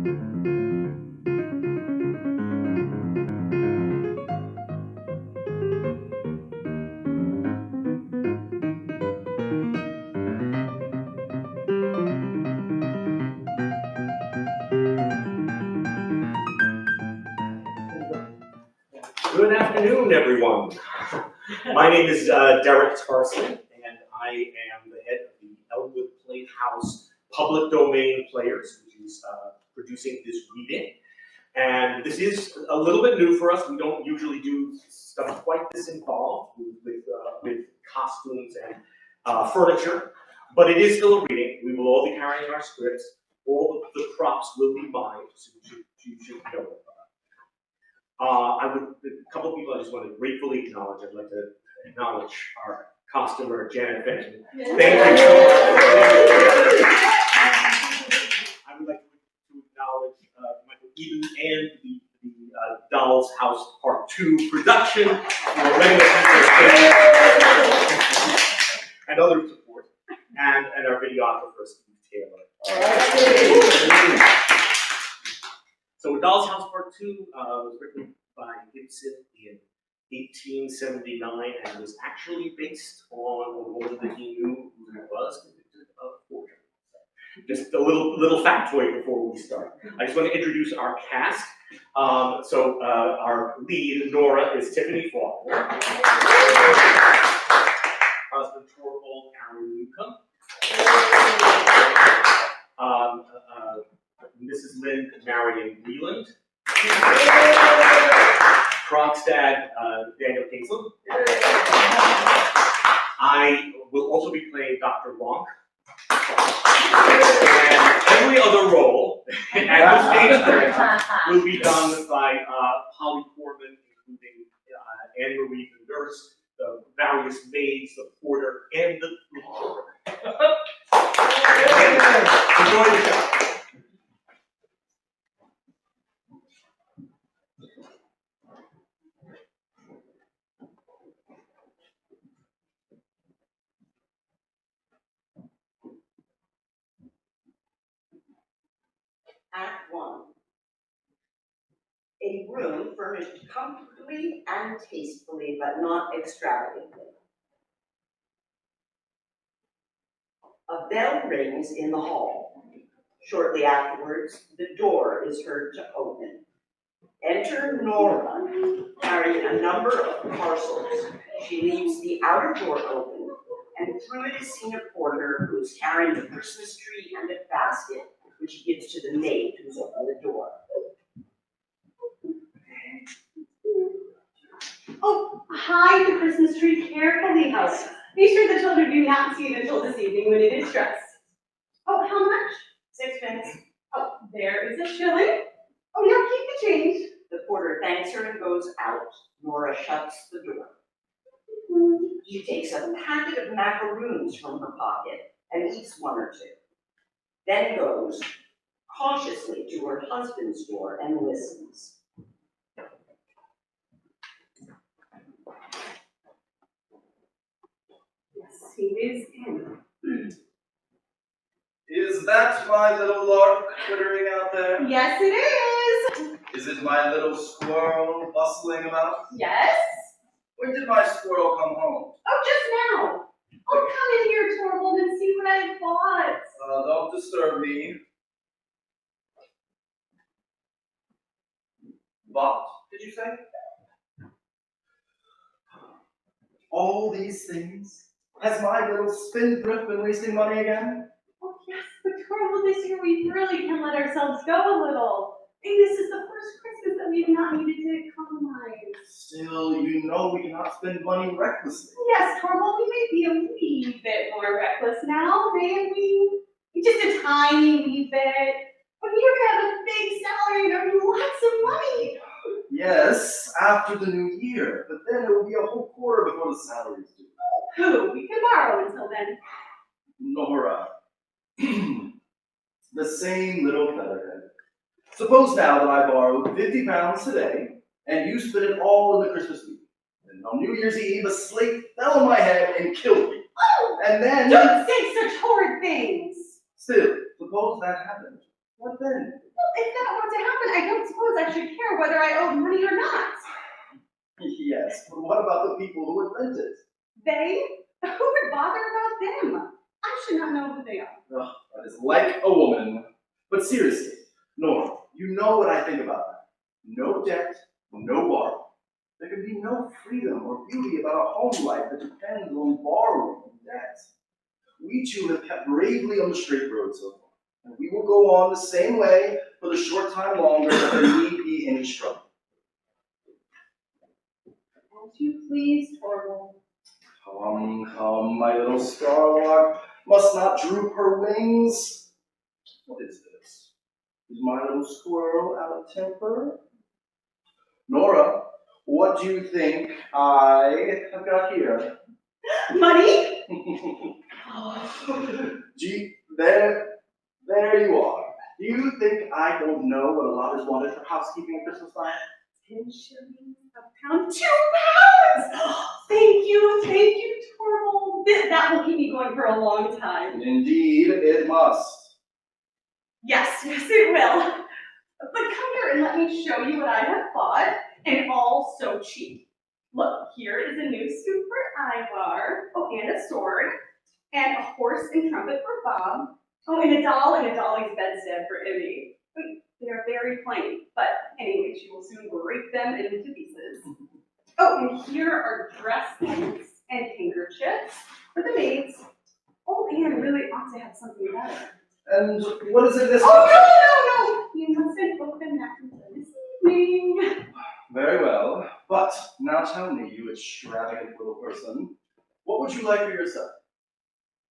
Good afternoon, everyone. My name is Derek Tarson, and I am the head of the Elmwood Playhouse Public Domain Players, which is producing this reading. And this is a little bit new for us. We don't usually do stuff quite this involved with costumes and furniture, but it is still a reading. We will all be carrying our scripts. All of the props will be mine, so you should know it. A couple of people I just want to gratefully acknowledge. I'd like to acknowledge our costumer, Janet Benton. Thank you. I would like to acknowledge Michael Eden and the Doll's House Part 2 production, and other support, and our videographer, Steve Taylor. So Doll's House Part 2 was written by Ibsen in 1879 and was actually based on a woman that he knew who was convicted of forgery. Just a little factoid before we start. I just want to introduce our cast. Our lead, Nora, is Tiffany Faulkner. Husband Torvald, Aaron Newcomb. Mrs. Lynn, Marion Wieland. Krogstad, Daniel Kingsland. I will also be playing Dr. Wonk. And every other role at the stage presence will be done by Holly Corbin, including Anne-Marie the nurse, the various maids, the porter, and the children. Enjoy the show. Act 1. A room furnished comfortably and tastefully, but not extravagantly. A bell rings in the hall. Shortly afterwards, the door is heard to open. Enter Nora, carrying a number of parcels. She leaves the outer door open, and through it is seen a porter who is carrying a Christmas tree and a basket, which he gives to the maid who's opened the door. Oh, hide the Christmas tree carefully, house. Be sure the children do not see it until this evening when it is dressed. Oh, how much? 6 pence. Oh, there is a shilling. Oh, now keep the change. The porter thanks her and goes out. Nora shuts the door. She takes a packet of macaroons from her pocket and eats one or two. Then goes cautiously to her husband's door and listens. Yes, he is in. Is that my little lark twittering out there? Yes, it is. Is it my little squirrel bustling about? Yes. When did my squirrel come home? Oh, just now. Oh, come in here, Torvald, and see what I bought. Don't disturb me. What did you say? All these things? Has my little spendthrift been wasting money again? Oh, yes, but Torvald, this year we really can let ourselves go a little. And this is the first Christmas that we've not needed to economize. Still, you know we cannot spend money recklessly. Yes, Torvald, we may be a wee bit more reckless now, may we? Just a tiny wee bit. But you're gonna have a big salary and earn lots of money. Yes, after the new year, but then it will be a whole quarter before the salary is due. Who? We can borrow until then. Nora. The same little featherhead. Suppose now that I borrowed £50 today, and you spent it all in the Christmas week. And on New Year's Eve, a slate fell on my head and killed me. Oh! And then... Don't say such horrid things! Still, suppose that happened. What then? Well, if that were to happen, I don't suppose I should care whether I owe money or not. Yes, but what about the people who would rent it? They? Who would bother about them? I should not know who they are. Ugh, that is like a woman. But seriously, Nora, you know what I think about that. No debt, no borrowing. There can be no freedom or beauty about a home life that depends on borrowing and debt. We two have kept bravely on the straight road so far, and we will go on the same way for the short time longer if there need be any struggle. As you please, Torvald. Come, my little starlark, must not droop her wings. What is this? Is my little squirrel out of temper? Nora, what do you think I have got here? Money? Gee, there you are. Do you think I don't know what a lot is wanted for housekeeping at Christmas time? 10 shillings a pound. 2 pounds! Thank you, Torvald. That will keep me going for a long time. Indeed, it must. Yes, it will. But come here and let me show you what I have bought, and all so cheap. Look, here is a new suit for Ivar. Oh, and a sword, and a horse and trumpet for Bob. Oh, and a doll and a dolly's bedstead for Emmy. They are very plain, but anyway, she will soon break them into pieces. Oh, and here are dress pins and handkerchiefs for the maids. Oh, Anne really ought to have something better. And what is it this Oh, no! You mustn't open that until this evening. Very well. But now tell me, you extravagant little person, what would you like for yourself?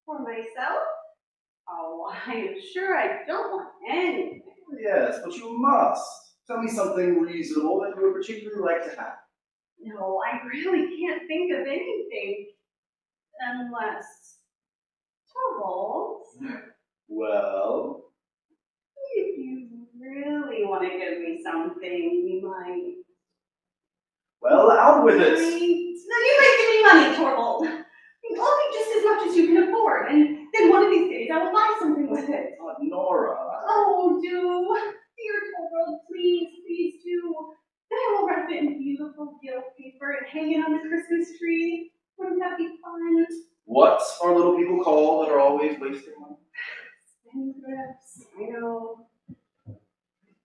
For myself? Oh, I am sure I don't want anything. Yes, but you must. Tell me something reasonable that you would particularly like to have. No, I really can't think of anything. Unless... Torvald, Well, if you really want to give me something, you might... well, out with it. No, you might give me money, Torvald. Only just as much as you can afford, and then one of these days I will buy something with it. Nora. Oh, do. Dear Torvald, please do. Then I will wrap it in beautiful gilt paper and hang it on the Christmas tree. Wouldn't that be fun? What are little people called that are always wasting money? Spendthrifts, I know.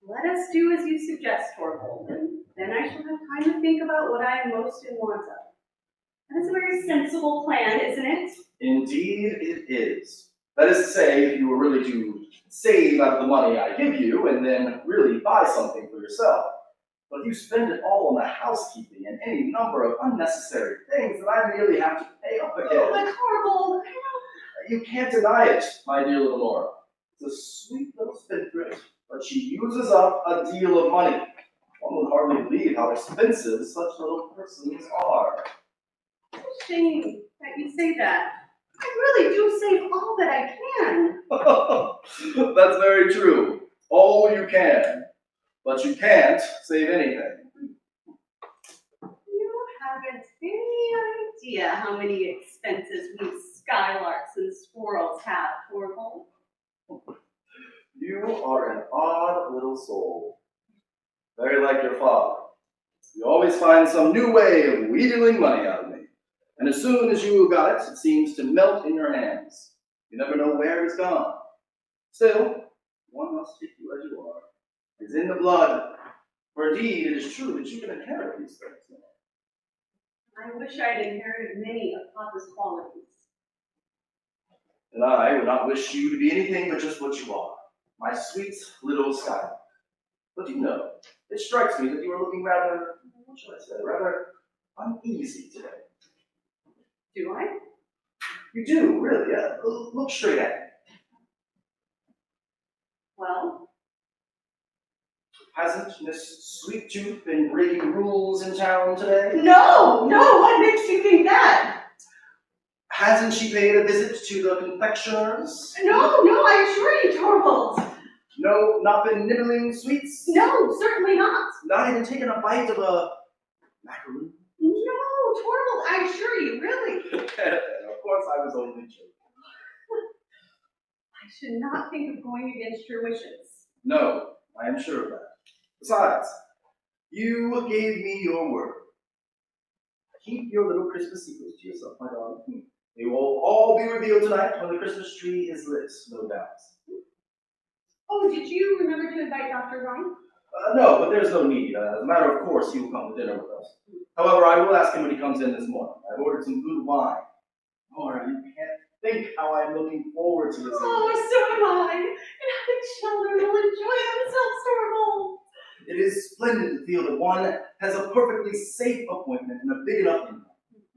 Let us do as you suggest, Torvald, and then I shall have time to think about what I am most in want of. That is a very sensible plan, isn't it? Indeed, it is. That is to say, if you were really to save out of the money I give you and then really buy something for yourself. But you spend it all on the housekeeping and any number of unnecessary things that I merely have to pay up again. Oh, but Torvald, You can't deny it, my dear little Nora. It's a sweet little spendthrift, but she uses up a deal of money. One would hardly believe how expensive such little persons are. it's a shame that you say that. I really do save all that I can. That's very true. All you can. But you can't save anything. You haven't any idea how many expenses we skylarks and squirrels have, Torvald. You are an odd little soul. Very like your father. You always find some new way of wheedling money out of me. And as soon as you have got it, it seems to melt in your hands. You never know where it's gone. Still, one must take you as you are. It's in the blood. For indeed, it is true that you can inherit these things. I wish I had inherited many of Papa's qualities. And I would not wish you to be anything but just what you are. My sweet little Skylar. But you know, it strikes me that you are looking rather, what should I say, rather uneasy today. Do I? You do, really, yeah. Look straight at me. Well, Hasn't Miss Sweet Tooth been breaking rules in town today? no, what makes you think that? Hasn't she paid a visit to the confectioner's? No, I assure you, Torvald. No, not been nibbling sweets? No, certainly not. Not even taken a bite of a macaroon? No, Torvald, I assure you, really. Of course, I was only joking. I should not think of going against your wishes. No, I am sure of that. Besides, you gave me your word. Keep your little Christmas secrets to yourself, my darling. They will all be revealed tonight when the Christmas tree is lit, no doubt. Oh, did you remember to invite Dr. Ryan? No, but there's no need. As a matter of course, he will come to dinner with us. However, I will ask him when he comes in this morning. I've ordered some good wine. Nora, you can't think how I'm looking forward to this evening. Oh, so am I. And how the children will enjoy themselves, Torvald. It is splendid to feel that one has a perfectly safe appointment and a big enough income.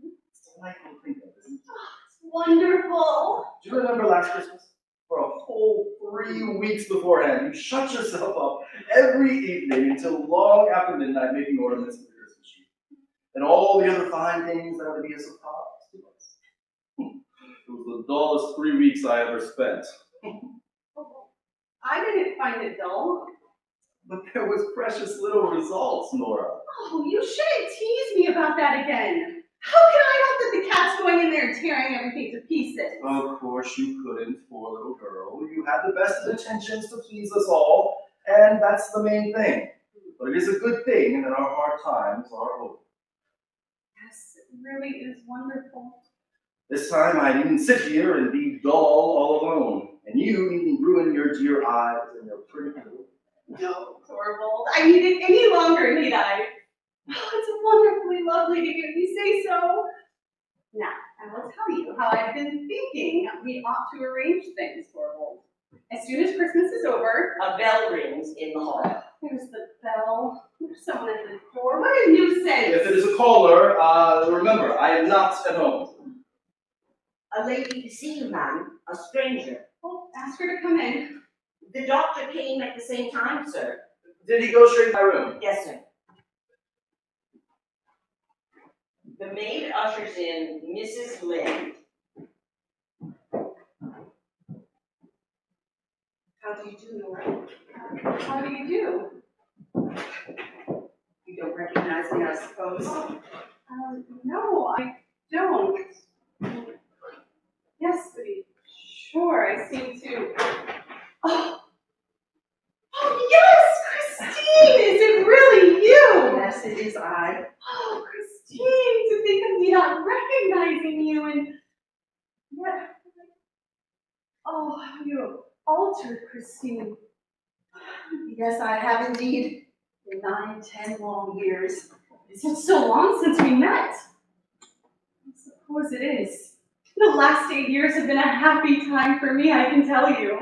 It's delightful to think of, isn't it? Oh, it's wonderful. Do you remember last Christmas? For a whole 3 weeks beforehand, you shut yourself up every evening until long after midnight making ornaments for the Christmas tree. And all the other fine things that would be a surprise to us. It was the dullest 3 weeks I ever spent. I didn't find it dull. But there was precious little results, Nora. Oh, you shouldn't tease me about that again. How can I help that the cat's going in there and tearing everything to pieces? Of course you couldn't, poor little girl. You had the best of intentions to please us all, and that's the main thing. But it is a good thing that our hard times are over. Yes, it really is wonderful. This time I needn't sit here and be dull all alone, and you needn't ruin your dear eyes and your pretty little. No, Torvald, I need it any longer, need I? Oh, it's wonderfully lovely to hear you say so. Now, I will tell you how I've been thinking we ought to arrange things, Torvald. As soon as Christmas is over, A bell rings in the hall. there's the bell. There's someone at the door. What a nuisance! If it is a caller, remember, I am not at home. A lady to see you, ma'am. A stranger. Oh, ask her to come in. The doctor came at the same time, sir. Did he go straight to my room? Yes, sir. The maid ushers in Mrs. Lynn. How do you do, Nora? How do you do? You don't recognize me, I suppose. No, I don't. Yes, sweetie. Sure, I seem to. Oh, yes, Christine! Is it really you? Yes, it is I. Oh, Christine, to think of me not recognizing you and yet. Oh, how you have altered, Christine. Yes, I have indeed. For 9, 10 long years. It's been so long since we met. I suppose it is. The last 8 years have been a happy time for me, I can tell you.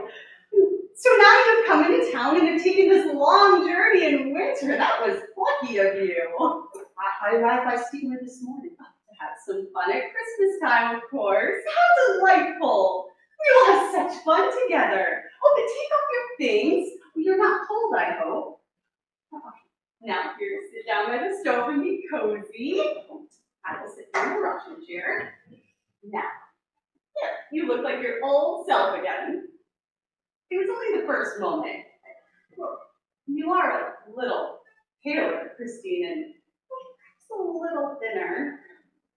So now you've come into town and have taken this long journey in winter. That was lucky of you. I arrived by steamer this morning. To have some fun at Christmas time, of course. How delightful. We will have such fun together. Oh, but take off your things. You're not cold, I hope. Now, here, sit down by the stove and be cozy. I will sit in the rocking chair. Now, there, you look like your old self again. It was only the first moment. Look, you are a little paler, Christine, and perhaps a little thinner.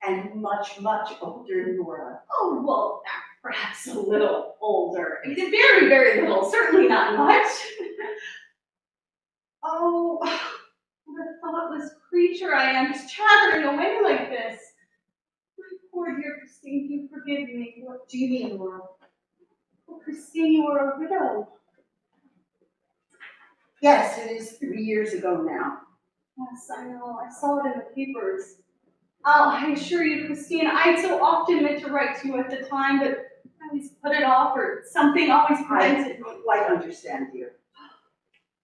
And much, much older Nora. Oh, well, perhaps a little older. I mean, very, very little, certainly not much. Oh, what a thoughtless creature I am, just chattering away like this. My poor dear Christine, you forgive me. What do you mean, Nora? Oh, Christine, you are a widow. Yes, it is 3 years ago now. Yes, I know. I saw it in the papers. Oh, I assure you, Christine, I so often meant to write to you at the time, but I always put it off or something always prevented me. I quite understand, dear.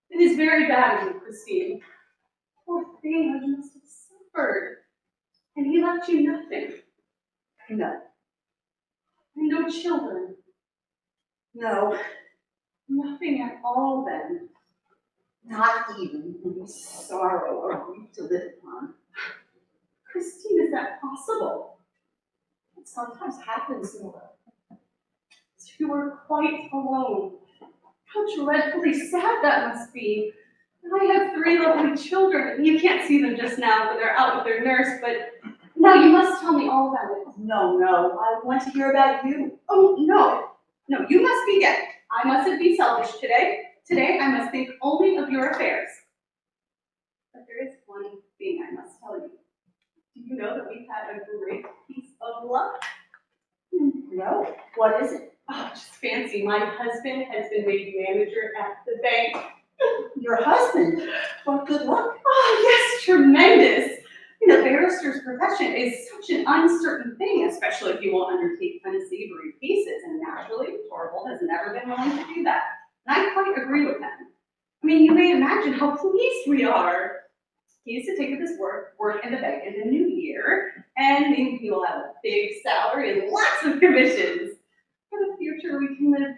It is very bad of you, Christine. Poor thing, how you must have suffered. And he left you nothing. No. And no children. No, Nothing at all, then. not even any sorrow or grief to live upon. Christine, is that possible? It sometimes happens, Nora. So you were quite alone. How dreadfully sad that must be. I have 3 lovely children. You can't see them just now, but they're out with their nurse, but now you must tell me all about it. No, I want to hear about you. Oh, no. No, you must begin. I mustn't be selfish today. Today I must think only of your affairs. But there is one thing I must tell you. Do you know that we've had a great piece of luck? No, what is it? Oh, just fancy. My husband has been made manager at the bank. Your husband? What good luck. Oh, yes, tremendous. You know, barrister's profession is such an uncertain thing, especially if you will undertake unsavory cases. And naturally, Torvald has never been willing to do that. And I quite agree with him. I mean, you may imagine how pleased we are. He's to take up his work in the bank in the new year, and maybe he will have a big salary and lots of commissions. For the future, we can live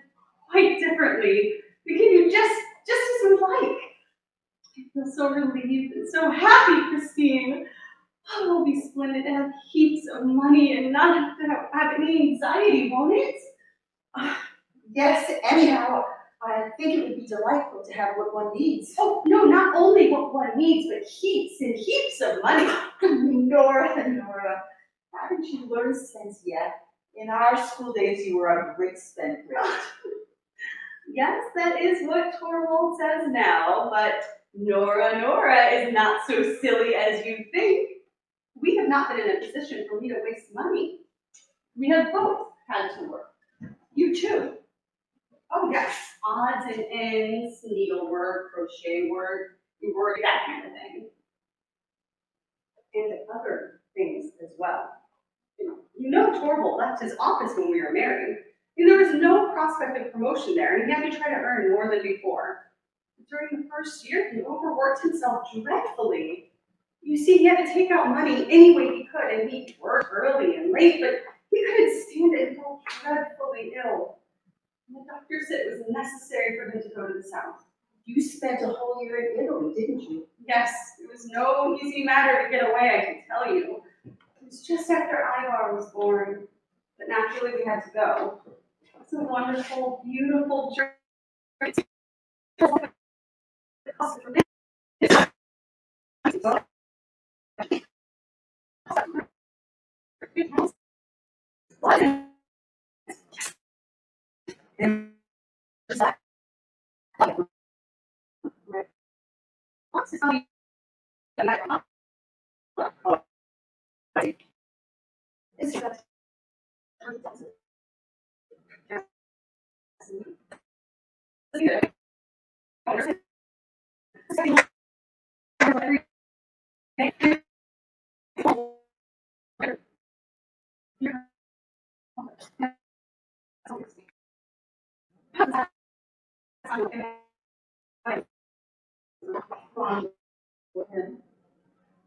quite differently. We can do just as we like. I feel so relieved and so happy, Christine. Oh, it'll be splendid to have heaps of money and not have to have any anxiety, won't it? Yes, anyhow, I think it would be delightful to have what one needs. Oh, no, not only what one needs, but heaps and heaps of money. Nora, haven't you learned sense yet? In our school days, you were a great spendthrift. Yes, that is what Torvald says now, but Nora is not so silly as you think. We have not been in a position for me to waste money. We have both had to work. You too. Oh yes, odds and ends, needlework, crochet work, embroidery, that kind of thing. And other things as well. You know Torvald left his office when we were married, and there was no prospect of promotion there, and he had to try to earn more than before. During the first year, he overworked himself dreadfully. You see, he had to take out money any way he could, and he worked early and late, but he couldn't stand it and felt dreadfully ill. And the doctor said it was necessary for him to go to the south. You spent a whole year in Italy, didn't you? Yes, it was no easy matter to get away, I can tell you. It was just after Ivar was born, but naturally we had to go. It's a wonderful, beautiful journey.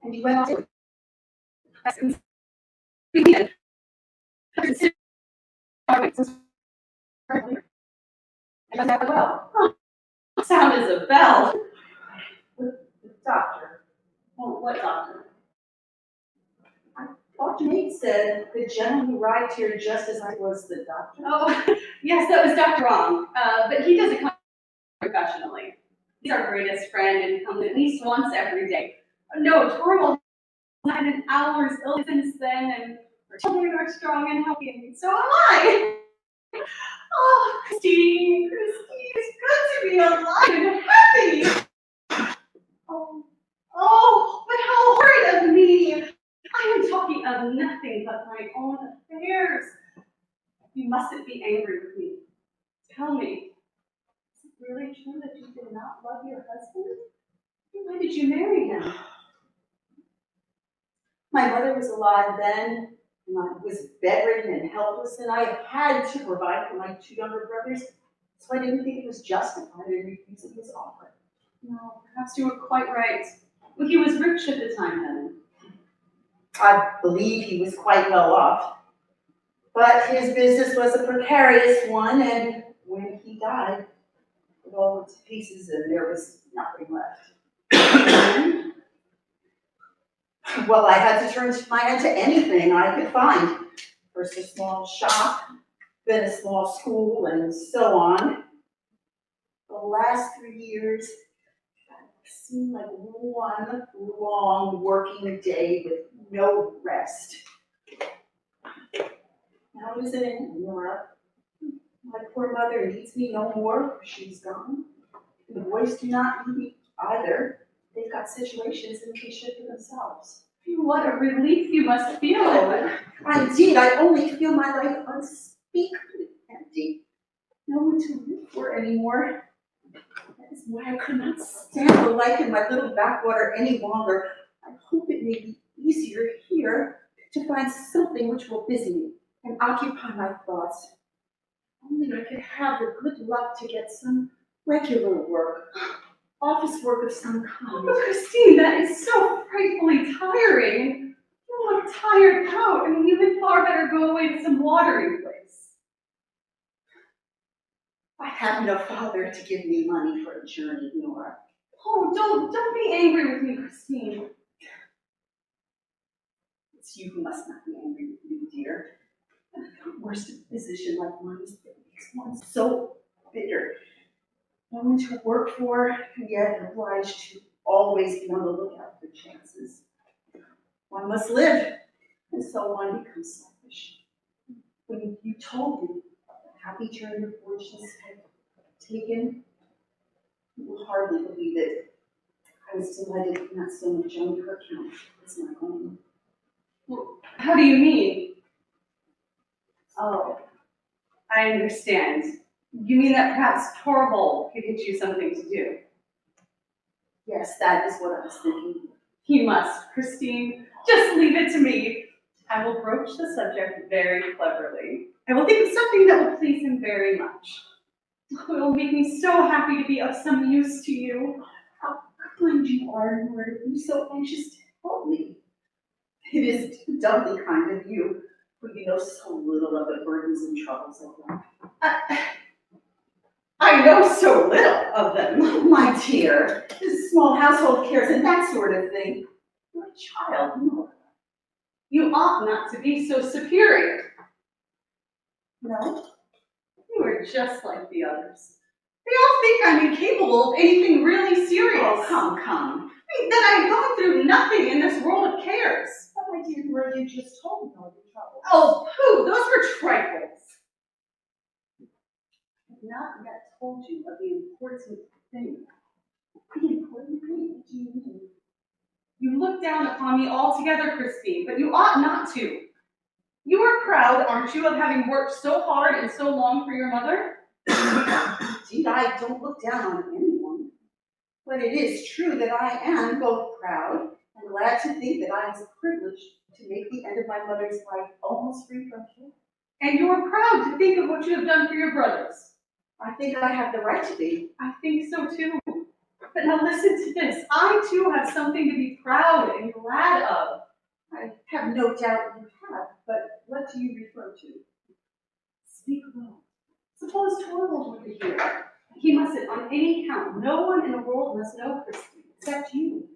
And you went on to and that well. Sound as a bell. The doctor. Well, what doctor? Dr. Nate said the gentleman who arrived here just as I was the doctor. Oh, yes, that was Dr. Wrong, but he doesn't come professionally. He's our greatest friend and comes at least once every day. No, Torvald had an hour's illness since then, and our children are strong and healthy, and so am I. Oh, Christine, it's good to be alive and happy. Oh, but how horrid of me. I am talking of nothing but my own affairs. You mustn't be angry with me. Tell me, is it really true that you did not love your husband? Why did you marry him? My mother was alive then, and I was bedridden and helpless, and I had to provide for my two younger brothers, so I didn't think it was justified in refusing his offer. No, perhaps you were quite right. Well, he was rich at the time then. I believe he was quite well off, but his business was a precarious one, and when he died, it all went to pieces and there was nothing left. Well, I had to turn my hand to anything I could find. First a small shop, then a small school, and so on. The last 3 years seemed like one long working day with no rest. How is it in Nora? My poor mother needs me no more. She's gone. The boys do not need me either. They've got situations and can shift for themselves. What a relief you must feel. Indeed, I only feel my life unspeakably empty. No one to live for anymore. That is why I could not stand the life in my little backwater any longer. I hope it may be easier here to find something which will busy me and occupy my thoughts. Only I could have the good luck to get some regular work, office work of some kind. But Christine, that is so frightfully tiring. You look tired out. I mean, you had far better go away to some watering place. I have no father to give me money for a journey, Nora. Oh, don't be angry with me, Christine. It's you who must not be angry with me, dear. The worst position like mine is that makes one so bitter. No one to work for, and yet obliged to always be on the lookout for chances. One must live, and so one becomes selfish. When you told me the happy journey your fortunes had taken, you will hardly believe it. I was delighted not so much on her account as my own. How do you mean? Oh, I understand. You mean that perhaps Torvald could get you something to do? yes, that is what I was thinking. You must, Christine. Just leave it to me. I will broach the subject very cleverly. I will think of something that will please him very much. It will make me so happy to be of some use to you. How kind you are, Nora, to be so anxious to help me. It is doubly kind of you, for you know so little of the burdens and troubles of life. I know so little of them. My dear, small household cares and that sort of thing. You're a child, Nora. You ought not to be so superior. No? You are just like the others. They all think I'm incapable of anything really serious. Oh, come. I mean, that I've gone through nothing in this world of cares. But my dear Nora, you just told me all the trouble. Oh, pooh, those were trifles. I've not yet told you of the important thing. The important thing, what do you mean? You look down upon me altogether, Christine, but you ought not to. You are proud, aren't you, of having worked so hard and so long for your mother? Indeed, I don't look down on anyone. But it is true that I am both proud and glad to think that I was privileged to make the end of my mother's life almost free from care. And you are proud to think of what you have done for your brothers. I think I have the right to be. I think so too. But now listen to this. I too have something to be proud and glad of. I have no doubt you have, but what do you refer to? Speak low. Suppose Torvald were to hear. He mustn't, on any count. No one in the world must know, Christine, except you.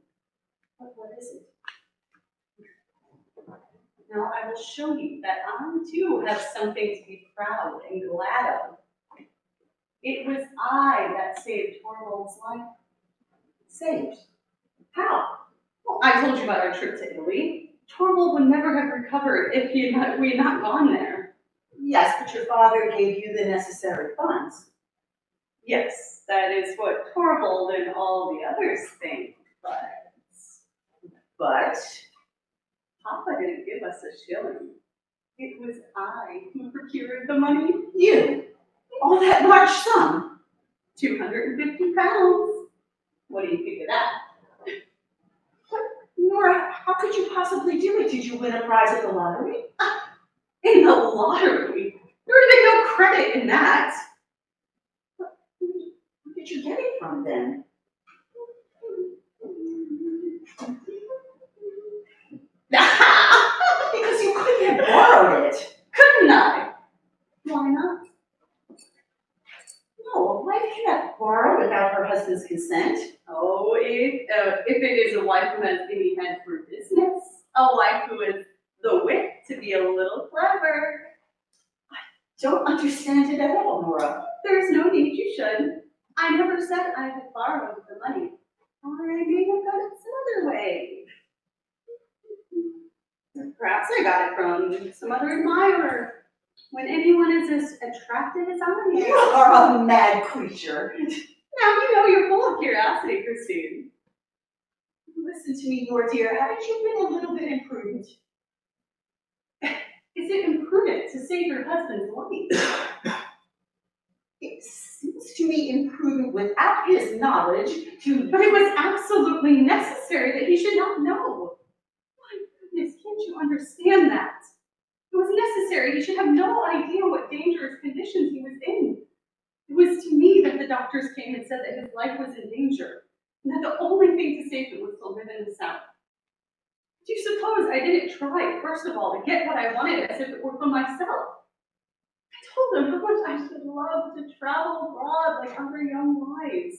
But what is it? Now I will show you that I too have something to be proud and glad of. It was I that saved Torvald's life. Saved. How? Well, I told you about our trip to Italy. Torvald would never have recovered if we had not gone there. Yes, but your father gave you the necessary funds. Yes, that is what Torvald and all the others think, but Papa didn't give us a shilling. It was I who procured the money. You? All that large sum? 250 pounds. What do you think of that? Nora, how could you possibly do it? Did you win a prize at the lottery? In the lottery? There would have been no credit in that. Where did you get it from then? Because you couldn't have borrowed it. Couldn't I? Why not? No, a wife cannot borrow without her husband's consent. Oh, if it is a wife who has any head for business, a wife who has the wit to be a little clever. Don't understand it at all, Nora. There's no need you should. I never said I had borrowed the money. I may have got it some other way. Perhaps I got it from some other admirer. When anyone is as attractive as I am. You are a mad creature. Now you know your curiosity, Christine. Listen to me, Nora dear, haven't you been a little bit imprudent? Is it imprudent to save your husband's life? It seems to me imprudent without his knowledge to. But it was absolutely necessary that he should not know. My goodness, can't you understand that? It was necessary. He should have no idea what dangerous conditions he was in. It was to me that the doctors came and said that his life was in danger, and that the only thing to save him was to live in the South. Do you suppose I didn't try, first of all, to get what I wanted as if it were for myself? I told him how much I should love to travel abroad like other young wives.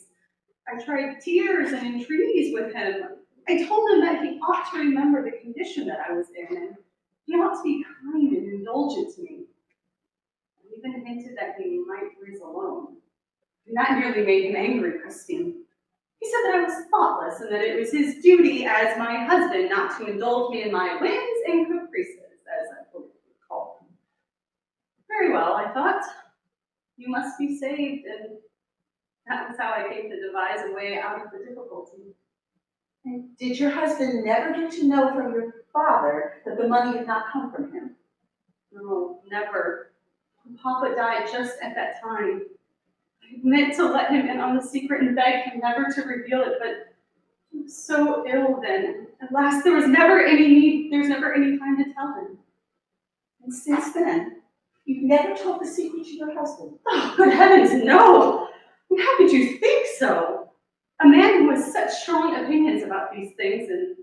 I tried tears and entreaties with him. I told him that he ought to remember the condition that I was in, and he ought to be kind and indulgent to me. I even hinted that he might raise alone. And that nearly made him angry, Christine. He said that I was thoughtless and that it was his duty as my husband not to indulge me in my whims and caprices, as I believe he called them. Very well, I thought. You must be saved, and that was how I came to devise a way out of the difficulty. And did your husband never get to know from your father that the money had not come from him? No, never. Papa died just at that time. I meant to let him in on the secret and beg him never to reveal it, but he was so ill then. At last there was never any need, there's never any time to tell him. And since then, you've never told the secret to your husband? Oh, good heavens, no! How could you think so? A man who has such strong opinions about these things, and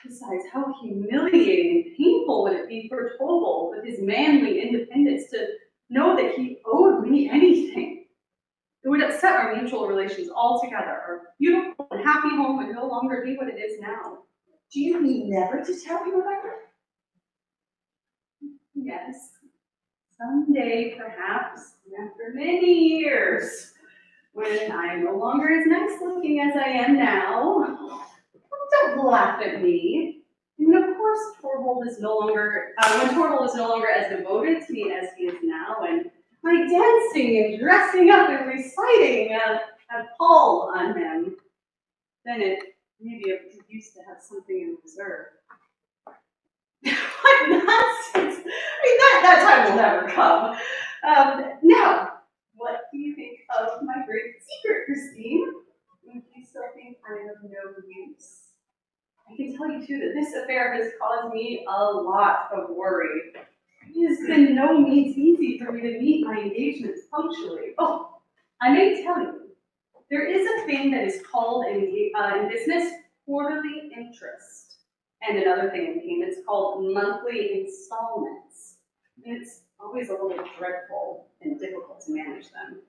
besides, how humiliating and painful would it be for Torvald, with his manly independence, to know that he owed me anything. It would upset our mutual relations altogether. Our beautiful and happy home would no longer be what it is now. Do you mean never to tell him about it? Yes, someday perhaps, after many years, when I am no longer as nice looking as I am now. Don't laugh at me. And of course, Torvald is no longer, when Torvald is no longer as devoted to me as he is now, and my dancing and dressing up and reciting have palled on him, then it may be of use to have something in reserve. What nonsense! I mean, that time will never come. Now, what do you think of my great secret, Christine? Do you still think I am of no use? I can tell you, too, that this affair has caused me a lot of worry. It has been no means easy for me to meet my engagements punctually. Oh, I may tell you, there is a thing that is called in business quarterly interest, and another thing in payments called monthly installments. And it's always a little dreadful and difficult to manage them.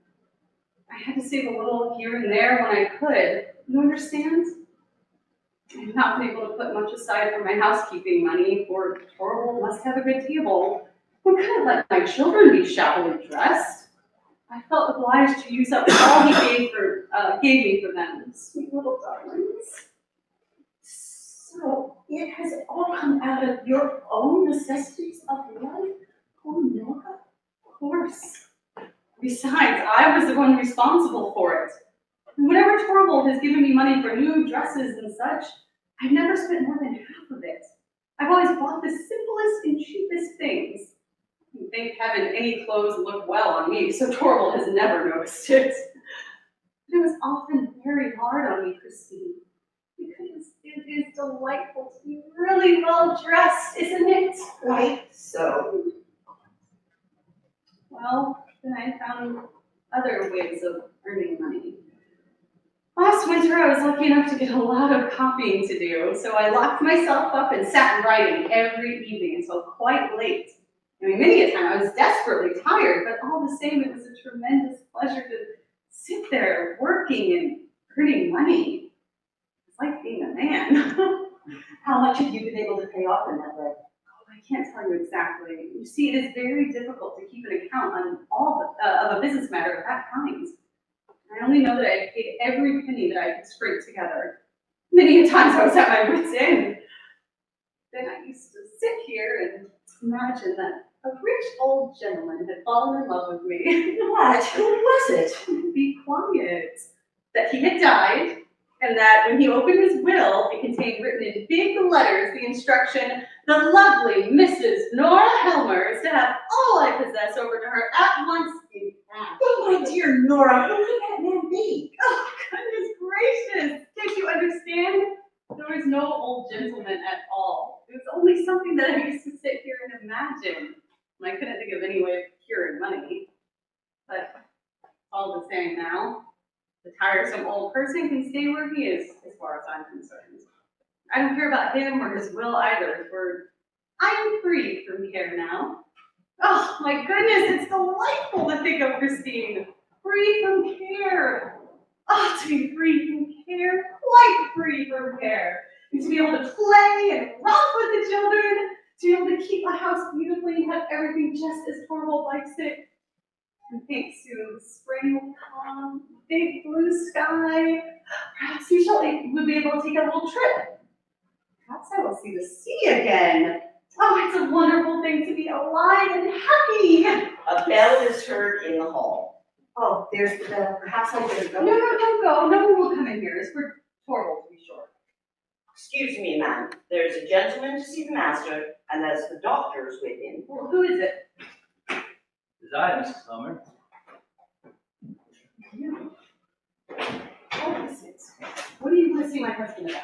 I had to save a little here and there when I could. You understand? I've not been able to put much aside for my housekeeping money, for Torvald must have a good table. I couldn't let my children be shabbily dressed. I felt obliged to use up all he gave me for them. Sweet little darlings. So it has all come out of your own necessities of life? Oh, Nora? Of course. Besides, I was the one responsible for it. And whenever Torvald has given me money for new dresses and such, I've never spent more than half of it. I've always bought the simplest and cheapest things. Thank heaven any clothes look well on me, so Torvald has never noticed it. But it was often very hard on me, Christine, because it is delightful to be really well dressed, isn't it? Quite so. Well, then I found other ways of earning money. Last winter, I was lucky enough to get a lot of copying to do, so I locked myself up and sat writing every evening until quite late. I mean, many a time I was desperately tired, but all the same, it was a tremendous pleasure to sit there working and earning money. It's like being a man. How much have you been able to pay off in that way? I can't tell you exactly. You see, it is very difficult to keep an account on all of a business matter of that kind. I only know that I paid every penny that I could scrape together. Many a times I was at my wit's end. Then I used to sit here and imagine that a rich old gentleman had fallen in love with me. What? Who was it? Be quiet. that he had died, and that when he opened his will, it contained written in big letters the instruction, the lovely Mrs. Nora Helmer is to have all I possess over to her at once in cash. Oh, my dear Nora, who could that man be? Oh, goodness gracious! Can't you understand? There was no old gentleman at all. It was only something that I used to sit here and imagine. And I couldn't think of any way of procuring money. But all the same now, the tiresome old person can stay where he is, as far as I'm concerned. I don't care about him or his will either, for I'm free from care now. Oh, my goodness, it's delightful to think of Christine. Free from care. Oh, to be free from care, quite free from care. And to be able to play and romp with the children, to be able to keep my house beautifully and have everything just as Torvald likes it. And think soon the spring will come, big blue sky. Perhaps we'll be able to take a little trip. Perhaps I will see the sea again. Oh, it's a wonderful thing to be alive and happy. A bell is heard in the hall. Oh, there's the bell. Perhaps I better go. No, don't go. No one will come in here. It's for Torvald, to be sure. Excuse me, ma'am. There's a gentleman to see the master, and there's the doctors with him. Well, who is it? Desire, Mrs. Helmer. What is it? What do you want to see my husband about?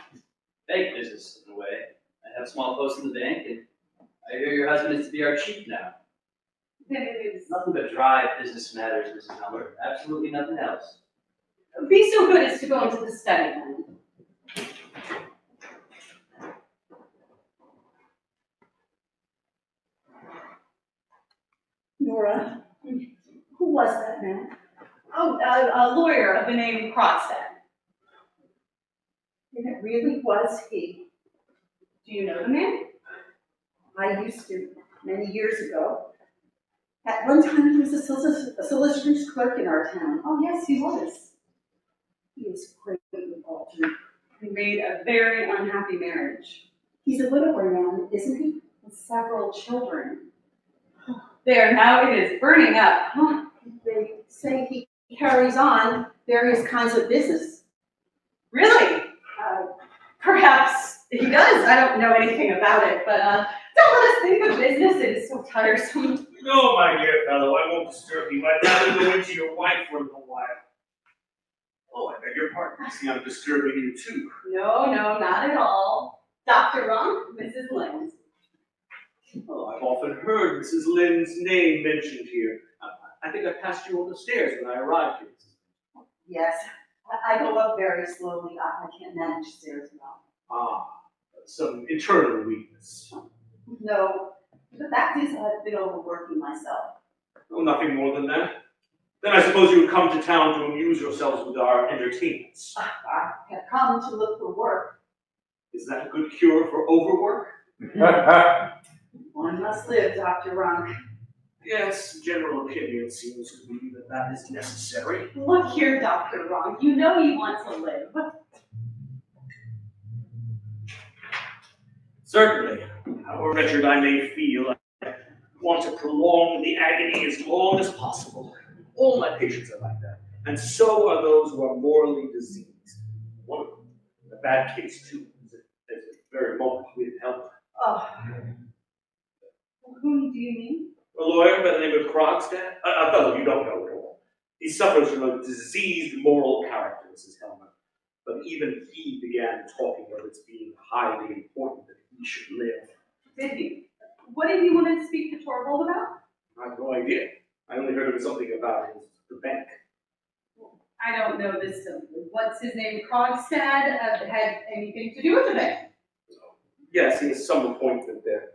Bank business, in a way. I have a small post in the bank, and I hear your husband is to be our chief now. Then it is. Nothing but dry business matters, Mrs. Helmer. Absolutely nothing else. Be so good as to go into the study then. Nora, who was that man? Oh, a lawyer of the name Krogstad. And it really was he. Do you know the man? I used to, many years ago. At one time, he was a solicitor's clerk in our town. Oh, yes, he was. He is greatly altered. He made a very unhappy marriage. He's a widower now, isn't he? With several children. There, now it is burning up. Huh? They say he carries on various kinds of business. Really? Perhaps he does. I don't know anything about it, but don't let us think of business. It is so tiresome. No, my dear fellow, I won't disturb you. I'd rather go into your wife for a little while. Oh, I beg your pardon. I see I'm disturbing you too. No, not at all. Dr. Ronk, Mrs. Lind. Oh, I've often heard Mrs. Lynde's name mentioned here. I think I passed you on the stairs when I arrived here. Yes, I go up very slowly. I can't manage stairs well. Ah, some internal weakness. No, but that is I've been overworking myself. Oh, nothing more than that. Then I suppose you have come to town to amuse yourselves with our entertainments. I have come to look for work. Is that a good cure for overwork? One must live, Dr. Ronk. Yes, general opinion seems to be that that is necessary. Look here, Dr. Ronk. You know you want to live. Certainly. However wretched I may feel, I want to prolong the agony as long as possible. All my patients are like that, and so are those who are morally diseased. One of them, in a bad case too, is at the very moment with help. Oh, Whom do you mean? A lawyer by the name of Krogstad, a fellow you don't know at all. He suffers from a diseased moral character, Mrs. Helmer. But even he began talking of its being highly important that he should live. Did he? What did he want to speak to Torvald about? I have no idea. I only heard of something about the bank. I don't know this. What's his name? Krogstad had anything to do with the bank? Yes, he has some appointment there.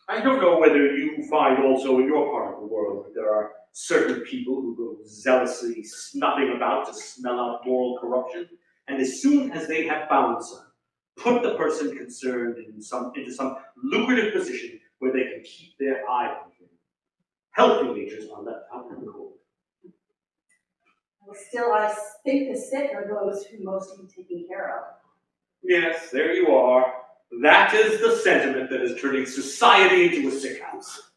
I don't know whether you find also in your part of the world that there are certain people who go zealously snuffing about to smell out moral corruption, and as soon as they have found some, put the person concerned into some lucrative position where they can keep their eye on him. Healthy natures are left out in the cold. well, still, I think the sick are those who most need taking care of. Yes, there you are. That is the sentiment that is turning society into a sick house.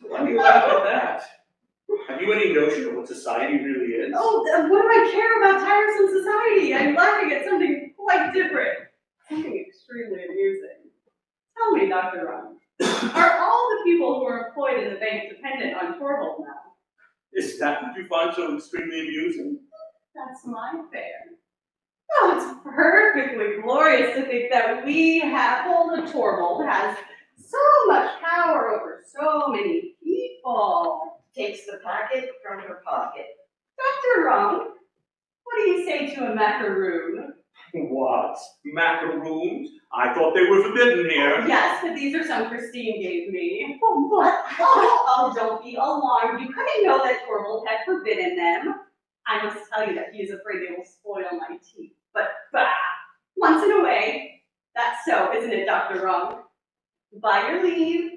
Why do you laugh at that? Have you any notion of what society really is? Oh, what do I care about tiresome society? I'm laughing at something quite different. Something extremely amusing. Tell me, Dr. Rum, are all the people who are employed in the bank dependent on Torvald now? Is that what you find so extremely amusing? That's my fare. Oh, it's perfectly glorious to think that we have, well, the Torvald has so much power over so many people. Takes the packet from her pocket. Dr. Rum, what do you say to a macaroon? What? Macaroons? I thought they were forbidden here. Yes, but these are some Christine gave me. Oh, what? Oh, don't be alarmed. You couldn't know that Torvald had forbidden them. I must tell you that he is afraid they will spoil my teeth. But, bah, once in a way. That's so, isn't it, Dr. Rum? By your leave.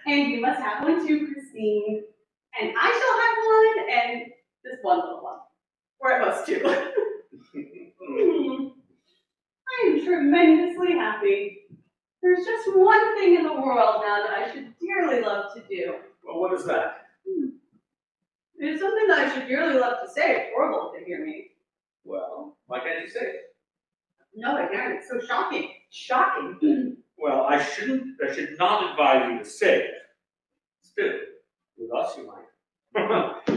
And you must have one too, Christine. And I shall have one, and this one little one. Or at most two. I am tremendously happy. There's just one thing in the world now that I should dearly love to do. Well, what is that? It's something that I should dearly love to say if Torvald could hear me. Well, why can't you say it? No, I can't. It's so shocking. Shocking. Well, I should not advise you to say it. Still, with us you might.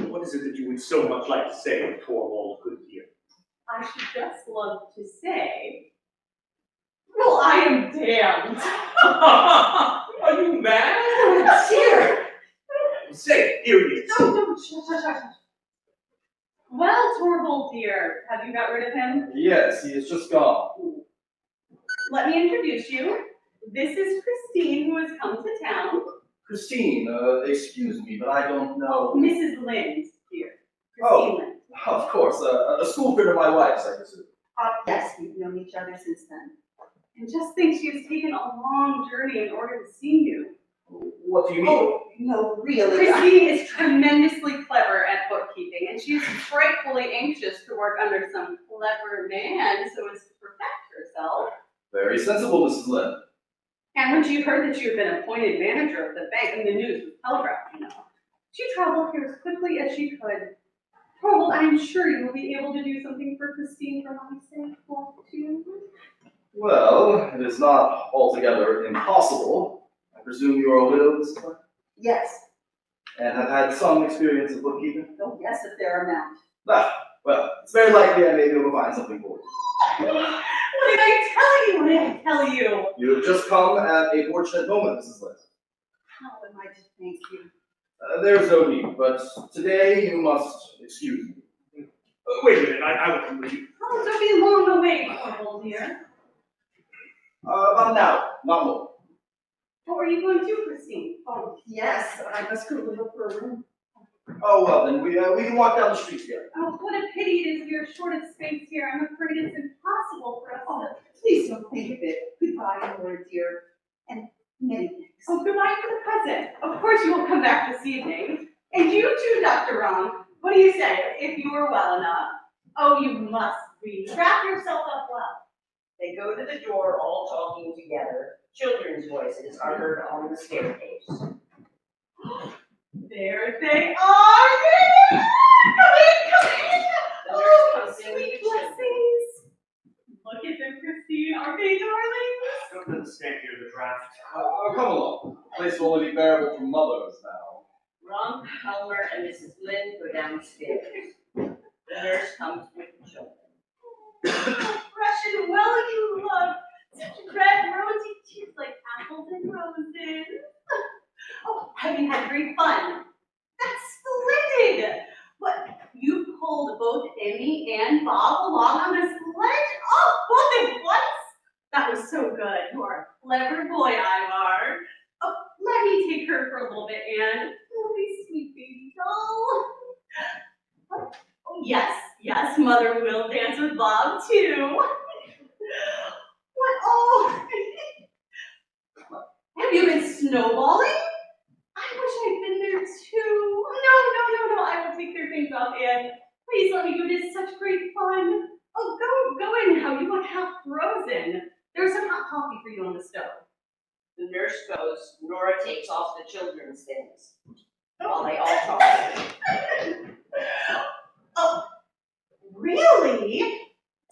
What is it that you would so much like to say if Torvald could hear? I should just love to say, well, I am damned. Are you mad? Here! Say it, here it is. Don't, shush. Well, Torvald dear, have you got rid of him? Yes, he is just gone. Let me introduce you. This is Christine, who has come to town. Christine, excuse me, but I don't Oh, know. Mrs. Lind, dear. Christine Oh. Lind. Of course, a school friend of my wife's, I presume. Yes, we've known each other since then. And just think she has taken a long journey in order to see you. What do you mean? Oh, no, really. Christine is tremendously clever at bookkeeping, and she's frightfully anxious to work under some clever man so as to perfect herself. Very sensible, Mrs. Lynn. And when she heard that you had been appointed manager of the bank, and the news was telegraphed, she traveled here as quickly as she could. Torvald, I'm sure you will be able to do something for Christine for my sake, won't you? Well, it is not altogether impossible. I presume you are a widow, Mrs. Lynn? Yes. And have had some experience of bookkeeping? Oh, yes, a fair amount. Well, it's very likely I may be able to find something for you. What did I tell you? What did I tell you? You have just come at a fortunate moment, Mrs. Lynn. How am I to thank you? There's no need, but today you must excuse me. Wait a minute, I will come with you. Oh, don't be long away, Torvald dear. About an hour, not more. What were you going to do, Christine? Oh, yes, I must go look for a room. Oh, well, then we can walk down the street together. Oh, what a pity it is we are short of space here. I'm afraid it's impossible for us to... Please don't think of it. Goodbye, Nora dear, and many thanks. Oh, goodbye for the present. Of course you will come back this evening. And you too, Dr. Ron. What do you say, if you are well enough? Oh, you must be. Wrap yourself up well. They go to the door, all talking together. Children's voices are heard on the staircase. There they are! There they are! Come in! The nurse Oh, comes in with sweet the children. blessings! Look at them, Christine. Aren't they darlings? Don't let us stand here in the draft. Come along. The place will only be bearable for mothers now. Ron, Helmer, and Mrs. Lynn go downstairs. The nurse comes with the children. How fresh and well you look. Such red, rosy cheeks like apples and roses. Oh, have you had great fun? That's splendid. What, you pulled both Emmy and Bob along on this sledge? Oh, both at once? That was so good. You are a clever boy, Ivar. Oh, let me take her for a little bit, Anne. Oh, my sweet baby doll. What? Oh, yes, Mother will dance with Bob, too. What? Oh! Have you been snowballing? I wish I'd been there, too. No, I will take their things off, Anne. Please let me go. It is such great fun. Oh, go in now. You look half frozen. There's some hot coffee for you on the stove. The nurse goes, Nora takes off the children's things while they all talk. Oh, really?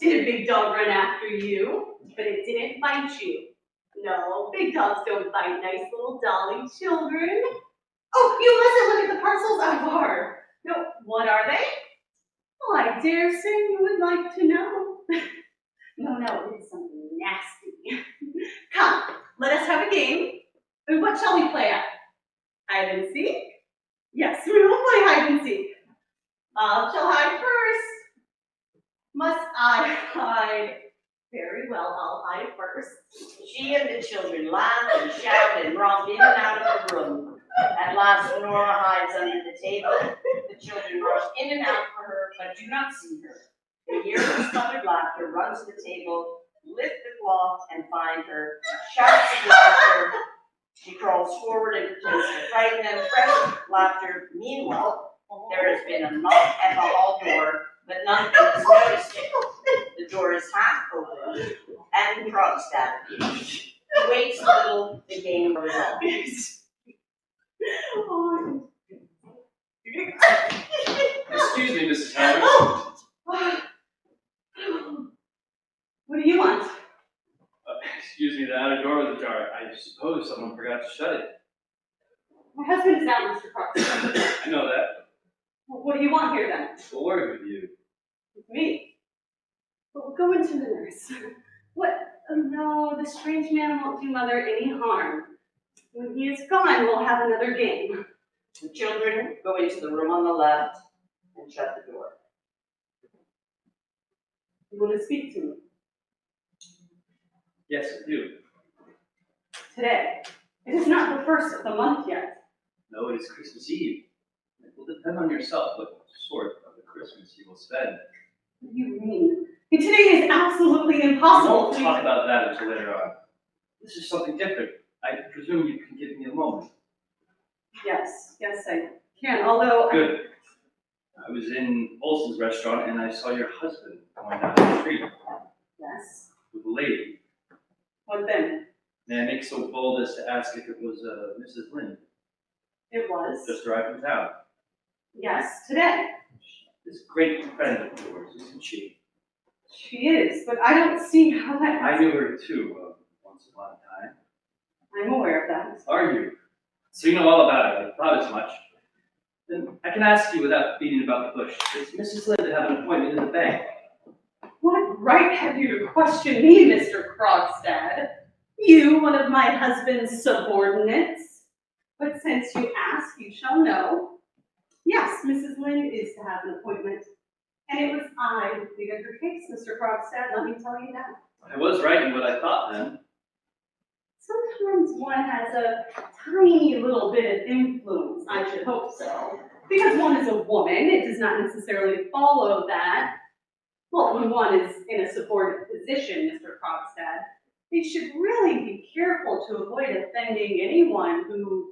Did a big dog run after you? But it didn't bite you. No, big dogs don't bite nice little dolly children. Oh, you mustn't look at the parcels I borrowed. No, what are they? Well, I dare say you would like to know. No, it is something nasty. Come, let us have a game. And what shall we play at? Hide and seek? Yes, we will play hide and seek. I shall hide first. Must I hide? Very well, I'll hide first. She and the children laugh and shout and romp in and out of the room. At last, Nora hides under the table. The children rush in and out for her, but do not see her. They hear her smothered laughter, run to the table, lift the cloth, and find her. Shouts of laughter. She crawls forward and pretends to frighten them. Fresh laughter. Meanwhile, there has been a knock at the hall door, but none of them has noticed it. The door is half open, and Krogstad appears. He waits a little, the game goes on. Excuse me, Mrs. Henrik. What do you want? Excuse me, the outer door was ajar. I suppose someone forgot to shut it. My husband is out, Mr. Krogstad. I know that. What do you want here then? A word with you. With me? Well, go into the nurse. What? Oh, no, the strange man won't do Mother any harm. When he is gone, we'll have another game. The children go into the room on the left and shut the door. You want to speak to me? Yes, I do. Today. It is not the first of the month yet. No, it is Christmas Eve. It will depend on yourself what sort of a Christmas you will spend. What do you mean? And today is absolutely We impossible won't for talk you. about that until later on. This is something different. I presume you can give me a moment. Yes, I can, although Good. I was in Olson's restaurant and I saw your husband going down the street Yes. with a lady. What then? May I make so bold as to ask if it was Mrs. Lynde, It was. just arrived in town? Yes, today. This great friend of yours, isn't she? She is, but I don't see how that I knew her too, once upon a time. I'm aware of that. Are you? So you know all about it. I thought as much. Then I can ask you without beating about the bush. Does Mrs. Lynde have an appointment in the bank? What right have you to question me, Mr. Krogstad? You, one of my husband's subordinates? But since you ask, you shall know. Yes, Mrs. Lynde is to have an appointment. And it was I who pleaded her case, Mr. Krogstad, let me tell you that. I was right in what I thought then. Sometimes one has a tiny little bit of influence, I should hope so. Because one is a woman, it does not necessarily follow that. Well, when one is in a subordinate position, Mr. Krogstad, they should really be careful to avoid offending anyone who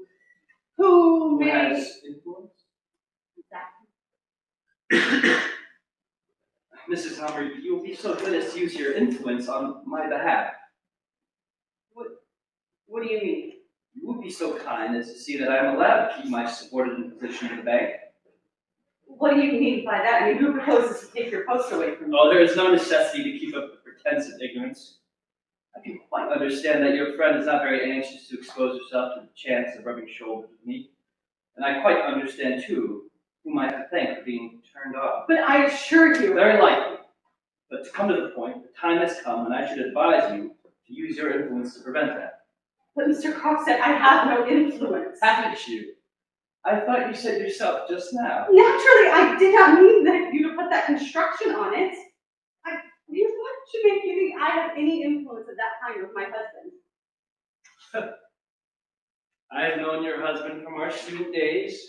Who may... has influence? Mrs. Hammer, you will be so good as to use your influence on my behalf. What do you mean? You would be so kind as to see that I am allowed to keep my subordinate position in the bank. What do you mean by that? I mean, who proposes to take your post away from you? Oh, there is no necessity to keep up the pretense of ignorance. I can quite understand that your friend is not very anxious to expose herself to the chance of rubbing shoulders with me. And I quite understand, too, whom I have to thank for being turned off. But I assure you... Very likely. But to come to the point, the time has come and I should advise you to use your influence to prevent that. But Mr. Krogstad, I have no influence. Haven't you? I thought you said yourself just now. Naturally, I did not mean that you to put that construction on it. What should make you think I have any influence of that kind with my husband? I have known your husband from our student days.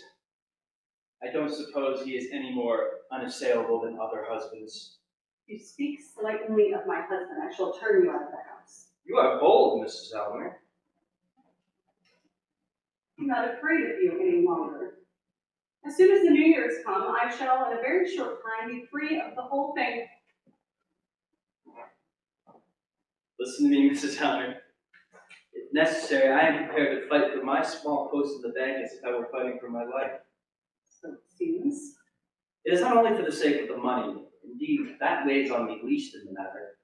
I don't suppose he is any more unassailable than other husbands. If you speak slightly of my husband, I shall turn you out of the house. You are bold, Mrs. Elmer. I'm not afraid of you any longer. As soon as the New Year has come, I shall, in a very short time, be free of the whole thing. Listen to me, Mrs. Elmer. It If necessary, I am prepared to fight for my small post in the bank as if I were fighting for my life. So it seems. It is not only for the sake of the money. Indeed, that weighs on me least in the matter.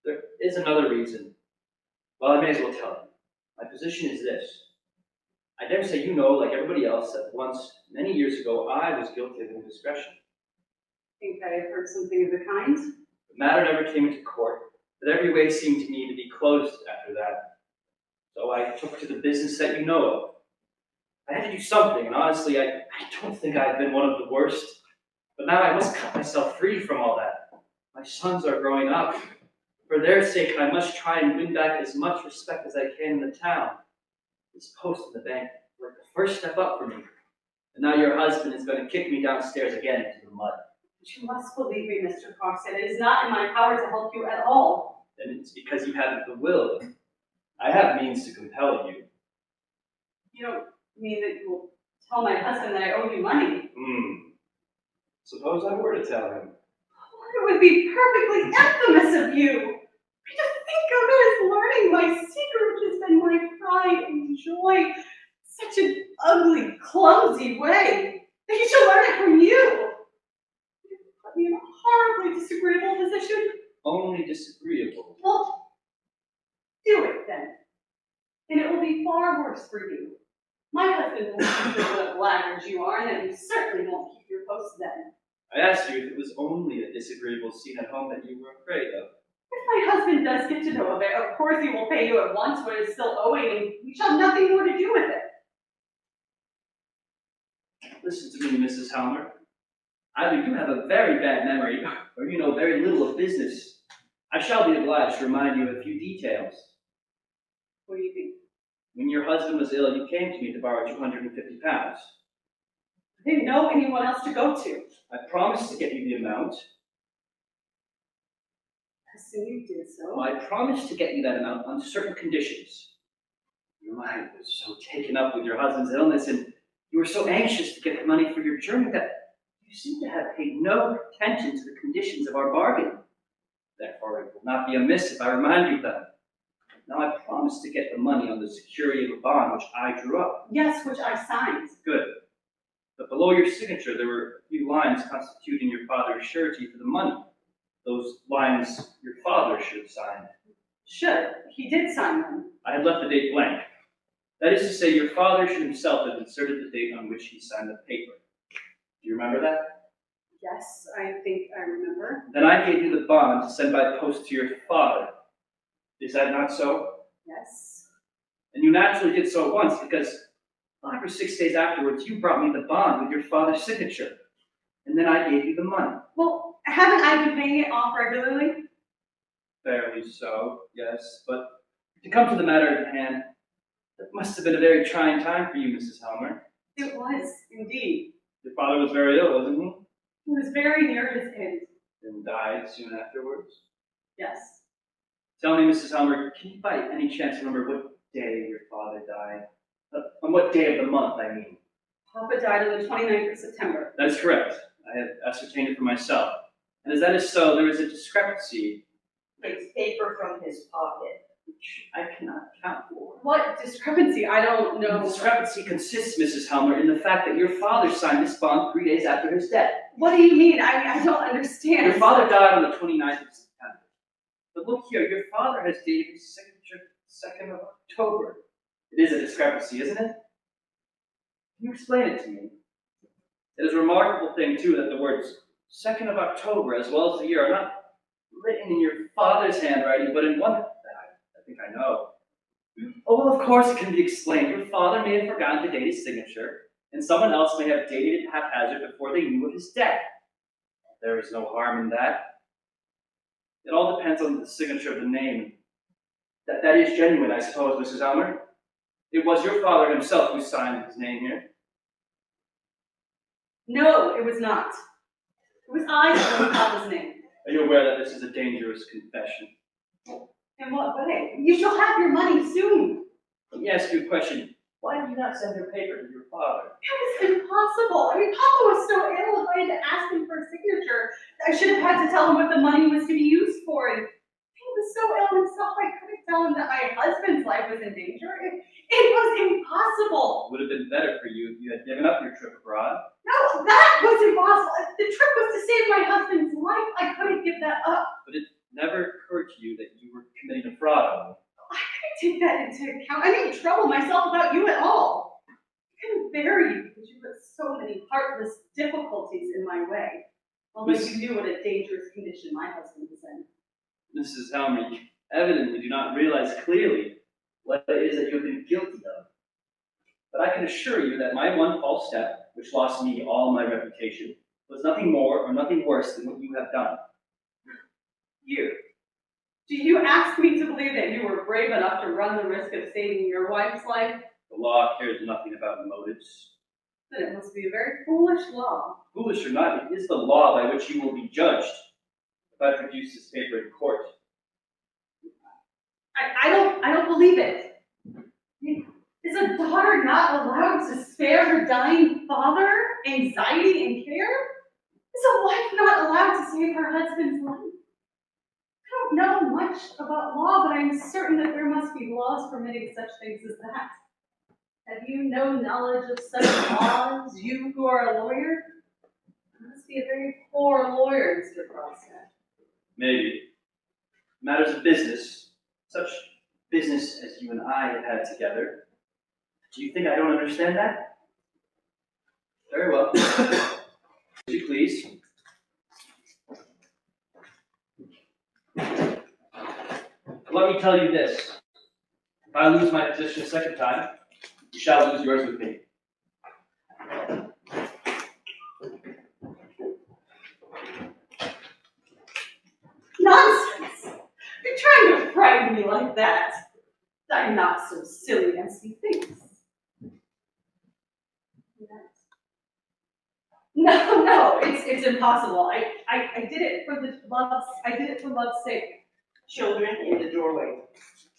There is another reason. Well, I may as well tell you. My position is this. I dare say you know, like everybody else, that once, many years ago, I was guilty of indiscretion. Think I have heard something of the kind? The matter never came into court, but every way seemed to me to be closed after that. So I took to the business that you know of. I had to do something, and honestly, I don't think I've been one of the worst. But now I must cut myself free from all that. My sons are growing up. For their sake, I must try and win back as much respect as I can in the town. This post in the bank was the first step up for me. And now your husband is going to kick me downstairs again into the mud. But you must believe me, Mr. Krogstad. It is not in my power to help you at all. Then it's because you haven't the will. I have means to compel you. You don't mean that you will tell my husband that I owe you money? Suppose I were to tell him. It would be perfectly infamous of you. To think of it as learning my secret, which has been my pride and joy, such an ugly, clumsy way. That he shall learn it from you. You put me in a horribly disagreeable position. Only disagreeable. Well, do it then. And it will be far worse for you. My husband won't keep you what blackguards you are, and then you certainly won't keep your post then. I asked you if it was only a disagreeable scene at home that you were afraid of. If my husband does get to know of it, of course he will pay you at once what is still owing, and you shall have nothing more to do with it. Listen to me, Mrs. Helmer. Either you have a very bad memory, or you know very little of business. I shall be obliged to remind you of a few details. What do you think? When your husband was ill, you came to me to borrow £250. I didn't know anyone else to go to. I promised to get you the amount. I assume you did so. I promised to get you that amount on certain conditions. Your mind was so taken up with your husband's illness, and you were so anxious to get the money for your journey that you seem to have paid no attention to the conditions of our bargain. Therefore, it will not be amiss if I remind you of them. Now, I promised to get the money on the security of a bond which I drew up. Yes, which I signed. Good. But below your signature, there were a few lines constituting your father's surety for the money. Those lines your father should have signed. Should. He did sign them. I had left the date blank. That is to say, your father should himself have inserted the date on which he signed the paper. Do you remember that? Yes, I think I remember. Then I gave you the bond to send by post to your father. Is that not so? Yes. And you naturally did so at once because 5 or 6 days afterwards, you brought me the bond with your father's signature. And then I gave you the money. Well, haven't I been paying it off regularly? Fairly so, yes. But to come to the matter at hand, that must have been a very trying time for you, Mrs. Helmer. It was, indeed. Your father was very ill, wasn't he? He was very near his end. And died soon afterwards. Yes. Tell me, Mrs. Helmer, can you by any chance remember what day your father died? On what day of the month, I mean? Papa died on the 29th of September. That is correct. I have ascertained it for myself. And as that is so, there is a discrepancy Takes paper from his pocket. which I cannot account for. What discrepancy? I don't The know. discrepancy consists, Mrs. Helmer, in the fact that your father signed this bond 3 days after his death. What do you mean? I don't understand. Your father died on the 29th of September. But look here, your father has dated his signature 2nd of October. It is a discrepancy, isn't it? Can you explain it to me? It is a remarkable thing, too, that the words 2nd of October, as well as the year, are not written in your father's handwriting, but in one that I think I know. Oh, well, of course it can be explained. Your father may have forgotten to date his signature, and someone else may have dated it haphazard before they knew of his death. There is no harm in that. It all depends on the signature of the name. That is genuine, I suppose, Mrs. Elmer. It was your father himself who signed his name here. No, it was not. It was I that wrote Papa's name. Are you aware that this is a dangerous confession? In what way? You shall have your money soon. Let me ask you a question. Why did you not send your paper to your father? It was impossible. I mean, Papa was so ill, if I had to ask him for a signature, I should have had to tell him what the money was to be used for. And he was so ill himself, I couldn't tell him that my husband's life was in danger. I didn't trouble myself about you at all. I couldn't bear you because you put so many heartless difficulties in my way. Although you knew what a dangerous condition my husband was in. Mrs. Helmrich, evidently do not realize clearly what it is that you have been guilty of. But I can assure you that my one false step, which lost me all my reputation, was nothing more or nothing worse than what you have done. You. Do you ask me to believe that you were brave enough to run the risk of saving your wife's life? The law cares nothing about motives. Then it must be a very foolish law. Foolish or not, it is the law by which you will be judged if I produce this paper in court. I don't believe it. Is a daughter not allowed to spare her dying father anxiety and care? Is a wife not allowed to save her husband's life? I don't know much about law, but I'm certain that there must be laws permitting such things as that. Have you no knowledge of such laws, you who are a lawyer? You must be a very poor lawyer, Mr. Krogstad. Maybe. Matters of business, such business as you and I have had together. Do you think I don't understand that? Very well. Would you please? Let me tell you this. If I lose my position a second time, you shall lose yours with me. Nonsense! You're trying to frighten me like that. I'm not so silly as he thinks. No, it's impossible. I did it for love's sake. Children in the doorway.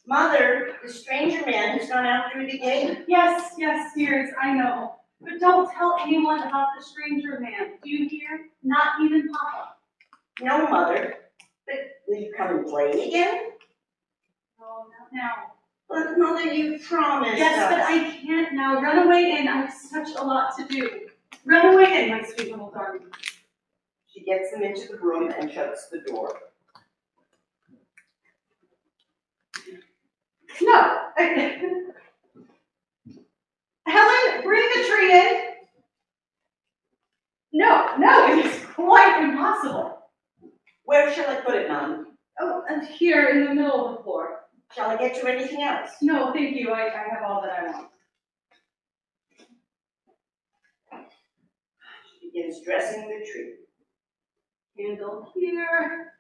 Mother, the stranger man has gone out through the gate. Yes, dears, I know. But don't tell anyone about the stranger man. Do you hear? Not even Papa. No, Mother. But will you come and play again? Oh, not now. But Mother, you promised Yes, us. but I can't now. Run away in. I have such a lot to do. Run away in, my sweet little darling. She gets them into the room and shuts the door. No. Helen, bring the tree in. No, it is quite impossible. Where shall I put it, Mom? Oh, and here in the middle of the floor. Shall I get you anything else? No, thank you. I have all that I want. She begins dressing the tree. Candle here,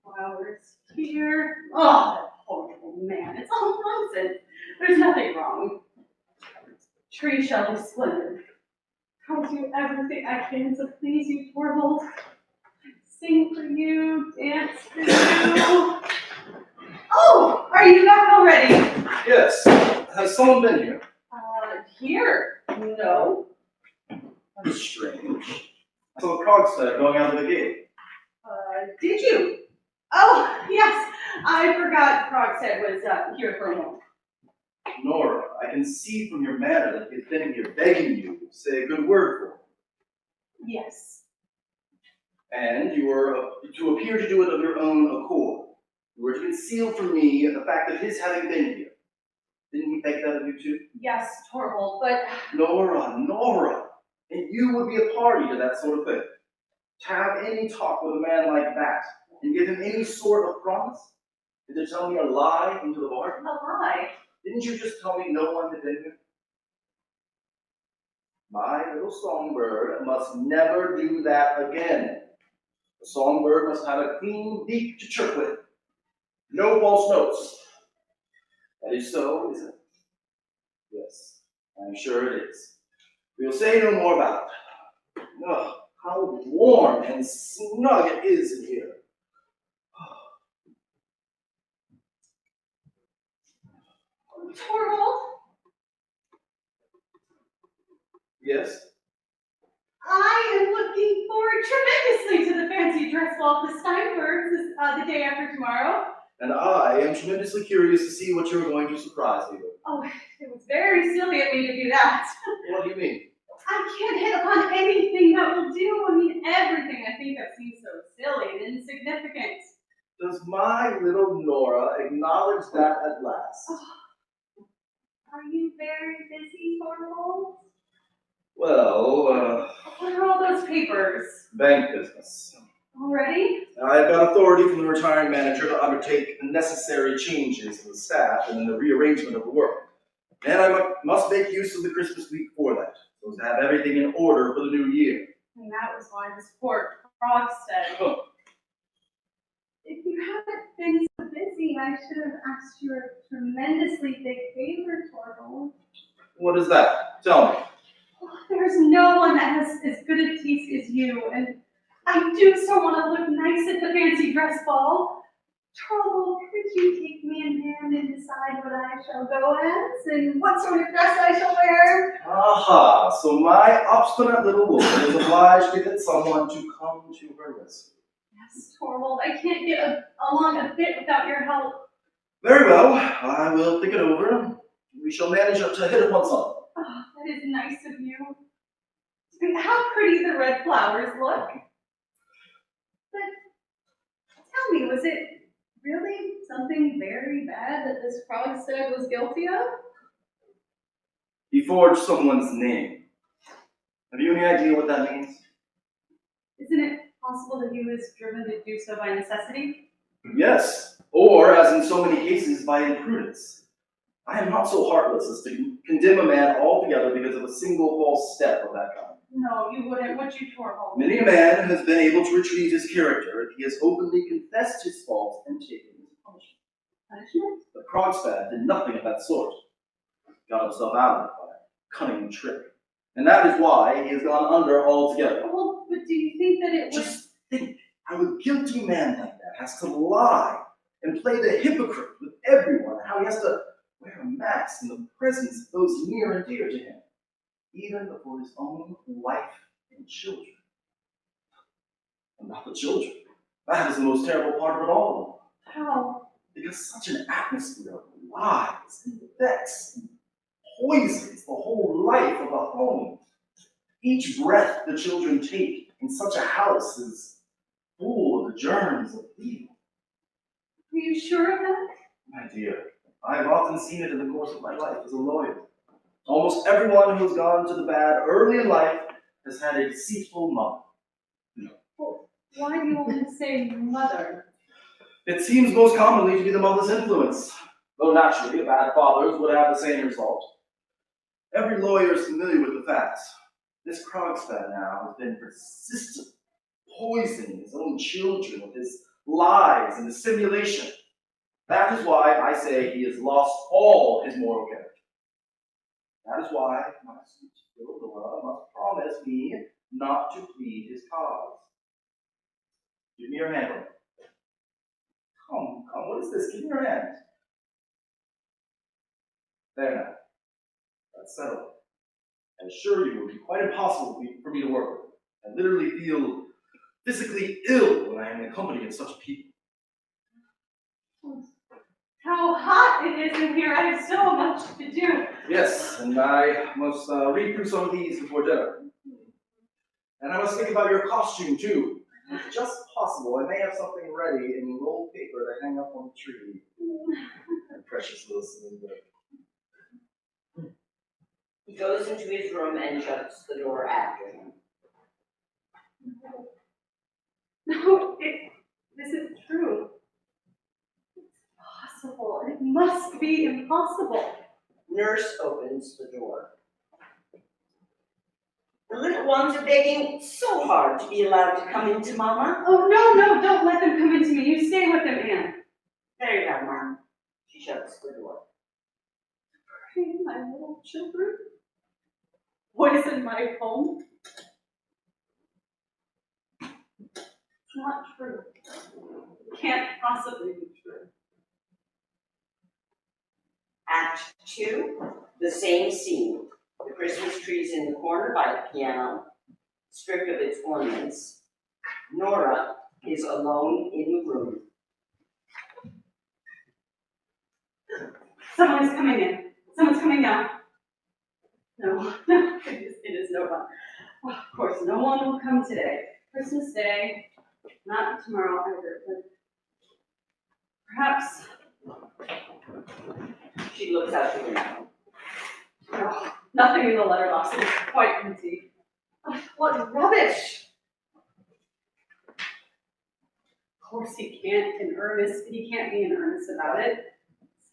flowers here. Oh, that horrible man. It's all nonsense. There's nothing wrong. Tree shall be splendid. I'll do everything I can to please you, Torvald. Sing for you, dance for you. Oh, are you back already? Yes. Has someone been here? Here? No. That's strange. I saw Krogstad going out of the gate. Did you? Oh, yes. I forgot Krogstad was here for a moment. Nora, I can see from your manner that he's been here begging you to say a good word for him. Yes. And you were to appear to do it of your own accord. You were to conceal from me the fact of his having been here. Didn't he beg that of you too? Yes, Torvald, but Nora! And you would be a party to that sort of thing. To have any talk with a man like that and give him any sort of promise? Did you tell me a lie into the bargain? a lie. Didn't you just tell me no one had been here? My little songbird must never do that again. The songbird must have a clean beak to chirp with. No false notes. That is so, isn't it? Yes, I'm sure it is. We'll say no more about it. Oh, how warm and snug it is in here. Torvald, Yes? I am looking forward tremendously to the fancy dress ball at the Steinbergs the day after tomorrow. And I am tremendously curious to see what you're going to surprise me with. Oh, it was very silly of me to do that. What do you mean? I can't hit upon anything that will do. I mean, everything I think of seems so silly and insignificant. Does my little Nora acknowledge that at last? Are you very busy, Torvald? Well, What are all those papers? bank business. Already? I've got authority from the retiring manager to undertake the necessary changes in the staff and in the rearrangement of the work. And I must make use of the Christmas week for that, so as to have everything in order for the new year. And that was why this poor Krogstad. Oh. If you haven't been so busy, I should have asked you a tremendously big favor, Torvald. What is that? Tell me. Oh, there's no one that has as good a taste as you, and I do so want to look nice at the fancy dress ball. Torvald, could you take me in hand and decide what I shall go as, and what sort of dress I shall wear? Aha, so my obstinate little woman is obliged to get someone to come to her rescue. Yes, Torvald, I can't get along a bit without your help. Very well, I will think it over. We shall manage to hit upon something. Oh, that is nice of you. And how pretty the red flowers look. But tell me, was it really something very bad that this Krogstad was guilty of? He forged someone's name. Have you any idea what that means? Isn't it possible that he was driven to do so by necessity? Yes, or, as in so many cases, by imprudence. I am not so heartless as to condemn a man altogether because of a single false step of that kind. No, you wouldn't, would you, Torvald? Many a man has been able to retrieve his character if he has openly confessed his fault and taken his punishment. Punishment? But Krogstad did nothing of that sort. He got himself out of it by a cunning trick. And that is why he has gone under altogether. Well, but do you think that it was... Just think how a guilty man like that has to lie and play the hypocrite with everyone, how he has to wear a mask in the presence of those near and dear to him, even before his own wife and children. And not the children. That is the most terrible part of it all. How? Because such an atmosphere of lies and thefts and poisons the whole life of a home. Each breath the children take in such a house is full of the germs of evil. Are you sure of that? My dear, I have often seen it in the course of my life as a lawyer. Almost everyone who has gone to the bad early in life has had a deceitful mother. Well, why do you only say mother? It seems most commonly to be the mother's influence, though naturally a bad father's would have the same result. Every lawyer is familiar with the facts. This Krogstad now has been persistently poisoning his own children with his lies and dissimulation. That is why I say he has lost all his moral character. That is why my sweet Philodora must promise me not to plead his cause. Give me your hand. Come, what is this? Give me your hand. There now. That's settled. I assure you it will be quite impossible for me to work with. I literally feel physically ill when I am in the company of such people. How hot it is in here. I have so much to do. Yes, and I must read through some of these before dinner. And I must think about your costume, too. If just possible, I may have something ready in rolled paper to hang up on the tree. Precious little cylinder. He goes into his room and shuts the door after him. No, this isn't true. It's impossible. It must be impossible. Nurse opens the door. The little ones are begging so hard to be allowed to come into Mama. Oh, no, don't let them come into me. You stay with them, Anne. There you are, Mom. She shuts the door. Pray, my little children. Poison my home. It's not true. It can't possibly be true. Act 2, the same scene. The Christmas tree's in the corner by the piano, stripped of its ornaments. Nora is alone in the room. Someone's coming in. Someone's coming down. No, it is no one. Oh, of course, no one will come today. Christmas Day, not tomorrow either, but perhaps. She looks out the window. No, nothing in the letterbox. It is quite empty. Ugh, what rubbish! Of course he can't be in earnest about it.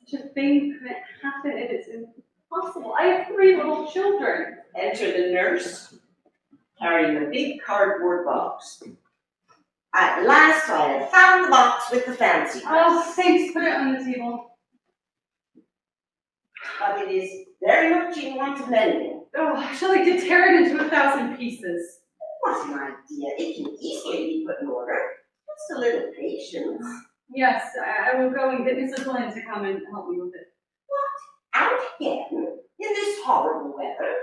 Such a thing couldn't happen. It is impossible. I have 3 little children. Enter the nurse, carrying a big cardboard box. At last I have found the box with the fancy dress. Oh, thanks. Put it on the table. But it is very much in want of mending. Oh, I shall like to tear it into 1,000 pieces. What an idea. It can easily be put in order. Just a little patience. Yes, I will go and get Mrs. Lynn to come and help me with it. Out again in this horrible weather.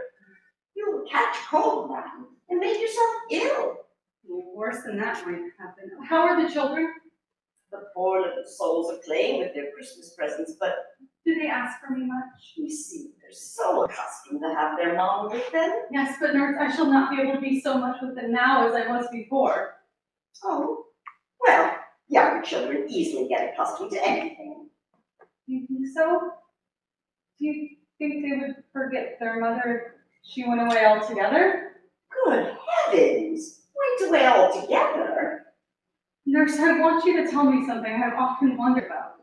You will catch cold now and make yourself ill. Well, worse than that might happen. How are the children? The poor little souls are playing with their Christmas presents, but Do they ask for me much? you see, they're so accustomed to have their mom with them. Yes, but nurse, I shall not be able to be so much with them now as I was before. Oh, well, younger children easily get accustomed to anything. Do you think so? Do you think they would forget their mother if she went away altogether? Good heavens! Went away altogether. Nurse, I want you to tell me something I've often wondered about.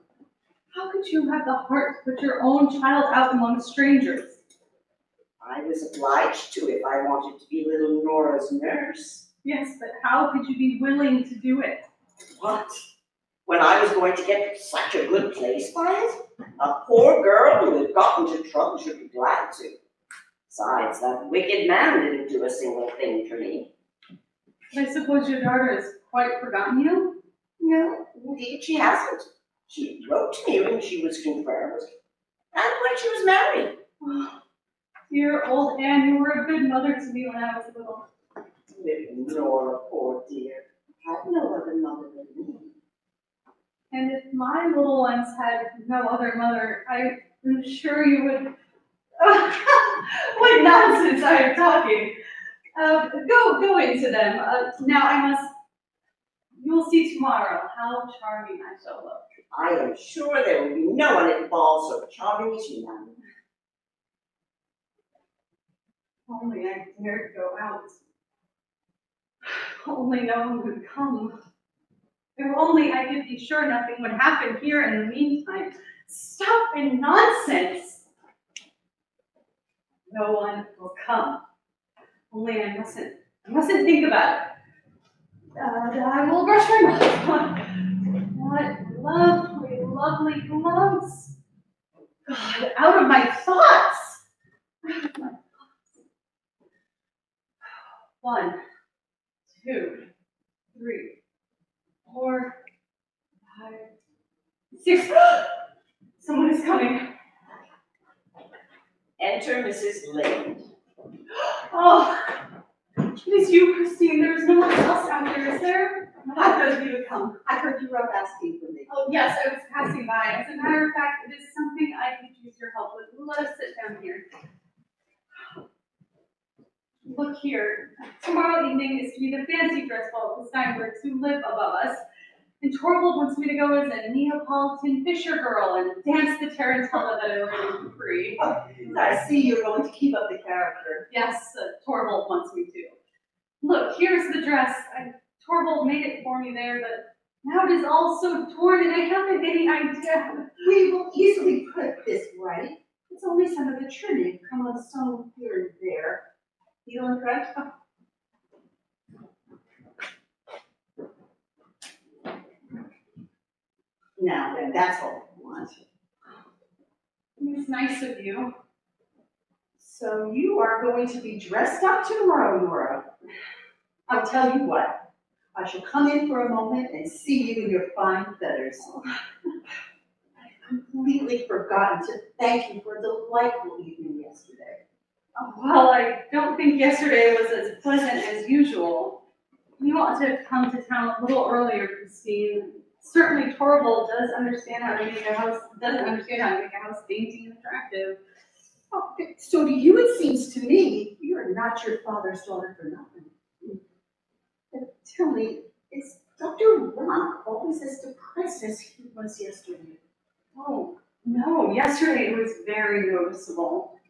How could you have the heart to put your own child out among strangers? I was obliged to if I wanted to be little Nora's nurse. Yes, but how could you be willing to do it? What? When I was going to get such a good place by it? A poor girl who had gotten into trouble should be glad to. Besides, that wicked man didn't do a single thing for me. But I suppose your daughter has quite forgotten you? No, indeed she hasn't. She wrote to me when she was confirmed, and when she was married. Oh, dear old Anne, you were a good mother to me when I was little. Little Nora, poor dear, had no other mother than me. And if my little ones had no other mother, I'm sure you would. What nonsense I am talking. Go into them. Now you'll see tomorrow how charming I shall look. I am sure there will be no one at the ball so charming as you, madam. Only I dared go out. Only no one would come. If only I could be sure nothing would happen here in the meantime. Stuff and nonsense! No one will come. Only I mustn't think about it. I will brush my mouth. What lovely, lovely gloves. God, out of my thoughts! Out of my thoughts. 1, 2, 3, 4, 5, 6. Someone is coming. Enter Mrs. Lynde. Oh, it is you, Christine. There is no one else out there, is there? I thought you would come. I heard you were up asking for me. Oh, yes, I was passing by. As a matter of fact, it is something I could use your help with. Let us sit down here. Look here. Tomorrow evening is to be the fancy dress ball at the Steinbergs who live above us. And Torvald wants me to go as a Neapolitan fisher girl and dance the tarantella that I learned in Capri. I see you're going to keep up the character. Yes, Torvald wants me to. Look, here's the dress. Torvald made it for me there, but now it is all so torn and I haven't any idea. We will easily put this right. It's only some of the trimming come on sewn here and there. You don't correct? Now then, that's all I want. It's nice of you. So you are going to be dressed up tomorrow, Nora. I'll tell you what. I shall come in for a moment and see you in your fine feathers. I've completely forgotten to thank you for a delightful evening yesterday. Oh, well, I don't think yesterday was as pleasant as usual. You ought to have come to town a little earlier, Christine. Certainly Torvald doesn't understand how to make a house dainty and attractive. Oh, so to you it seems to me you're not your father's daughter for nothing. But tell me, is Dr. Rock always as depressed as he was yesterday? Oh, no, yesterday it was very noticeable.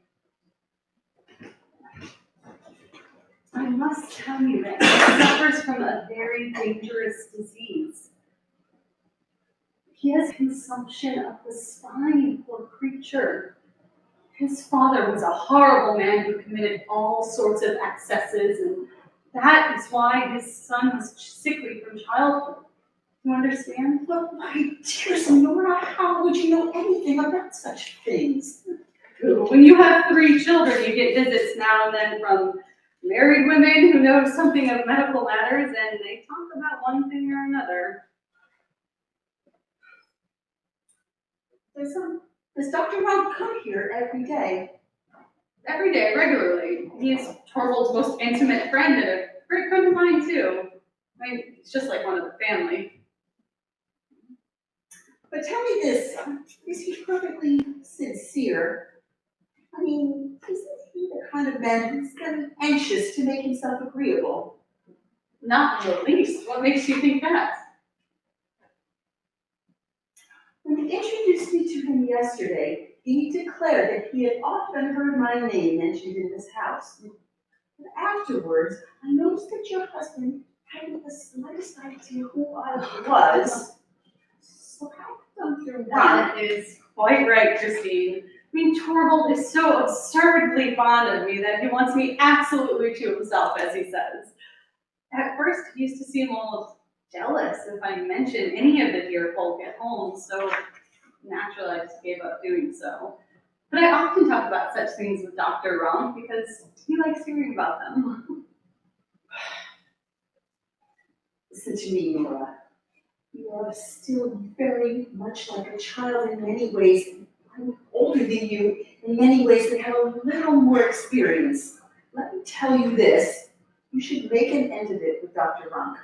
must tell you that he suffers from a very dangerous disease. He has consumption of the spine, poor creature. His father was a horrible man who committed all sorts of excesses, and that is why his son was sickly from childhood. Do you understand? But my dear Nora, how would you know anything about such things? When you have 3 children, you get visits now and then from married women who know something of medical matters, and they talk about one thing or another. Does Dr. Rob come here every day? Every day, regularly. He's Torvald's most intimate friend and a great friend of mine, too. I mean, he's just like one of the family. But tell me this, is he perfectly sincere? I mean, isn't he the kind of man who's very anxious to make himself agreeable? Not in the least. What makes you think that? When you introduced me to him yesterday, he declared that he had often heard my name mentioned in this house. But afterwards, I noticed that your husband hadn't the slightest idea who I was. So how come you're That is quite right, Christine. I mean, Torvald is so absurdly fond of me that he wants me absolutely to himself, as he says. At first, he used to seem almost jealous if I mentioned any of the dear folk at home, so naturally I just gave up doing so. But I often talk about such things with Dr. Rump because he likes hearing about them. Listen to me, Nora. You are still very much like a child in many ways. I'm older than you in many ways and have a little more experience. Let me tell you this. You should make an end of it with Dr. Rump.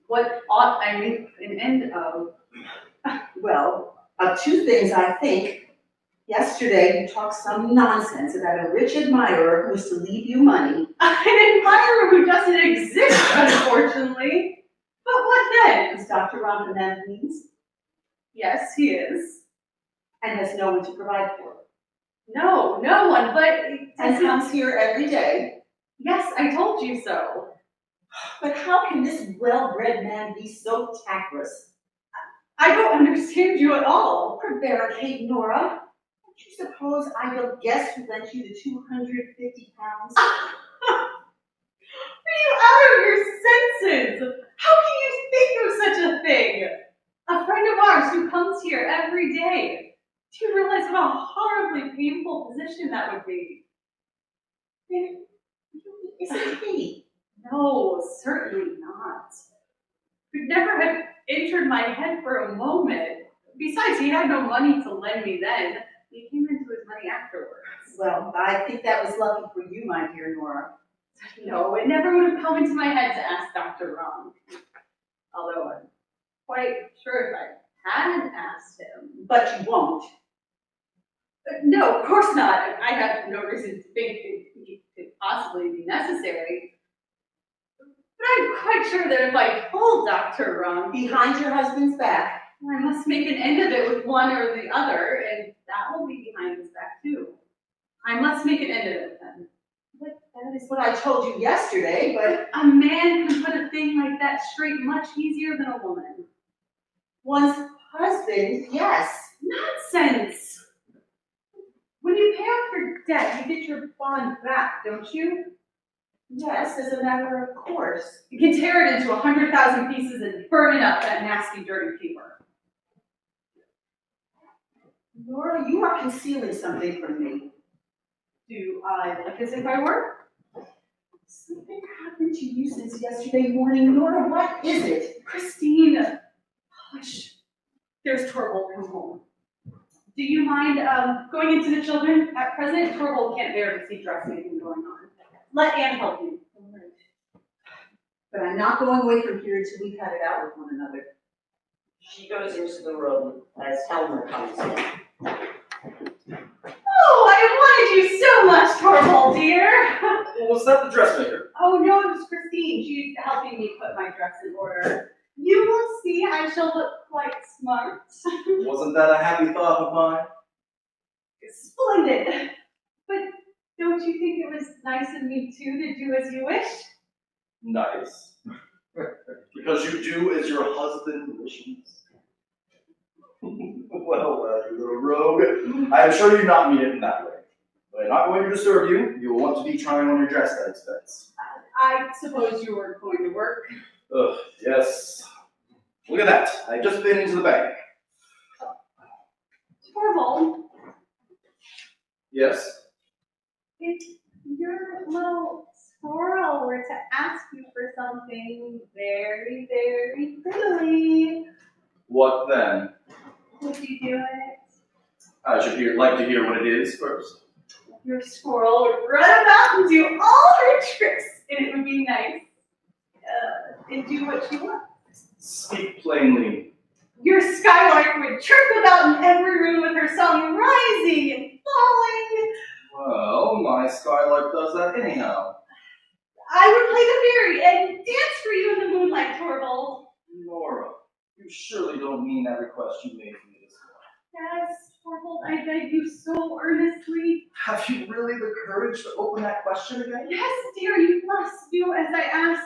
What ought I make an end of? Well, of 2 things, I think. Yesterday, you talked some nonsense about a rich admirer who is to leave you money. An admirer who doesn't exist, unfortunately. But what then? Is Dr. Rump a man of means? Yes, he is. And has no one to provide for. No, no one, but... And comes here every day. Yes, I told you so. But how can this well-bred man be so tactless? I don't understand you at all. Prevaricate, Nora. Don't you suppose I don't guess who lent you the 250 pounds? Are you out of your senses? How can you think of such a thing? A friend of ours who comes here every day. Do you realize what a horribly painful position that would be? Then isn't he? No, certainly not. It never had entered my head for a moment. Besides, he had no money to lend me then. He came into his money afterwards. Well, I think that was lucky for you, my dear Nora. No, it never would have come into my head to ask Dr. Ron. Although I'm quite sure if I hadn't asked him. But you won't. No, of course not. I have no reason to think it could possibly be necessary. But I'm quite sure that if I told Dr. Ron, Behind your husband's back. I must make an end of it with one or the other, and that will be behind his back too. I must make an end of it then. But that is what I told you yesterday, but A man can put a thing like that straight much easier than a woman. one's husband, yes. Nonsense! When you pay off your debt, you get your bond back, don't you? Yes, as a matter of course. You can tear it into 100,000 pieces and burn it up, that nasty, dirty paper. Nora, you are concealing something from me. Do I look as if I were? Something happened to you since yesterday morning. Nora, what is it? Christine, hush. There's Torvald come home. Do you mind going into the children? At present, Torvald can't bear to see dressmaking going on. Let Anne help you. But I'm not going away from here until we've had it out with one another. She goes into the room as Helmer comes in. Oh, I wanted you so much, Torvald, dear. Was that the dressmaker? Oh, no, it was Christine. She's helping me put my dress in order. You will see I shall look quite smart. Wasn't that a happy thought of mine? Splendid. But Don't you think it was nice of me too to do as you wished? Nice. Because you do as your husband wishes. Well, you little rogue, I am sure you not mean it in that way. But I'm not going to disturb you. You will want to be trying on your dress, I expect. I suppose you were going to work. Ugh, yes. Look at that. I've just been into the bank. Torvald, Yes? if your little squirrel were to ask you for something very, very silly, What then? would you do it? I should like to hear what it is first. Your squirrel would run about and do all her tricks, and it would be nice. And do what she wants. Speak plainly. Your skylark would chirp about in every room with her song rising and falling. Well, my skylark does that anyhow. I would play the fairy and dance for you in the moonlight, Torvald. Nora, you surely don't mean that request you made for me this morning. Yes, Torvald, I beg you so earnestly. Have you really the courage to open that question again? Yes, dear, you must do as I ask.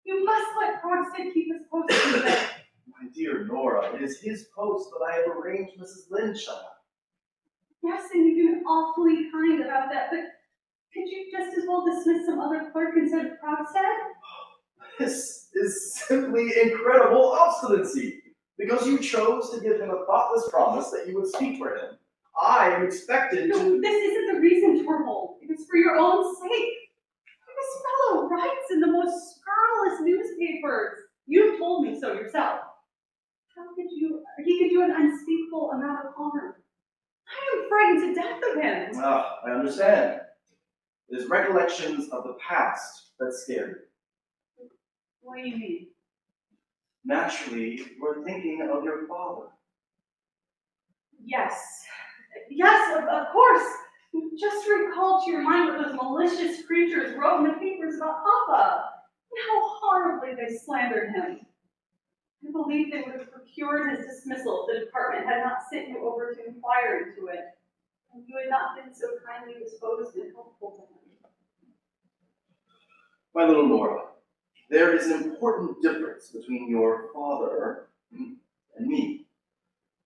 You must let Krogstad keep his post in bed. My dear Nora, it is his post that I have arranged Mrs. Lynn shall have. Yes, and you've been awfully kind about that, but could you just as well dismiss some other clerk instead of Krogstad? This is simply incredible obstinacy. Because you chose to give him a thoughtless promise that you would speak for him, I am expected No, to... this isn't the reason, Torvald. It is for your own sake. This fellow writes in the most scurrilous newspapers. You've told me so yourself. He could do an unspeakable amount of harm. I am frightened to death of him. Ah, I understand. It is recollections of the past that scare you. What do you mean? Naturally, you are thinking of your father. Yes. Yes, of course. Just recall to your mind what those malicious creatures wrote in the papers about Papa. And how horribly they slandered him. I believe they would have procured his dismissal if the department had not sent you over to inquire into it, and you had not been so kindly disposed and helpful to him. My little Nora, there is an important difference between your father and me.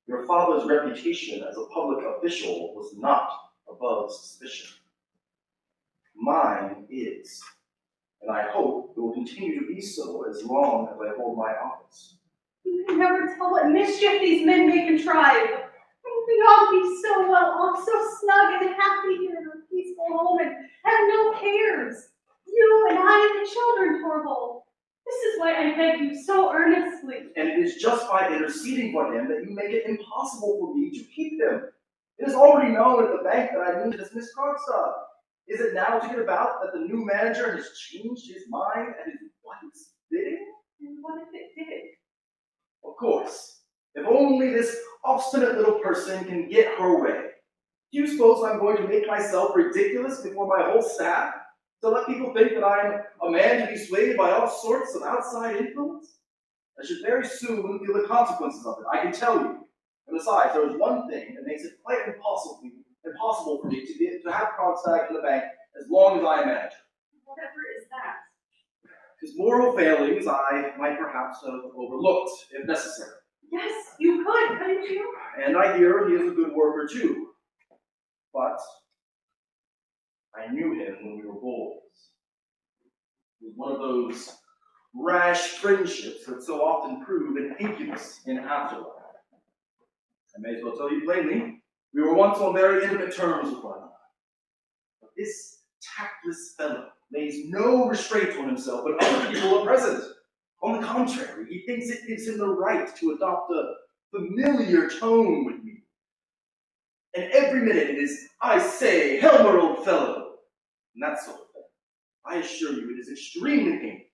Your father's reputation as a public official was not above suspicion. Mine is, and I hope it will continue to be so as long as I hold my office. You can never tell what mischief these men may contrive. We ought to be so well off, so snug and happy here in our peaceful home, and have no cares. You and I and the children, Torvald. This is why I beg you so earnestly. And it is just by interceding for him that you make it impossible for me to keep him. It is already known at the bank that I mean to dismiss Krogstad. Is it now to get about that the new manager has changed his mind at his wife's bidding? And what if it did? Of course. If only this obstinate little person can get her way. Do you suppose I'm going to make myself ridiculous before my whole staff? To let people think that I am a man to be swayed by all sorts of outside influence? I should very soon feel the consequences of it, I can tell you. And besides, there is one thing that makes it quite impossible for me to have Krogstad in the bank as long as I am manager. Whatever is that? His moral failings I might perhaps have overlooked, if necessary. Yes, you could, couldn't you? And I hear he is a good worker too. But I knew him when we were boys. He was one of those rash friendships that so often prove an incubus in afterlife. I may as well tell you plainly, we were once on very intimate terms with one another. But this tactless fellow lays no restraint on himself when other people are present. On the contrary, he thinks it gives him the right to adopt a familiar tone with me. And every minute it is, I say, Helmer, old fellow, and that sort of thing. I assure you it is extremely painful.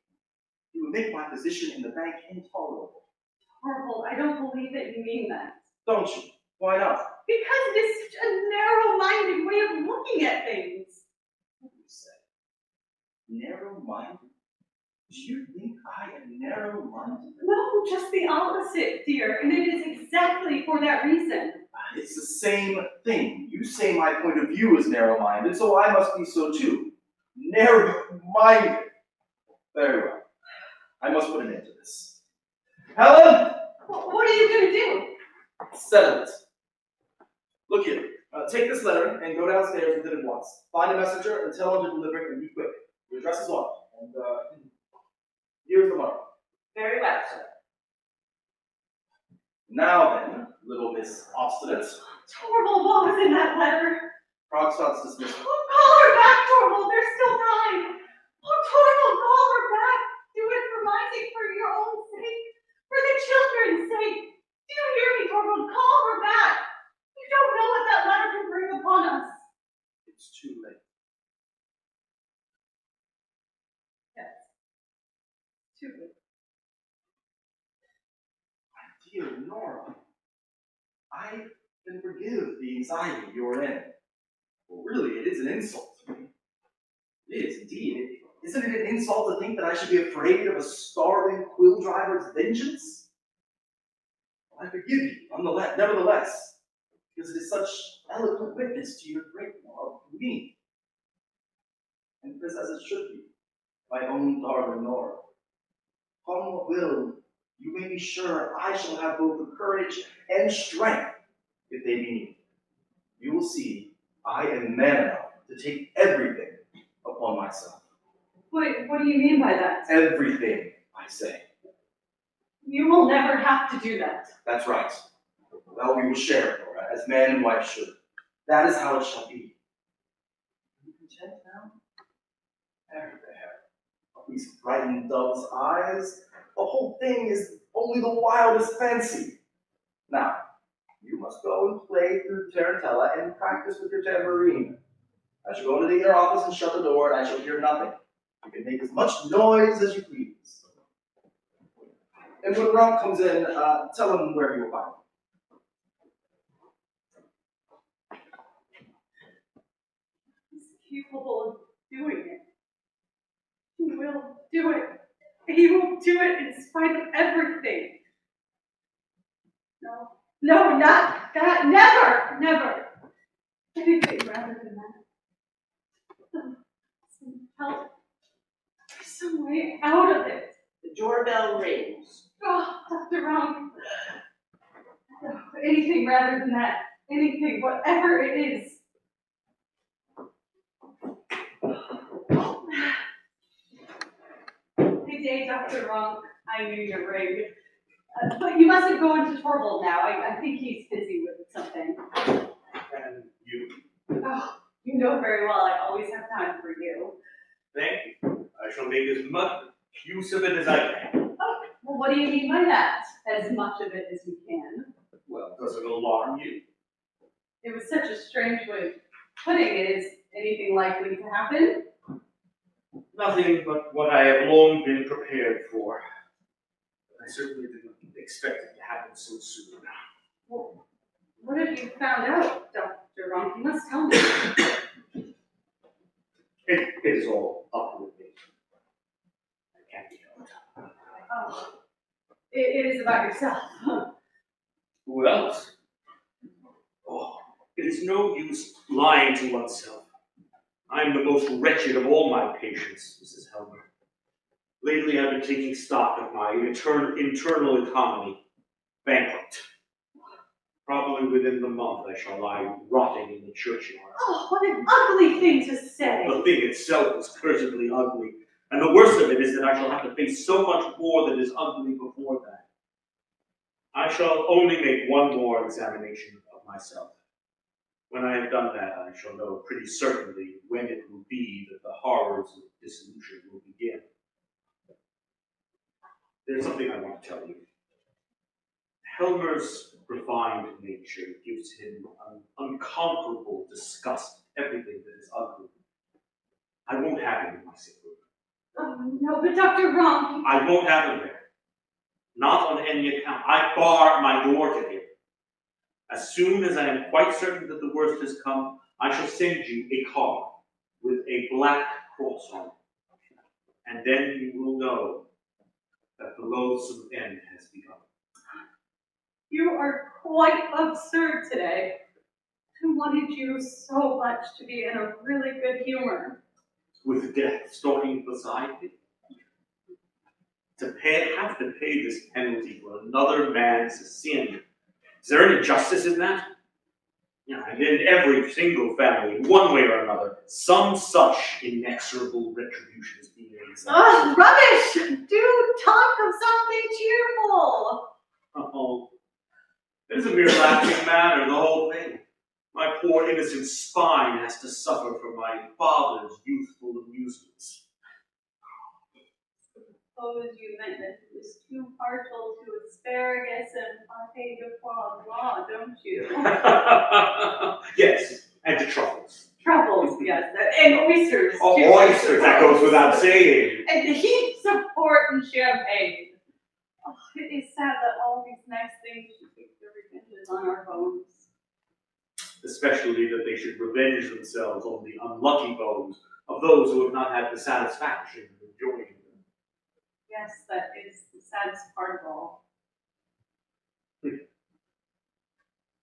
It would make my position in the bank intolerable. Horrible, I don't believe that you mean that. Don't you? Why not? Because it is such a narrow-minded way of looking at things. What do you say? Narrow-minded? Do you think I am narrow-minded? No, just the opposite, dear, and it is exactly for that reason. It's the same thing. You say my point of view is narrow-minded, so I must be so too. Narrow-minded. Very well. I must put an end to this. Helen! What are you gonna do? Settle it. Look here. Take this letter and go downstairs with it at once. Find a messenger and tell him to deliver it and be quick. Your address is on it. And here's the money. Very well, sir. Now then, little Miss Obstinate. Torvald, what was in that letter? Krogstad's dismissed. Oh, call her back, Torvald, there's still time. Oh, Torvald, call her back. Do it for my sake, for your own sake, for the children's sake. Do you hear me, Torvald? Call her back. You don't know what that letter can bring upon us. It's too late. Yes. Too late. Dear Nora, I can forgive the anxiety you're in. Well, really, it is an insult to me. It is indeed. Isn't it an insult to think that I should be afraid of a starving quill driver's vengeance? Well, I forgive you, nevertheless, because it is such eloquent witness to your great love for me. And because, as it should be, my own darling Nora, come what will, you may be sure I shall have both the courage and strength if they be needed. You will see I am man enough to take everything upon myself. What do you mean by that? Everything, I say. You will never have to do that. That's right. Well, we will share it, Nora, as man and wife should. That is how it shall be. Are you content now? There. These frightened dove's eyes. The whole thing is only the wildest fancy. Now, you must go and play through the tarantella and practice with your tambourine. I shall go into the inner office and shut the door, and I shall hear nothing. You can make as much noise as you please. And when Ronk comes in, tell him where he will find him. He's capable of doing it. He will do it. He will do it in spite of everything. No, not that. Never. Anything rather than that. Some help. Some way out of it. The doorbell rings. Oh, Dr. Ronk. Oh, anything rather than that. Anything, whatever it is. Good day, Dr. Ronk. I knew your ring. But you mustn't go into Torvald now. I think he's busy with something. And you? Oh, you know very well I always have time for you. Thank you. I shall make as much use of it as I can. Oh, well, what do you mean by that? As much of it as you can. Well, does it alarm you? It was such a strange way of putting it. Is anything likely to happen? Nothing but what I have long been prepared for. I certainly didn't expect it to happen so soon. Well, what have you found out, Dr. Ronk? You must tell me. It is all up with me. I can't be helped. Oh, it is about yourself. Who else? Oh, it is no use lying to oneself. I am the most wretched of all my patients, Mrs. Helmer. Lately, I've been taking stock of my internal economy. Bankrupt. Probably within the month, I shall lie rotting in the churchyard. Oh, what an ugly thing to say! The thing itself is cursedly ugly, and the worst of it is that I shall have to face so much more that is ugly before that. I shall only make one more examination of myself. When I have done that, I shall know pretty certainly when it will be that the horrors of dissolution will begin. There's something I want to tell you. Helmer's refined nature gives him an unconquerable disgust of everything that is ugly. I won't have him in my sick room. Oh, no, but Dr. Ronk. I won't have him there. Not on any account. I bar my door to him. As soon as I am quite certain that the worst has come, I shall send you a card with a black cross on it. And then you will know that the loathsome end has begun. You are quite absurd today. I wanted you so much to be in a really good humor. With death stalking beside me? Have to pay this penalty for another man's sin. Is there any justice in that? Yeah, and in every single family, one way or another, some such inexorable retribution is being exacted. Oh, rubbish! Do talk of something cheerful! Oh, it is a mere laughing matter, the whole thing. My poor innocent spine has to suffer from my father's youthful amusements. Suppose you meant that he was too partial to asparagus and pâté de foie gras, don't you? Yes, and to truffles. Truffles, yes, and oysters, too. Oh, oysters, that goes without saying. And heaps of port and champagne. Oh, it is sad that all these nice things should take their revenges on our bones. Especially that they should revenge themselves on the unlucky bones of those who have not had the satisfaction of enjoying them. Yes, that is the saddest part of all.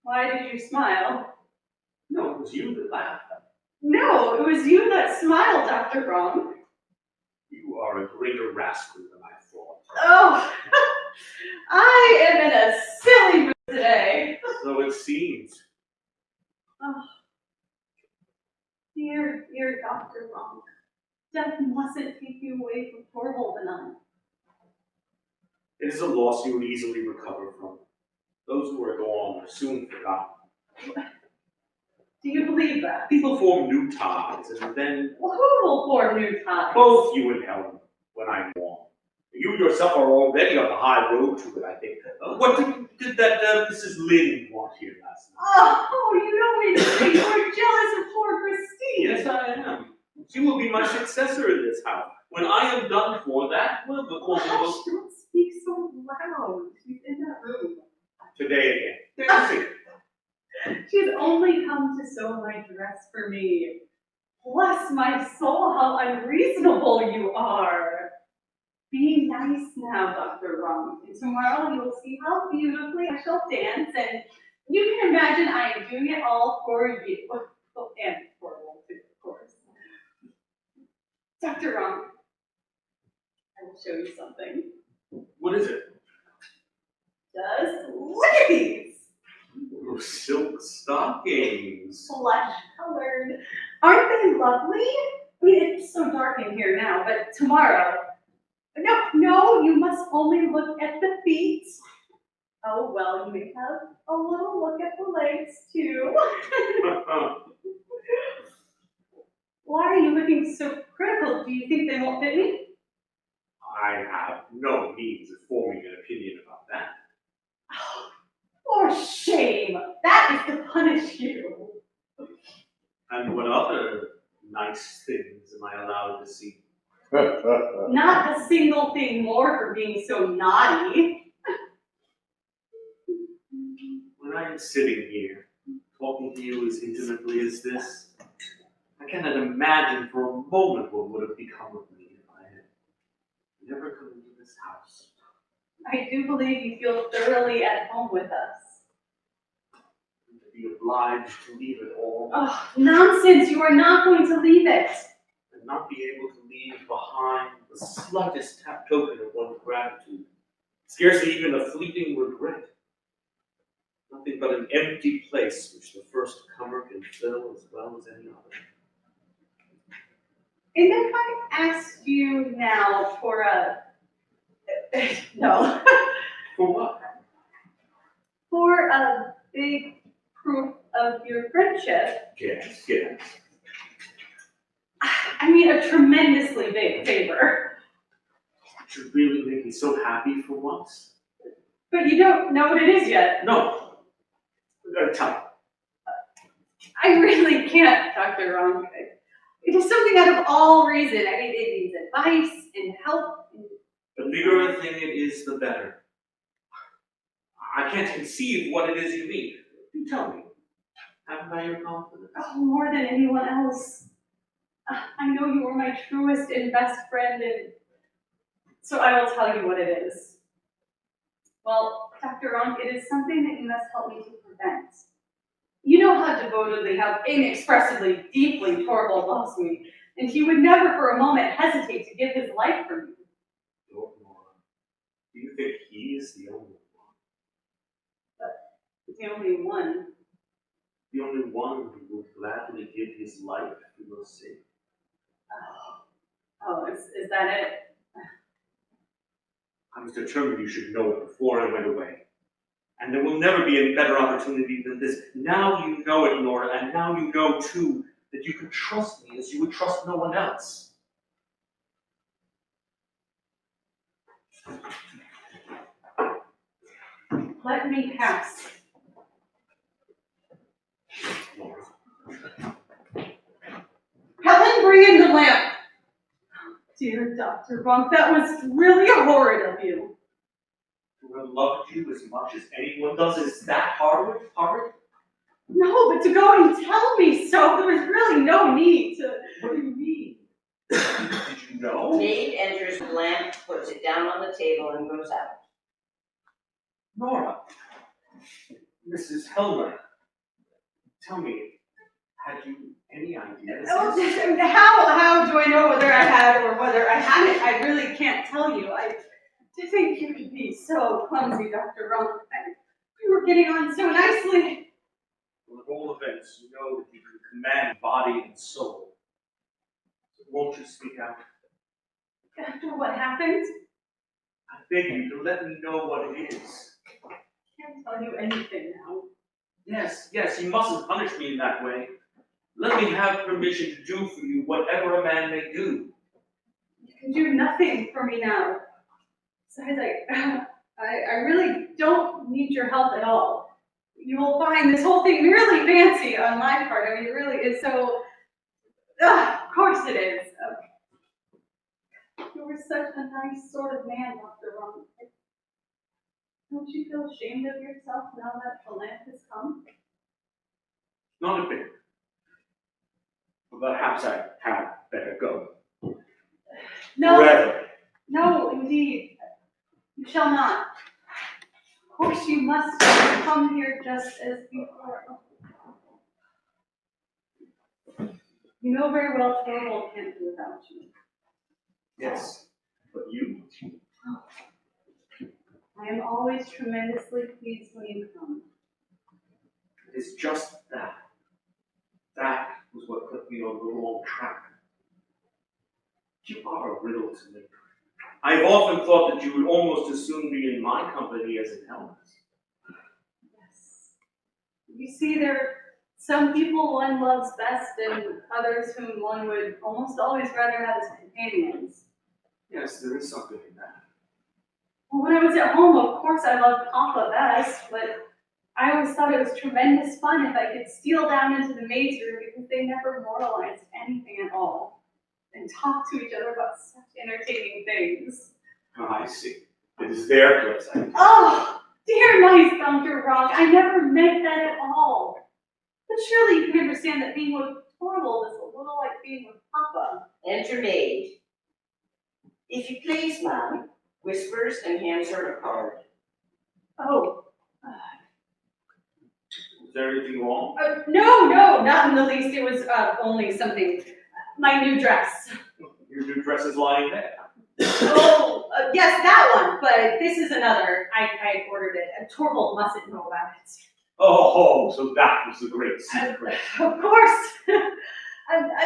Why did you smile? No, it was you that laughed. No, it was you that smiled, Dr. Wrong. You are a greater rascal than I thought. Oh, I am in a silly mood today. So it seems. Oh, dear Dr. Wrong. Death mustn't take you away from Torvald and I. It is a loss you would easily recover from. Those who are gone are soon forgotten. Do you believe that? People form new ties, and then Well, who will form new ties? both you and Helen, when I'm gone. You yourself are already on the high road to it, I think. What did that Mrs. Lynn want here last night? Oh, you don't mean to say you're jealous of poor Christine. Yes, I am. She will be my successor in this house. When I am done for, that will become Hush, don't speak so loud. She's in that room. today again. There you see. She's only come to sew my dress for me. Bless my soul, how unreasonable you are. Be nice now, Dr. Wrong, and tomorrow you'll see how beautifully I shall dance, and you can imagine I am doing it all for you. Oh, and for Will too, of course. Dr. Wrong, I will show you something. What is it? Just look at these! Oh, silk stockings. Flesh-colored. Aren't they lovely? I mean, it's so dark in here now, but tomorrow. No, you must only look at the feet. Oh, well, you may have a little look at the legs, too. Why are you looking so critical? Do you think they won't fit me? I have no means of forming an opinion about that. For shame! That is to punish you. And what other nice things am I allowed to see? Not a single thing more for being so naughty. When I am sitting here, talking to you as intimately as this, I cannot imagine for a moment what would have become of me if I had never come into this house. I do believe you feel thoroughly at home with us. And to be obliged to leave it all, Oh, nonsense! You are not going to leave it. and not be able to leave behind the slightest token of one's gratitude, scarcely even a fleeting regret. Nothing but an empty place which the first comer can fill as well as any other. And if I asked you now for a no, For what? for a big proof of your friendship, Yes. I mean a tremendously big favor. It should really make me so happy for once. But you don't know what it is yet. No. Tell me. I really can't, Dr. Wrong. It is something out of all reason. I mean, it needs advice and help. The bigger a thing it is, the better. I can't conceive what it is you mean. You tell me. Haven't I your confidence? Oh, more than anyone else. I know you are my truest and best friend, and so I will tell you what it is. Well, Dr. Wrong, it is something that you must help me to prevent. You know how devotedly, how inexpressibly, deeply Torvald loves me, and he would never for a moment hesitate to give his life for me. Nora, do you think he is the only one? The only one. The only one who would gladly give his life for your sake? Oh, is that it? I was determined you should know it before I went away. And there will never be a better opportunity than this. Now you know it, Nora, and now you know, too, that you can trust me as you would trust no one else. Let me pass. Nora. Helen, bring in the lamp. Dear Dr. Bunk, that was really horrid of you. To have loved you as much as anyone does, is that horrid? No, but to go and tell me so, there was really no need to. What do you mean? Did you know? Maid enters the lamp, puts it down on the table, and goes out. Nora. Mrs. Helmer. Tell me, had you any ideas? How do I know whether I had or whether I hadn't? I really can't tell you. To think you could be so clumsy, Dr. Bunk. We were getting on so nicely. Well, at all events, you know that you can command body and soul. So won't you speak out? After what happened, I beg you to let me know what it is. I can't tell you anything now. Yes, you mustn't punish me in that way. Let me have permission to do for you whatever a man may do. You can do nothing for me now. Besides, I really don't need your help at all. You will find this whole thing really fancy on my part. I mean, it really is so. Of course it is. You were such a nice sort of man, Dr. Bunk. Don't you feel ashamed of yourself now that the lamp has come? Not a bit. But perhaps I had better go. No, Forever. no, indeed. You shall not. Of course you must come here just as before. You know very well Torvald can't do without you. Yes, but you. I am always tremendously pleased when you come. It's just that. That was what put me on the wrong track. You are a riddle to me. I've often thought that you would almost as soon be in my company as in Helen's. Yes. You see, there are some people one loves best and others whom one would almost always rather have as companions. Yes, there is something in that. Well, when I was at home, of course I loved Papa best, but I always thought it was tremendous fun if I could steal down into the maid's room because they never moralized anything at all and talked to each other about such entertaining things. Oh, I see. It is their place, I think. Oh, dear nice Dr. Rock, I never meant that at all. But surely you can understand that being with Torvald is a little like being with Papa. Enter maid. If you please, ma'am, whispers and hands her a card. Oh, Is there anything wrong? no, not in the least. It was only something, my new dress. Your new dress is lying there. Oh, yes, that one, but this is another. I ordered it. Torvald mustn't know about it. Oh, so that was the great secret. Of course.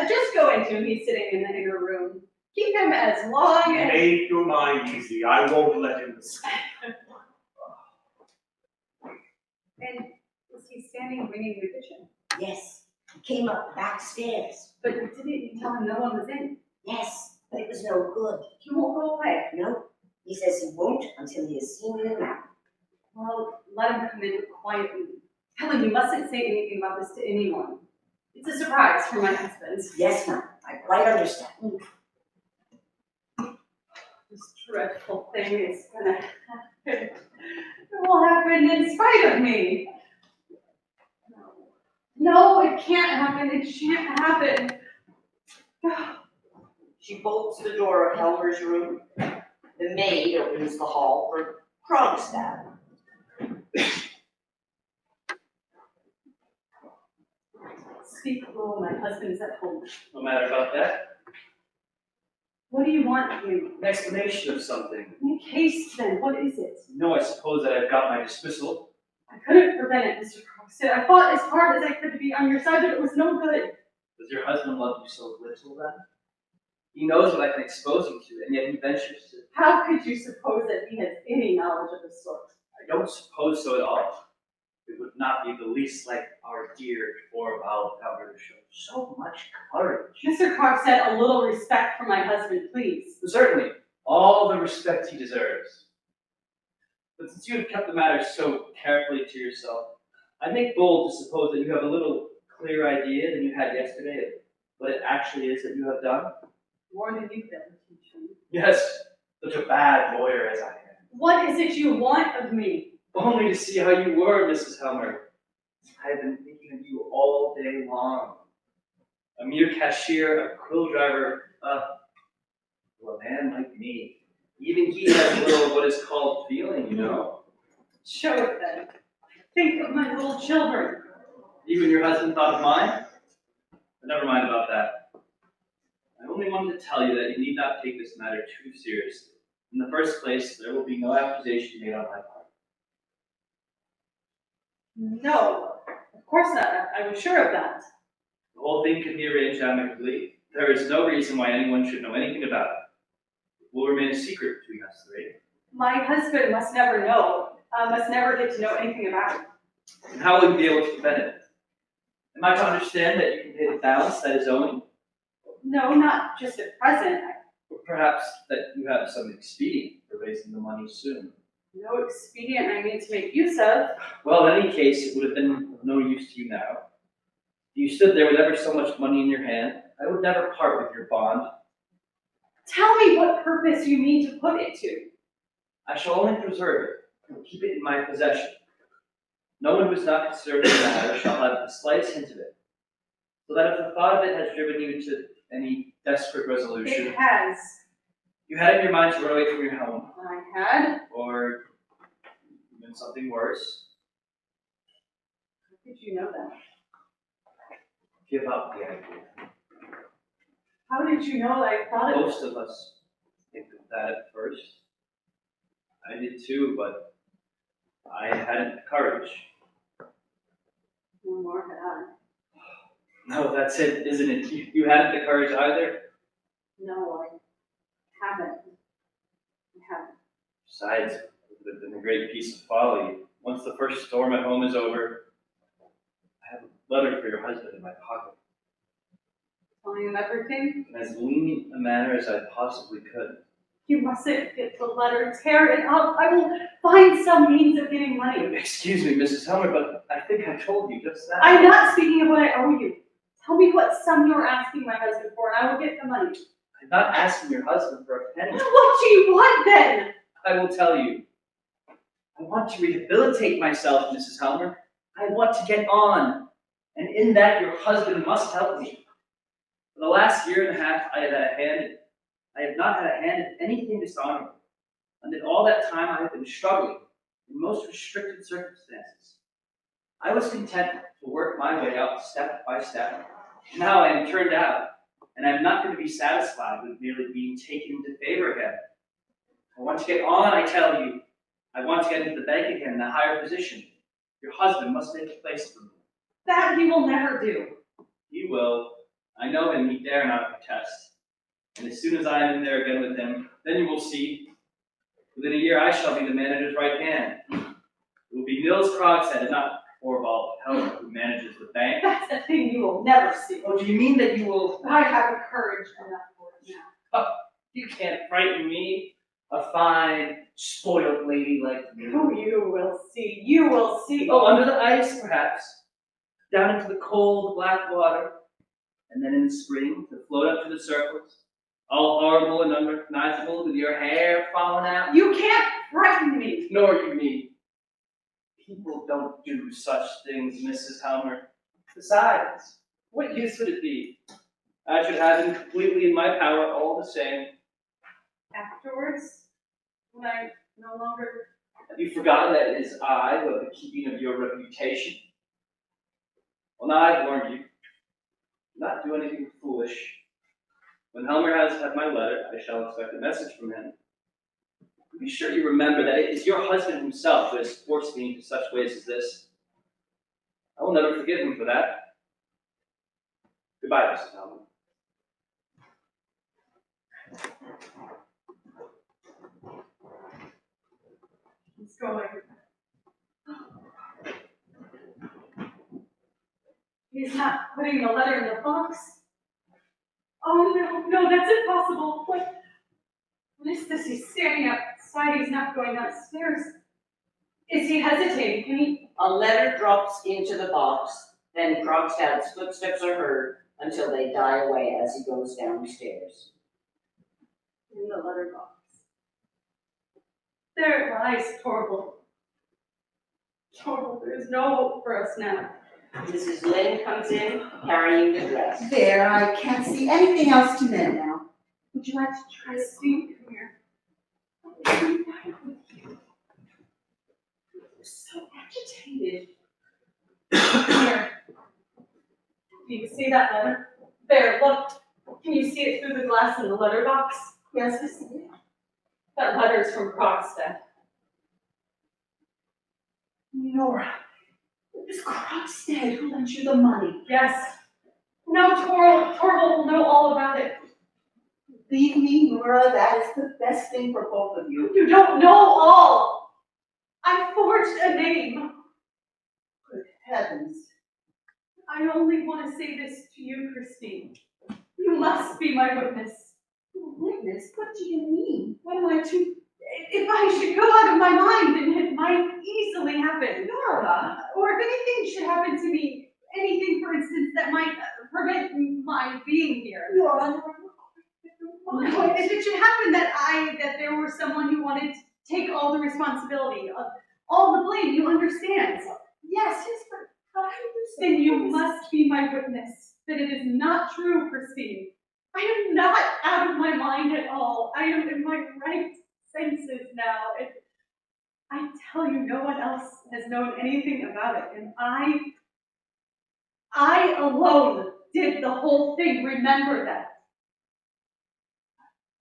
Just go into him. He's sitting in the inner room. Keep him as long as... Make your mind easy. I won't let him escape. And was he standing ringing the kitchen? Yes, he came up back stairs. But didn't you tell him no one was in? Yes, but it was no good. He won't go away. No, he says he won't until he has seen you now. Well, let him come in quietly. Helen, you mustn't say anything about this to anyone. It's a surprise for my husband. Yes, ma'am, I quite understand. This dreadful thing is gonna happen. It will happen in spite of me. No, it can't happen. It shan't happen. She bolts the door of Helmer's room. The maid opens the hall for Krogstad. speak while my husband is at home. No matter about that. What do you want, you? An explanation of something. In case, then, what is it? No, I suppose that I've got my dismissal. I couldn't prevent it, Mr. Krogstad. I fought as hard as I could to be on your side, but it was no good. Does your husband love you so little then? He knows what I can expose you to, and yet he ventures to. How could you suppose that he has any knowledge of the sort? I don't suppose so at all. It would not be the least like our dear Torvald ever to show so much courage. Mr. Krogstad, a little respect for my husband, please. Certainly, all the respect he deserves. But since you have kept the matter so carefully to yourself, I make bold to suppose that you have a little clearer idea than you had yesterday of what it actually is that you have done. More than you could ever teach me. Yes, such a bad lawyer as I am. What is it you want of me? Only to see how you were, Mrs. Helmer. I have been thinking of you all day long. A mere cashier, a quill driver, well, a man like me. Even he has a little of what is called feeling, you know. Show it then. Think of my little children. Even your husband thought of mine? But never mind about that. I only wanted to tell you that you need not take this matter too seriously. In the first place, there will be no accusation made on my part. No, of course not. I was sure of that. The whole thing can be arranged amicably. There is no reason why anyone should know anything about it. It will remain a secret between us three. My husband must never know, must never get to know anything about it. And how will you be able to prevent it? Am I to understand that you can pay the balance that is owing? No, not just at present. Or perhaps that you have some expedient for raising the money soon? No expedient I mean to make use of. Well, in any case, it would have been of no use to you now. If you stood there with ever so much money in your hand, I would never part with your bond. Tell me what purpose you mean to put it to. I shall only preserve it and keep it in my possession. No one who is not concerned in the matter shall have the slightest hint of it, so that if the thought of it has driven you to any desperate resolution, It has. you had in your mind to run away from your home, I had. or even something worse, How did you know that? give up the idea. How did you know I thought it? Most of us think of that at first. I did too, but I hadn't the courage. No more had I. No, that's it, isn't it? You hadn't the courage either? No, I haven't. I haven't. Besides, it would have been a great piece of folly. Once the first storm at home is over, I have a letter for your husband in my pocket. Telling him everything? In as lenient a manner as I possibly could. You mustn't get the letter. Tear it up. I will find some means of getting money. Excuse me, Mrs. Helmer, but I think I told you just that. I'm not speaking of what I owe you. Tell me what sum you're asking my husband for, and I will get the money. I'm not asking your husband for a penny. What do you want then? I will tell you. I want to rehabilitate myself, Mrs. Helmer. I want to get on. And in that, your husband must help me. For the last year and a half, I have not had a hand in anything dishonorable. And in all that time, I have been struggling in most restricted circumstances. I was content to work my way up step by step. Now I am turned out, and I'm not going to be satisfied with merely being taken into favor again. I want to get on, I tell you. I want to get into the bank again in a higher position. Your husband must make a place for me. That he will never do. He will. I know him, he dare not protest. And as soon as I am in there again with him, then you will see. Within a year I shall be the manager's right hand. It will be Nils Krogstad and not Torvald Helmer who manages the bank. That's a thing you will never see. Oh, do you mean that you will... I have courage enough for it now. You can't frighten me. A fine, spoiled lady like you. Oh, you will see. You will see. Oh, under the ice, perhaps. Down into the cold, black water. And then in the spring, to float up to the surface. All horrible and unrecognizable with your hair falling out. You can't frighten me. Nor you me. People don't do such things, Mrs. Helmer. Besides, what use would it be? I should have him completely in my power all the same. Afterwards, when I no longer... Have you forgotten that it is I who have the keeping of your reputation? Well, now I've warned you. not do anything foolish. When Helmer has had my letter, I shall expect a message from him. Be sure you remember that it is your husband himself who has forced me into such ways as this. I will never forgive him for that. Goodbye, Mrs. Helmer. He's going. He's not putting the letter in the box. Oh no, that's impossible. What is this? He's standing outside, he's not going downstairs. Is he hesitating? Can he? A letter drops into the box, then Krogstad's footsteps are heard until they die away as he goes downstairs. In the letter box. There it lies, Torvald. Torvald, there is no hope for us now. Mrs. Lynde comes in, carrying the dress. There, I can't see anything else to mend now. Would you like to try to Christine, come here. You're so agitated. Here. Do you see that letter? There, look. Can you see it through the glass in the letter box? Yes, I see it. That letter's from Krogstad. Nora, it was Krogstad who lent you the money. Yes. No, Torvald will know all about it. Believe me, Nora, that is the best thing for both of you. You don't know all. I forged a name. Good heavens. I only want to say this to you, Christine. You must be my witness. Witness? What do you mean? What am I to? If I should go out of my mind, then it might easily happen. Nora! Or if anything should happen to me, anything, for instance, that might prevent my being here. Nora, If it should happen that there were someone who wanted to take all the responsibility, all the blame, you understand? Yes, but how can you say Then you must be my witness that it is not true, Christine. I am not out of my mind at all. I am in my right senses now. And I tell you, no one else has known anything about it. And I alone did the whole thing. Remember that.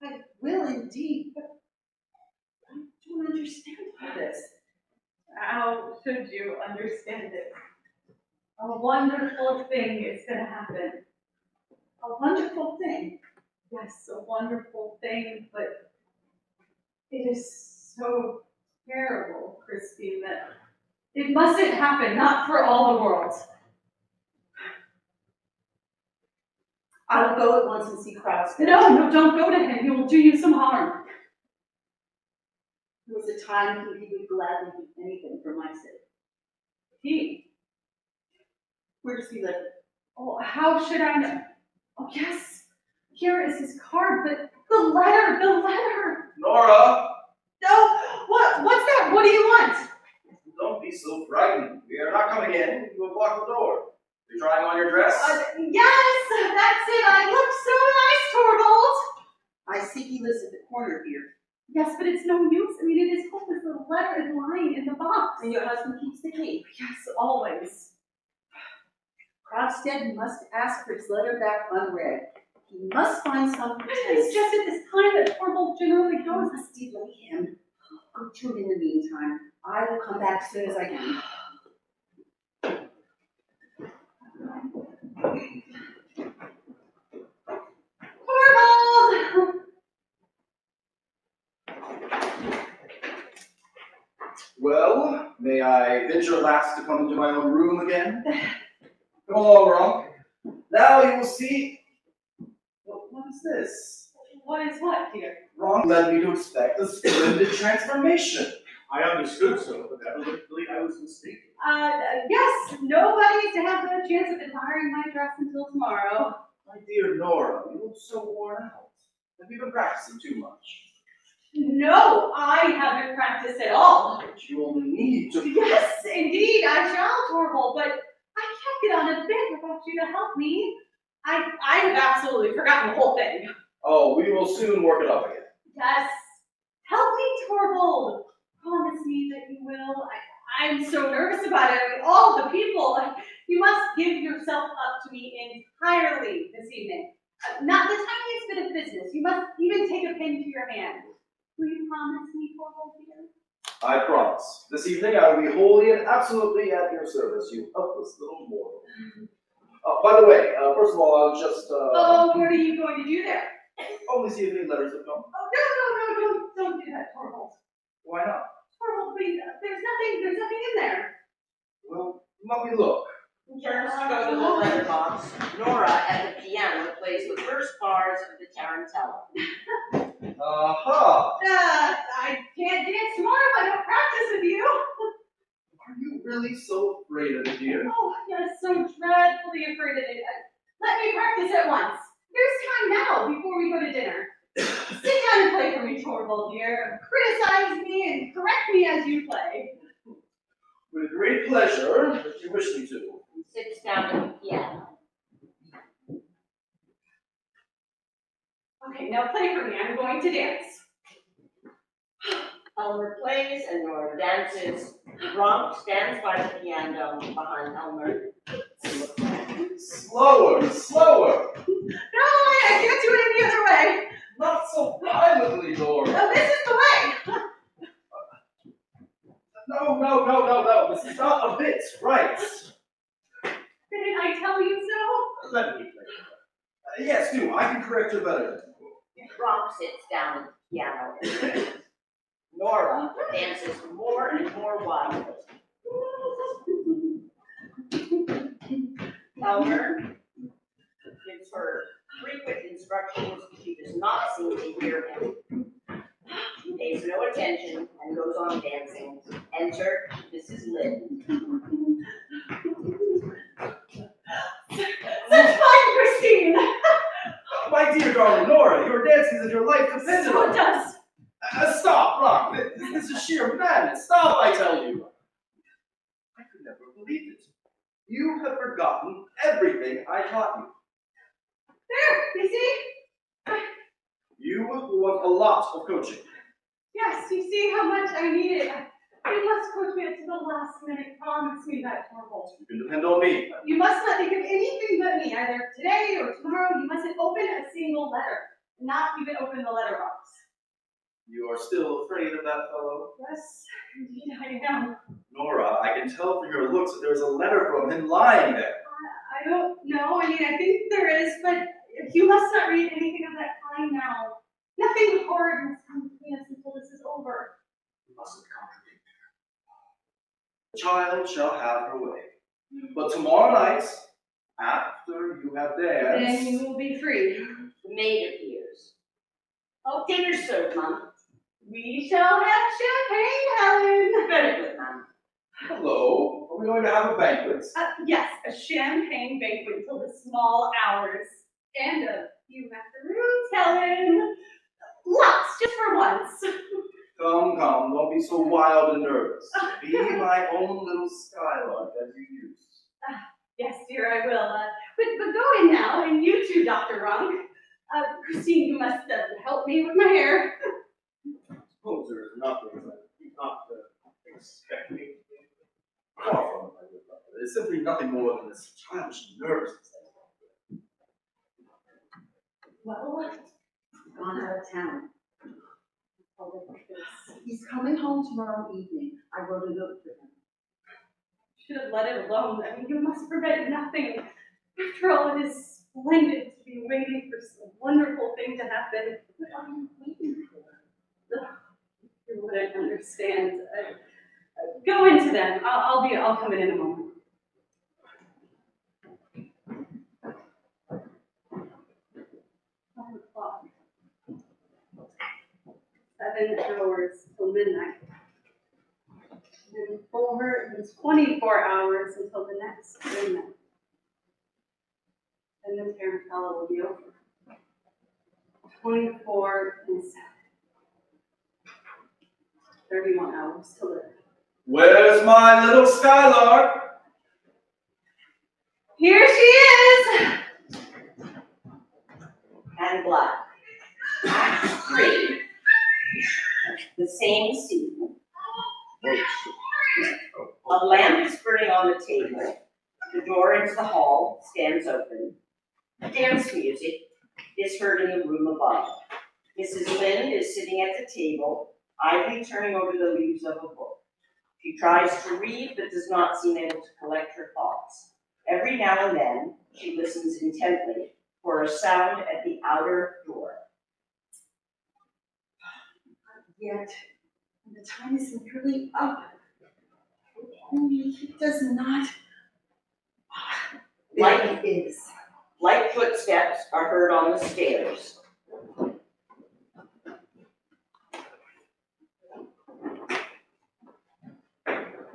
I will indeed, but I don't understand this. How should you understand it? A wonderful thing is going to happen. A wonderful thing. Yes, a wonderful thing, but it is so terrible, Christine, that it mustn't happen, not for all the world. I will go at once and see Krogstad. No, don't go to him. He will do you some harm. There was a time when he would gladly do anything for my sake. He? Where does he live? Oh, how should I know? Oh, yes, here is his card, but the letter! Nora! No, what's that? What do you want? Don't be so frightened. We are not coming in. You will block the door. You're trying on your dress? Yes, that's it. I look so nice, Torvald. I see he lives at the corner here. Yes, but it's no use. I mean, it is hopeless. The letter is lying in the box. And your husband keeps the key. Yes, always. Krogstad must ask for his letter back unread. He must find some pretense. It's just at this time that Torvald generally You goes. must delay him. Go to him in the meantime. I will come back as soon as I can. Torvald! Well, may I venture last to come into my own room again? Come along, Ronk. Now you will see. What is this? What is what, dear? Ronk led me to expect a splendid transformation. I understood so, but evidently I was mistaken. Yes, nobody is to have the chance of admiring my dress until tomorrow. My dear Nora, you look so worn out. Have you been practicing too much? No, I haven't practiced at all. But you only need to. Yes, indeed, I shall, Torvald, but I can't get on a bit without you to help me. I have absolutely forgotten the whole thing. Oh, we will soon work it up again. Yes, help me, Torvald. Promise me that you will. I'm so nervous about it. I mean, all the people. You must give yourself up to me entirely this evening. Not the tiniest bit of business. You must even take a pen to your hand. Will you promise me, Torvald dear? I promise. This evening I will be wholly and absolutely at your service, you helpless little mortal. By the way, first of all, I'll just, Oh, what are you going to do there? only see if any letters have come. Oh, no, don't do that, Torvald. Why not? Torvald, please, there's nothing in there. Well, let me look. Turns to go to the letterbox. Nora at the piano plays the first bars of the tarantella. Aha! I can't dance tomorrow if I don't practice with you. Are you really so afraid of it, dear? Oh, yes, so dreadfully afraid of it. Let me practice at once. There's time now before we go to dinner. Sit down and play for me, Torvald, dear. Criticize me and correct me as you play. With great pleasure, if you wish me to. He sits down at the piano. Okay, now play for me. I'm going to dance. Elmer plays and Nora dances. Ronk stands by the piano behind Elmer. Slower, slower! No, I can't do it any other way. Not so violently, Dora! Oh, this is the way. No, this is not a bit right. Didn't I tell you so? Let me play. Yes, do. I can correct you better. Ronk sits down at the piano and dances. Nora dances more and more wildly. Elmer gives her frequent instructions. She does not seem to hear him. He pays no attention and goes on dancing. Enter Mrs. Lynn. Such fine, Christine. My dear darling Nora, your dancing is your life depends So on it it. does. Stop, Rock. This is sheer madness. Stop, I tell you. I could never believe it. You have forgotten everything I taught you. There, you see? You want a lot of coaching. Yes, you see how much I need it. You must coach me to the last minute. Promise me that, Torvald. You can depend on me. You must not think of anything but me, either today or tomorrow. You mustn't open a single letter. Not even open the letterbox. You are still afraid of that fellow? Yes, indeed I am. Nora, I can tell from your looks that there's a letter from him lying there. I don't know. I mean, I think there is, but you must not read anything of that kind now. Nothing horrid must come between us until this is over. You mustn't contradict. The child shall have her way. But tomorrow night, after you have danced... Then you will be free. The maid appears. Oh, dinner's served, Mum. We shall have champagne, Helen. Very good, Mum. Hello, are we going to have a banquet? Yes, a champagne banquet till the small hours. And a few macaroons, Helen. Lots, just for once. Come, don't be so wild and nervous. Be my own little skylark as you used. Yes, dear, I will. But go in now, and you too, Dr. Runk. Christine, you must help me with my hair. I suppose there is nothing that you not expect me to do. Far from it, my good brother. It's simply nothing more than this childish nervousness. Well, Gone out of town. He's coming home tomorrow evening. I wrote a note for him. should have let it alone. I mean, you must prevent nothing. After all, it is splendid to be waiting for some wonderful thing to happen. What are you waiting for? You wouldn't understand. Go into them. I'll come in a moment. 5 o'clock. 7 hours till midnight. And 24 hours until the next midnight. And then Tarantella will be over. 24 and 7. 31 hours till then. Where's my little skylark? Here she is! And black. Act 3. The same scene. A lamp is burning on the table. The door into the hall stands open. Dance music is heard in the room above. Mrs. Lynde is sitting at the table, idly turning over the leaves of a book. She tries to read, but does not seem able to collect her thoughts. Every now and then, she listens intently for a sound at the outer door. Yet, the time is nearly up. Only he does not. Light There he is. Light footsteps are heard on the stairs.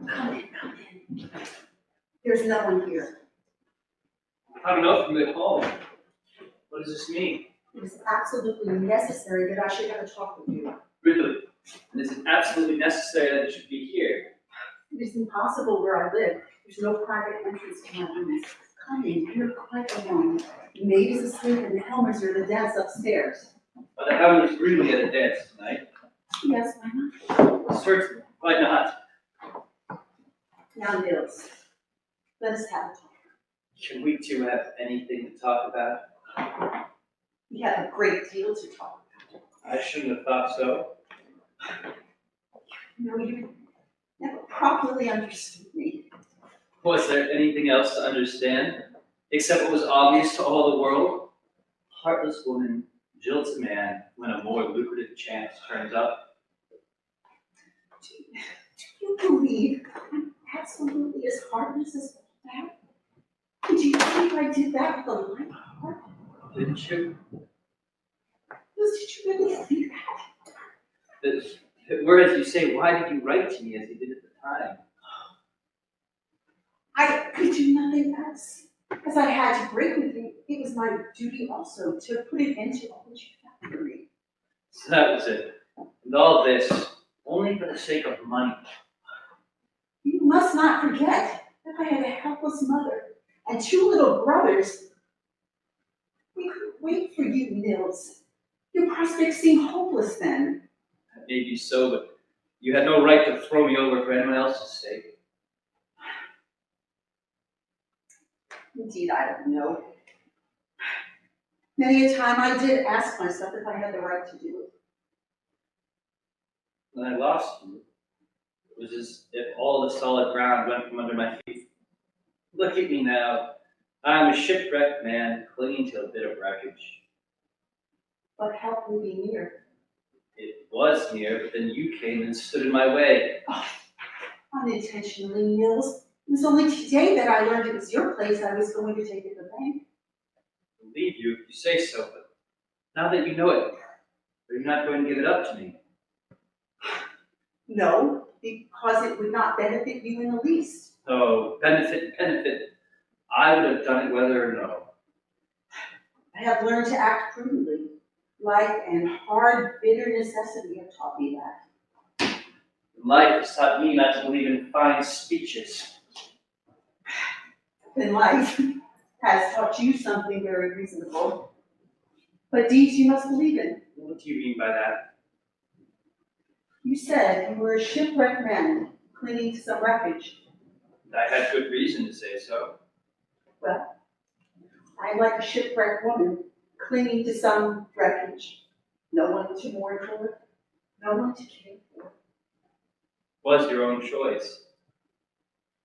Come in. There's no one here. I don't know if you're at home. What does this mean? It is absolutely necessary that I should have a talk with you. Really? And is it absolutely necessary that it should be here? It is impossible where I live. There's no private entrance to my rooms. Come in, you're quite alone. The maid is asleep and the Helmers are at the dance upstairs. Are the Helmers really at a dance tonight? Yes, why not? Certainly. Why not? Now, Nils, let us have a talk. Can we two have anything to talk about? We have a great deal to talk about. I shouldn't have thought so. No, you never properly understood me. Was there anything else to understand, except what was obvious to all the world? Heartless woman jilts a man when a more lucrative chance turns up. Do you believe I'm absolutely as heartless as that? And do you think I did that with a light heart? Didn't you? Did you really think that? Whereas you say, why did you write to me as you did at the time? I could do nothing else. As I had to break with you, it was my duty also to put an end to all that you found for me. So that was it. And all this, only for the sake of money. You must not forget that I had a helpless mother and 2 little brothers. We couldn't wait for you, Nils. Your prospects seemed hopeless then. That may be so, but you had no right to throw me over for anyone else's sake. Indeed, I don't know. Many a time I did ask myself if I had the right to do it. When I lost you, it was as if all the solid ground went from under my feet. Look at me now. I'm a shipwrecked man clinging to a bit of wreckage. But help me be near. It was near, but then you came and stood in my way. Unintentionally, Nils. It was only today that I learned it was your place I was going to take at the bank. I believe you if you say so, but now that you know it, are you not going to give it up to me? No, because it would not benefit you in the least. Oh, benefit. I would have done it whether or no. I have learned to act prudently. Life and hard, bitter necessity have taught me that. Life has taught me not to believe in fine speeches. Then life has taught you something very reasonable. But deeds you must believe in. What do you mean by that? You said you were a shipwrecked man clinging to some wreckage. I had good reason to say so. Well, I'm like a shipwrecked woman clinging to some wreckage. No one to mourn for, no one to care for. Was your own choice.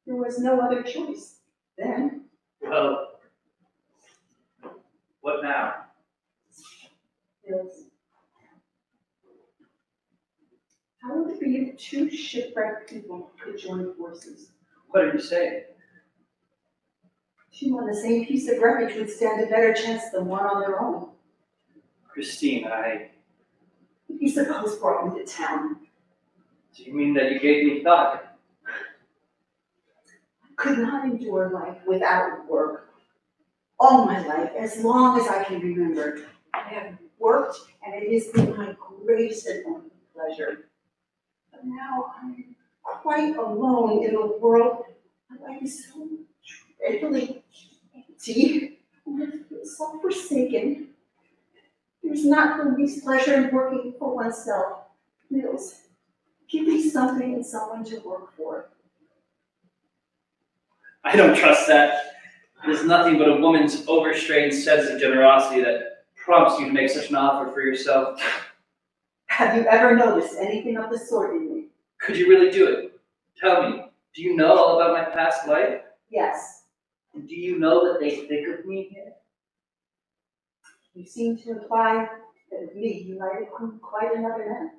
There was no other choice then. Well, what now? Nils, how would it be if 2 shipwrecked people could join forces? What are you saying? 2 on the same piece of wreckage would stand a better chance than 1 on their own. Christine, If you suppose brought me to town, do you mean that you gave me thought? could not endure life without work. All my life, as long as I can remember, I have worked, and it has been my greatest and only pleasure. But now I'm quite alone in a world. My life is so dreadfully empty, and I feel so forsaken. There's not the least pleasure in working for oneself. Nils, give me something and someone to work for. I don't trust that. It is nothing but a woman's overstrained sense of generosity that prompts you to make such an offer for yourself. Have you ever noticed anything of the sort in me? Could you really do it? Tell me, do you know all about my past life? Yes. And do you know what they think of me here? You seem to imply that with me you might become quite another man.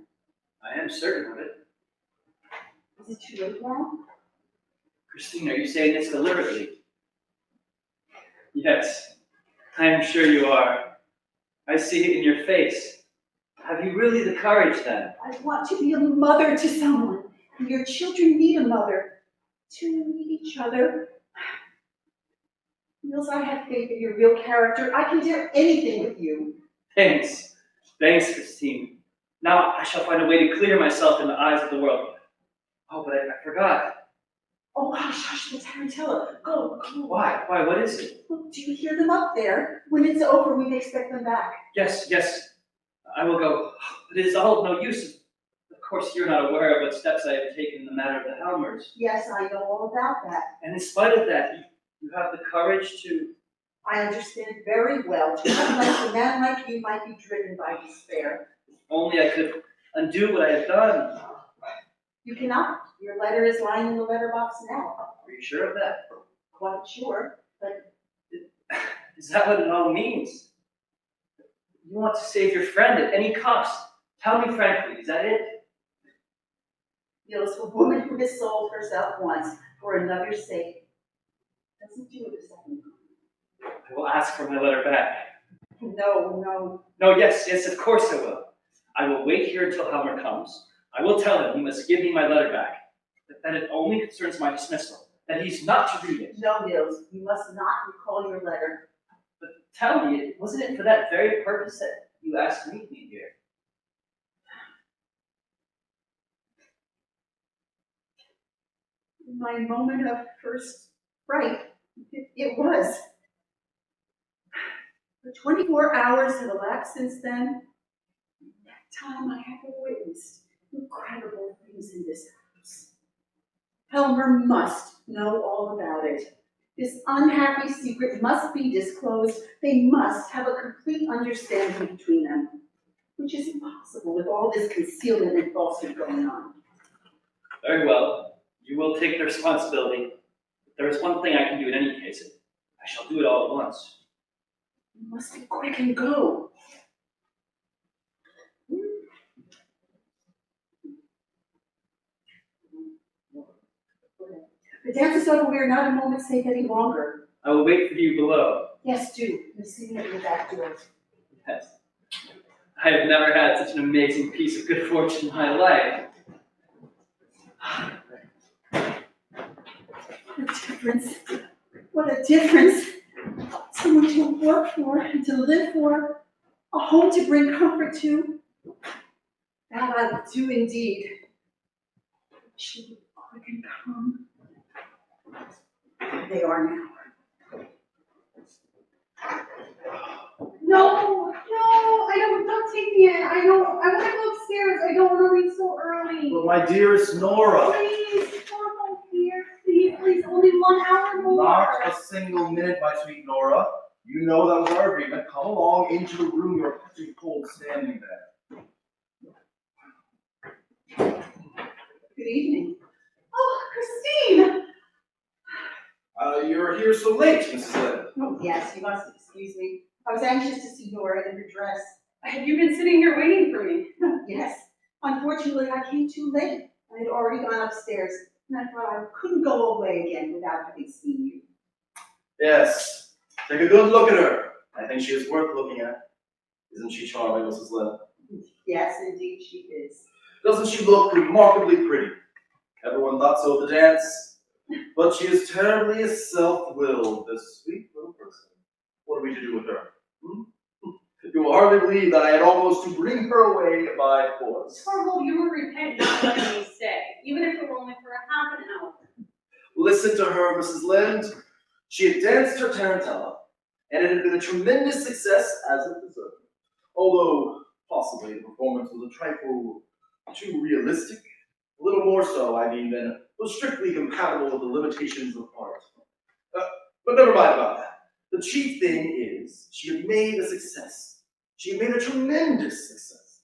I am certain of it. Is it too late now? Christine, are you saying this deliberately? Yes, I am sure you are. I see it in your face. Have you really the courage then? I want to be a mother to someone, and your children need a mother. To need each other. Niels, I have faith in your real character. I can dare anything with you. Thanks. Thanks, Christine. Now I shall find a way to clear myself in the eyes of the world. Oh, but I forgot. Oh, hush, the tarantella. Go. Why? What is it? Look, do you hear them up there? When it's over, we may expect them back. Yes, I will go. But it is all of no use. Of course, you're not aware of what steps I have taken in the matter of the Helmers. Yes, I know all about that. And in spite of that, you have the courage to... I understand very well. To a man like you might be driven by despair. If only I could undo what I have done. You cannot. Your letter is lying in the letterbox now. Are you sure of that? Quite sure, but Is that what it all means? You want to save your friend at any cost. Tell me frankly, is that it? Niels, a woman who has sold herself once for another's sake doesn't do it a second time. I will ask for my letter back. No. No, yes, of course I will. I will wait here until Helmer comes. I will tell him he must give me my letter back. That it only concerns my dismissal. That he's not to read it. No, Niels, you must not recall your letter. But tell me, wasn't it for that very purpose that you asked me to be here? In my moment of first fright, it was. The 24 hours have elapsed since then. In that time, I have witnessed incredible things in this house. Helmer must know all about it. This unhappy secret must be disclosed. They must have a complete understanding between them, which is impossible with all this concealment and falsehood going on. Very well. You will take the responsibility. But there is one thing I can do in any case. I shall do it all at once. You must be quick and go. The dance is over. We are not a moment's sake any longer. I will wait for you below. Yes, do. I'm sitting at the back door. Yes. I have never had such an amazing piece of good fortune in my life. What a difference. What a difference. Someone to work for and to live for. A home to bring comfort to. That I will do indeed. She will be quick and calm. They are now. No, don't take me in. I want to go upstairs. I don't want to leave so early. But my dearest Nora, Please, Torvald, here. Please, only 1 hour more. not a single minute, my sweet Nora. You know that was our agreement. Come along into the room. You're pretty cold standing there. Good evening. Oh, Christine! You're here so late, Mrs. Lynn. Oh, yes, you must excuse me. I was anxious to see Nora in her dress. Have you been sitting here waiting for me? Yes. Unfortunately, I came too late. I had already gone upstairs, and I thought I couldn't go away again without having seen you. Yes. Take a good look at her. I think she is worth looking at. Isn't she charming, Mrs. Lynn? Yes, indeed she is. Doesn't she look remarkably pretty? Everyone thought so at the dance. But she is terribly self-willed, this sweet little person. What are we to do with her? You will hardly believe that I had almost to bring her away by force. Torvald, you will repent not letting me stay, even if it were only for a half an hour. Listen to her, Mrs. Lind. She had danced her tarantella, and it had been a tremendous success as it deserved. Although, possibly, the performance was a trifle too realistic. A little more so, I mean, than was strictly compatible with the limitations of art. But never mind about that. The chief thing is, she had made a success. She had made a tremendous success.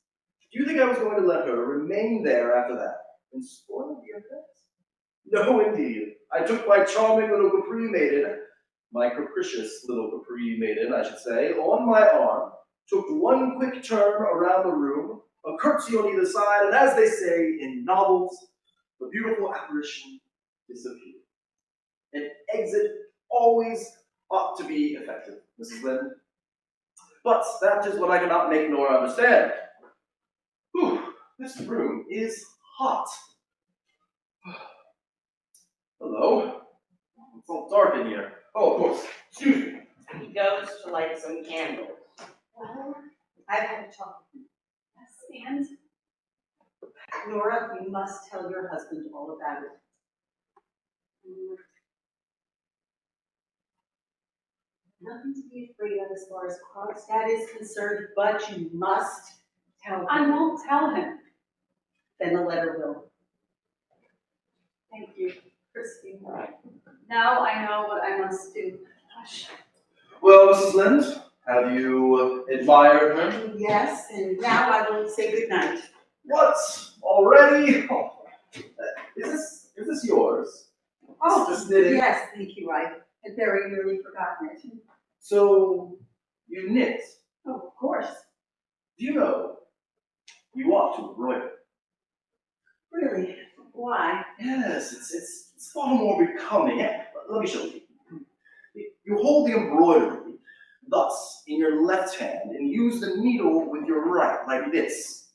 Do you think I was going to let her remain there after that and spoil the effect? No, indeed. I took my charming little Capri maiden, my capricious little Capri maiden, I should say, on my arm, took one quick turn around the room, a curtsy on either side, and as they say in novels, the beautiful apparition disappeared. An exit always ought to be effective, Mrs. Lynn. But that is what I cannot make Nora understand. Whew, this room is hot. Hello? It's all dark in here. Oh, of course. Excuse me. He goes to light some candles. Well, I've had a talk with him. Yes, and Nora, you must tell your husband all about it. Nothing to be afraid of as far as Krogstad is concerned, but you must tell him. I won't tell him. Then the letter will. Thank you, Christine. Now I know what I must do. Gosh. Well, Mrs. Lind, have you admired her? Yes, and now I will say good night. What? Already? Oh, is this yours? Oh, This knitting? yes, thank you. I had very nearly forgotten it. So, you knit. Oh, of course. Do you know, you ought to embroider. Really? Why? Yes, it's far more becoming. Let me show you. You hold the embroidery thus in your left hand and use the needle with your right, like this.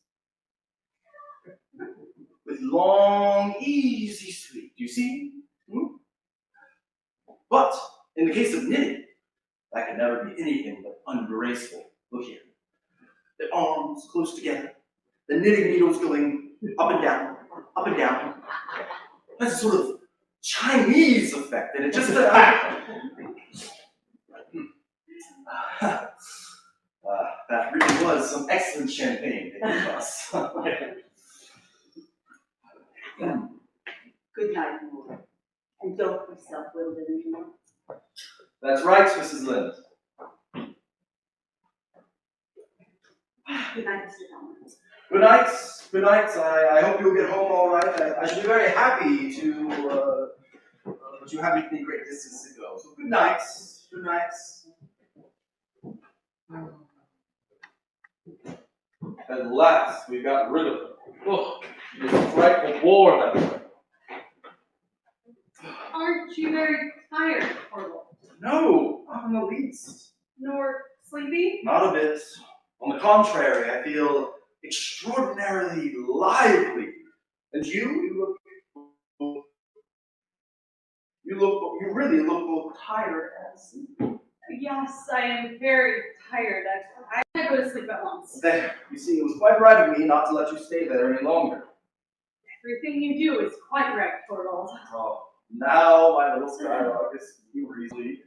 With long, easy sweep. Do you see? But in the case of knitting, that can never be anything but ungraceful. Look here. The arms close together. The knitting needles going up and down, up and down. That's a sort of Chinese effect, and it just that really was some excellent champagne they gave us. Good night, Nora. And don't be self-willed anymore. That's right, Mrs. Lind. Good night, Mr. Elmwood. Good night. Good night. I hope you'll get home all right. I should be very happy to, but you haven't any great distance to go. So good night. Good night. At last, we got rid of her. Oh, she was a frightful bore that way. Aren't you very tired, Torvald? No, not in the least. Nor sleepy? Not a bit. On the contrary, I feel extraordinarily lively. And you really look both tired and sleepy. Yes, I am very tired. I go to sleep at once. There, you see, it was quite right of me not to let you stay there any longer. Everything you do is quite right, Torvald. Oh, now my little skylark is speaking easily.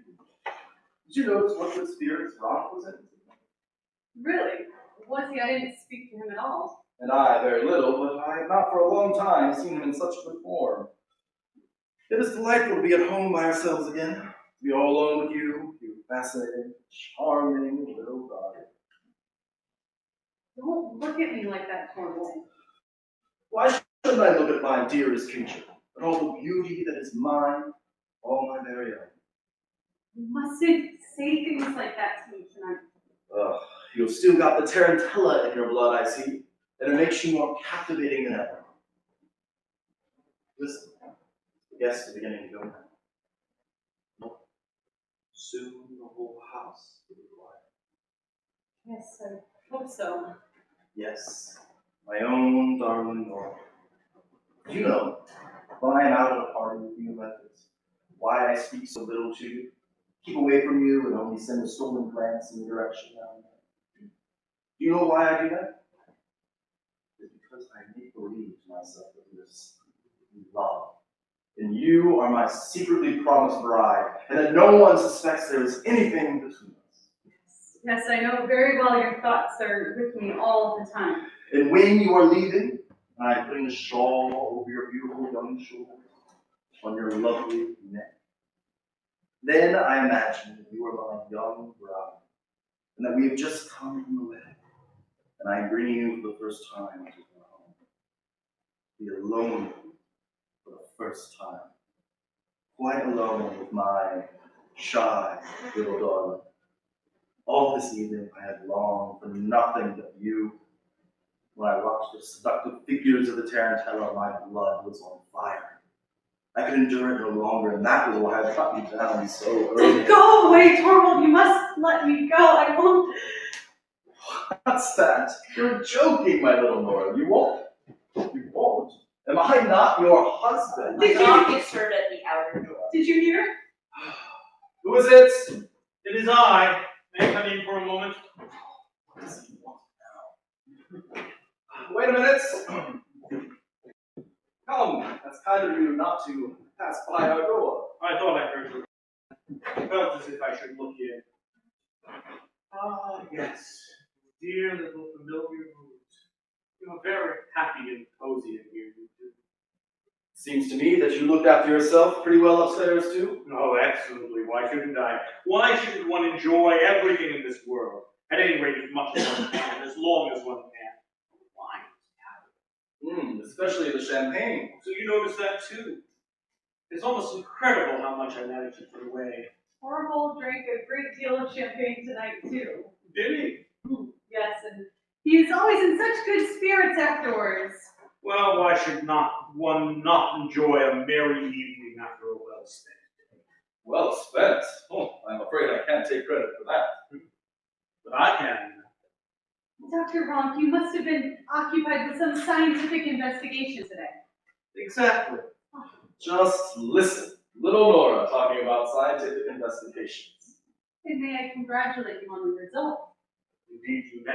Did you notice what good spirits Ron was in? Really? Was he? I didn't speak to him at all. And I, very little, but I have not for a long time seen him in such good form. It is delightful to be at home by ourselves again, to be all alone with you, you fascinating, charming little daughter. Don't look at me like that, Torvald. Why shouldn't I look at my dearest creature, and all the beauty that is mine, all my very own? You mustn't say things like that to me tonight. Ugh, you've still got the tarantella in your blood, I see, and it makes you more captivating than ever. Listen, the guests are beginning to go now. Soon the whole house will be quiet. Yes, I hope so. Yes, my own darling Nora. You know, when I am out at a party with you like this, why I speak so little to you, keep away from you, and only send a stolen glance in your direction now and then. Do you know why I do that? It's because I make believe to myself that there's love. And you are my secretly promised bride, and that no one suspects there is anything between us. Yes, I know very well your thoughts are with me all the time. And when you are leaving, and I am putting the shawl over your beautiful young shoulders, on your lovely neck, Then I imagined that you were my young bride, and that we have just come from the wedding, and I am bringing you for the first time to my home. Be alone with you for the first time. Quite alone with my shy little darling. All this evening I had longed for nothing but you. When I watched the seductive figures of the tarantella, my blood was on fire. I could endure it no longer, and that was why I cut you down so early. Go away, Torvald. You must let me go. I won't. What's that? You're joking, my little Nora. You won't. You won't. Am I not your husband? The knock is heard at the outer door. Did you hear? Who is it? It is I. May I come in for a moment? What does he want now? Wait a minute. Come, that's kind of you not to pass by our door. I thought I heard you. I felt as if I should look in. Ah, yes. Dear little familiar rooms. You are very happy and cozy in here, you two. Seems to me that you looked after yourself pretty well upstairs, too. Oh, excellently. Why shouldn't I? Why shouldn't one enjoy everything in this world? At any rate, as much as one can, as long as one can. Wine. Especially the champagne. So you notice that too. It's almost incredible how much I managed to put away. Torvald drank a great deal of champagne tonight, too. Did he? Yes, and he's always in such good spirits afterwards. Well, why should one not enjoy a merry evening after a well spent day? Well spent. Oh, I'm afraid I can't take credit for that. But I can. Dr. Ronk, you must have been occupied with some scientific investigation today. Exactly. Just listen. Little Nora talking about scientific investigations. And may I congratulate you on the result? Indeed you may.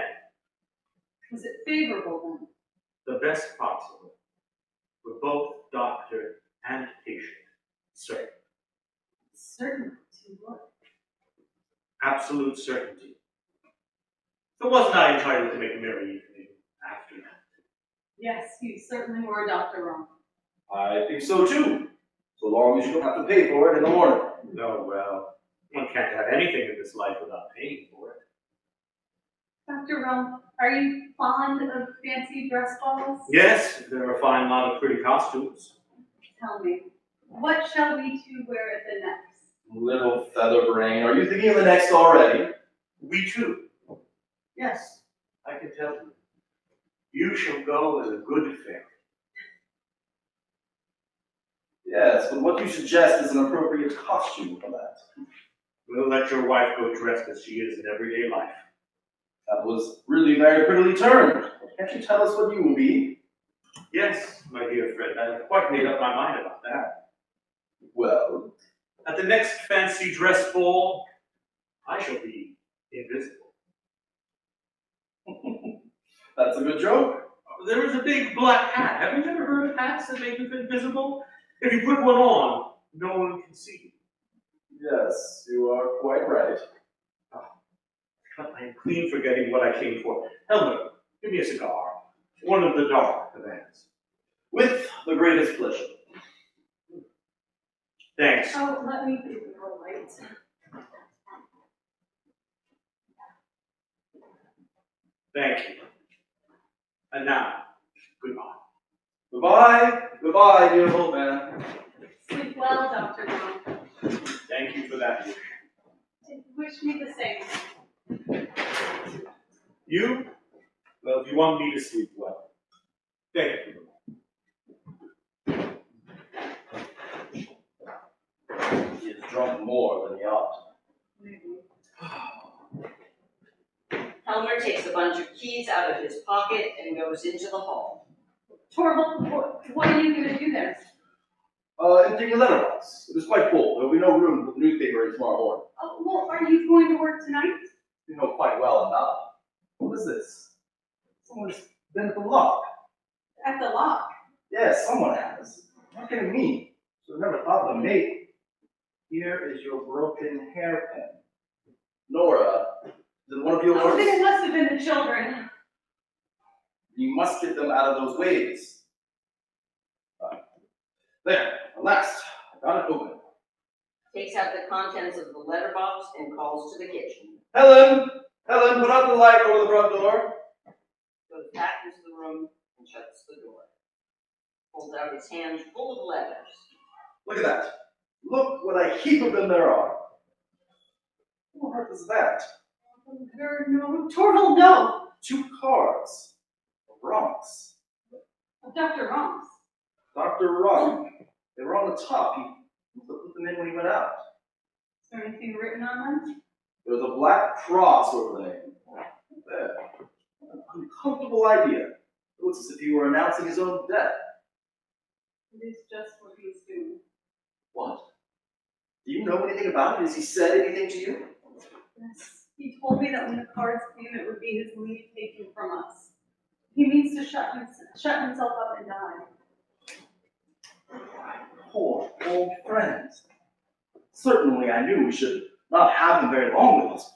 Was it favorable then? The best possible. For both doctor and patient. Certain. Certainly, to what? Absolute certainty. So wasn't I entitled to make a merry evening after that? Yes, you certainly were, Dr. Ronk. I think so too. So long as you don't have to pay for it in the morning. No, well, one can't have anything in this life without paying for it. Dr. Ronk, are you fond of fancy dress balls? Yes, there are a fine lot of pretty costumes. Tell me, what shall we two wear at the next? Little featherbrain, are you thinking of the next already? We too. Yes, I can tell you. You shall go as a good fairy. Yes, but what you suggest is an appropriate costume for that. We'll let your wife go dressed as she is in everyday life. That was really very prettily turned. Can't you tell us what you will be? Yes, my dear friend, I have quite made up my mind about that. Well, At the next fancy dress ball, I shall be invisible. that's a good joke. There is a big black hat. Have you ever heard of hats that make you invisible? If you put one on, no one can see you. Yes, you are quite right. But I am clean forgetting what I came for. Elmwood, give me a cigar. One of the dark Havans. With the greatest pleasure. Thanks. Oh, let me do the light. Thank you. And now, goodbye. Goodbye, goodbye, dear old man. Sleep well, Dr. Ronk. Thank you for that. Wish me the same. You? Well, if you want me to sleep well, thank you. He has drunk more than he ought. Helmer takes a bunch of keys out of his pocket and goes into the hall. Torvald, what are you going to do there? Emptying a letterbox. It is quite full. There will be no room for the newspaper tomorrow morning. Oh, well, are you going to work tonight? You know quite well enough. What is this? Someone's been at the lock. At the lock. Yes, someone has. What can it mean? Should have never thought of a maid. Here is your broken hairpin. Nora, is it one of yours? Oh, then it must have been the children. You must get them out of those ways. There, at last, I got it open. takes out the contents of the letterbox and calls to the kitchen. Helen! Helen, put out the light over the front door. Goes back into the room and shuts the door. Pulls out his hands full of letters. Look at that. Look what a heap of them there are. Who on earth is that? No, Torvald, no. 2 cards. Bronx. Dr. Ross. Dr. Rung. They were on the top. He must have put them in when he went out. Is there anything written on them? There was a black cross over the name. There. An uncomfortable idea. It looks as if he were announcing his own death. It is just what he's doing. What? Do you know anything about it? Has he said anything to you? Yes. He told me that when the cards came, it would be his leave taken from us. He means to shut himself up and die. My poor old friend. Certainly I knew we should not have him very long with us.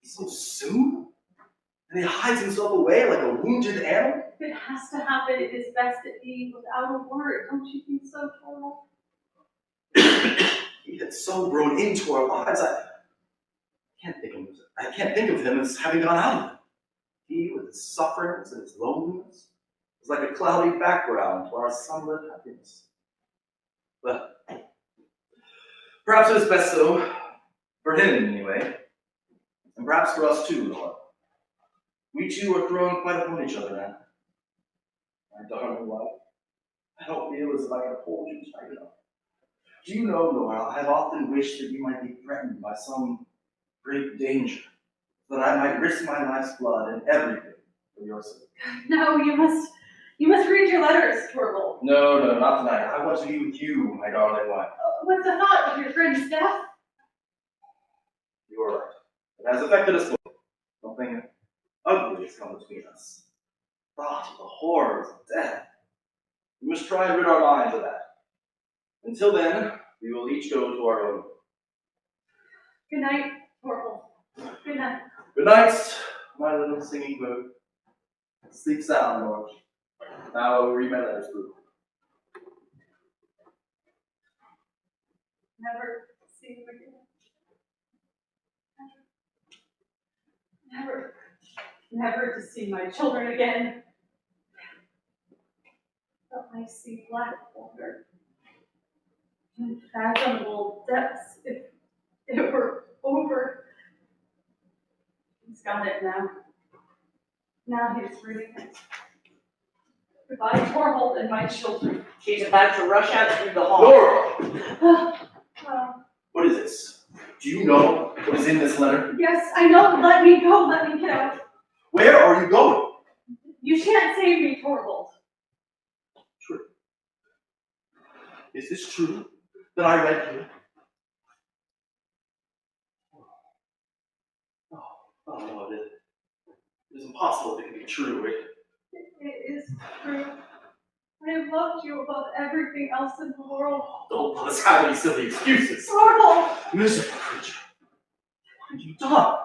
So soon? And he hides himself away like a wounded animal? If it has to happen, it is best it be without a word. Don't you think so, Torvald? He had so grown into our lives, I can't think of him as having gone out of them. He, with his sufferings and his loneliness, was like a cloudy background to our sunlit happiness. But perhaps it was best so, for him anyway, and perhaps for us too, Nora. We two are thrown quite upon each other now. My darling wife, I don't feel as if I can hold you tight enough. Do you know, Nora, I have often wished that you might be threatened by some great danger, that I might risk my life's blood and everything for your sake. No, you must read your letters, Torvald. No, not tonight. I want to be with you, my darling wife. With the thought of your friend's death? You are right. It has affected us both. Something ugly has come between us. Thought of the horrors of death. We must try and rid our minds of that. Until then, we will each go to our own. Good night, Torvald. Good night. Good night, my little singing bird. Sleep sound, Lord. Now I will read my letters through. Never see him again. Never to see my children again. But I see black water. Unfathomable depths, if it were over. He's got it now. Now he's reading it. Goodbye, Torvald and my children. She's about to rush out through the hall. Nora! Oh, What is this? Do you know what is in this letter? yes, I know. Let me go. Let me get out. Where are you going? You shan't save me, Torvald. True. Is this true that I read here? Oh no, it is impossible that it can be true. It is true. I have loved you above everything else in the world. Don't let us have any silly excuses. Torvald, Miserable creature. What have you done?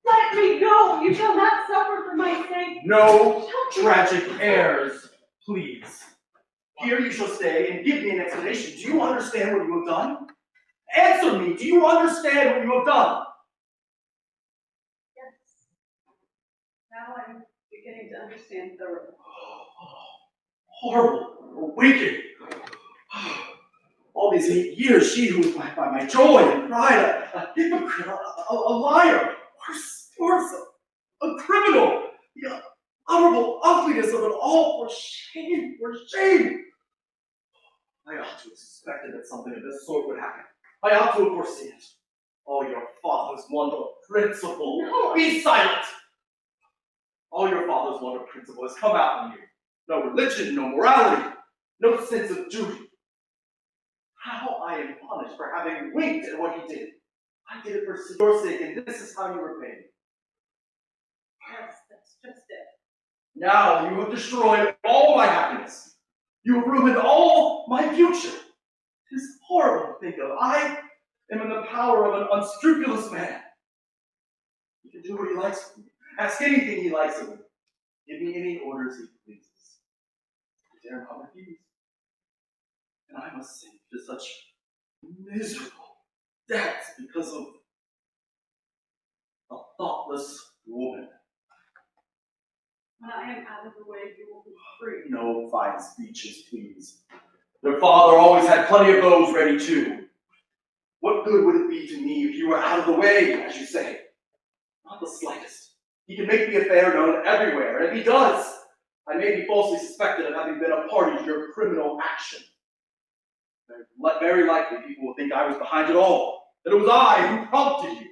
let me go. You shall not suffer for my sake. No tragic heirs, please. Here you shall stay and give me an explanation. Do you understand what you have done? Answer me. Do you understand what you have done? Yes. Now I'm beginning to understand thoroughly. Horrible, wicked. All these 8 years, she who was my joy and pride, a hypocrite, a liar, worse, a criminal, the unutterable ugliness of it all, for shame, for shame. I ought to have suspected that something of this sort would happen. I ought to have foreseen it. Oh, your father's want of principle. No. Be silent. All your father's want of principle has come out in you. No religion, no morality, no sense of duty. How I am punished for having winked at what he did. I did it for your sake, and this is how you repay me. Yes, that's just it. Now you have destroyed all my happiness. You have ruined all my future. It is horrible to think of. I am in the power of an unscrupulous man. He can do what he likes with me. Ask anything he likes of me. Give me any orders he pleases. I dare not refuse. And I must sink to such miserable debts because of a thoughtless woman. When I am out of the way, you will be free. No fine speeches, please. Your father always had plenty of those ready too. What good would it be to me if you were out of the way, as you say? Not the slightest. He can make the affair known everywhere, and if he does, I may be falsely suspected of having been a party to your criminal action. Very likely people will think I was behind it all, that it was I who prompted you.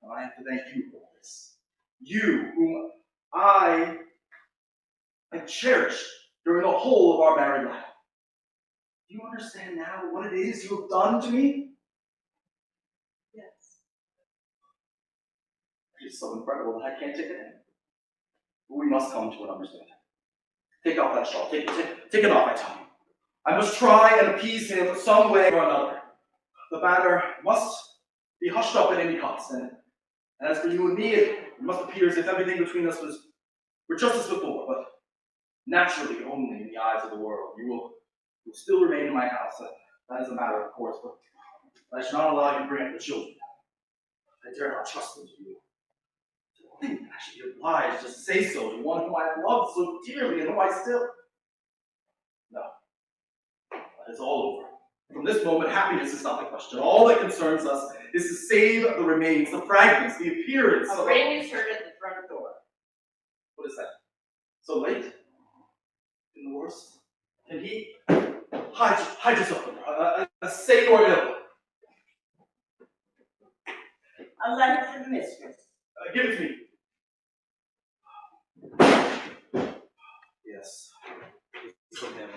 And I have to thank you for this. You, whom I have cherished during the whole of our married life. Do you understand now what it is you have done to me? Yes. It is so incredible that I can't take it in. But we must come to an understanding. Take off that shawl. Take it off, I tell you. I must try and appease him some way or another. The matter must be hushed up at any cost. And as for you and me, it must appear as if everything between us were just as before, but naturally only in the eyes of the world. You will still remain in my house. That is a matter of course, but I shall not allow you to bring up the children. I dare not trust them to you. To think I should be obliged to say so to one whom I have loved so dearly and whom I still... No. That is all over. From this moment, happiness is not the question. All that concerns us is to save the remains, the fragments, the appearance A of... ring is heard at the front door. What is that? So late? In the worst? Can he... Hide yourself from her. Say you are ill. A letter for the mistress. Give it to me. Yes. It's from him.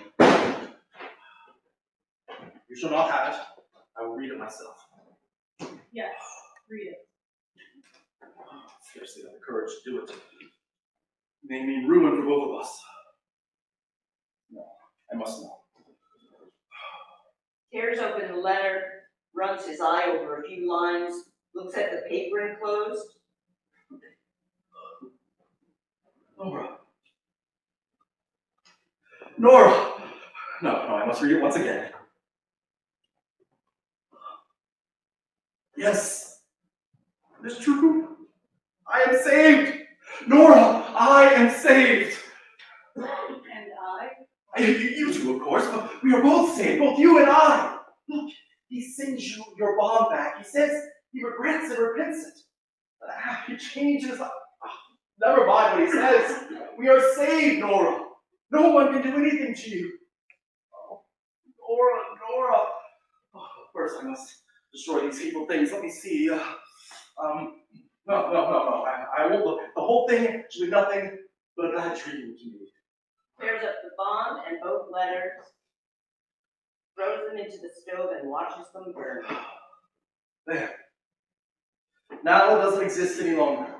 You shall not have it. I will read it myself. Yes, read it. Scarcely have the courage to do it. It may mean ruin for both of us. No, I must know. Tears open the letter, runs his eye over a few lines, looks at the paper enclosed. Nora. Nora! No, I must read it once again. Yes, it is true. I am saved. Nora, I am saved. And I? You two, of course, but we are both saved, both you and I. Look, he sends you your bond back. He says he regrets and repents it. He changes. Never mind what he says. We are saved, Nora. No one can do anything to you. Oh, Nora. Oh, first, I must destroy these hateful things. Let me see. No. I won't look. The whole thing should be nothing but a bad dream to me. Tears up the bond and both letters, throws them into the stove and watches them burn. There. Now it doesn't exist any longer.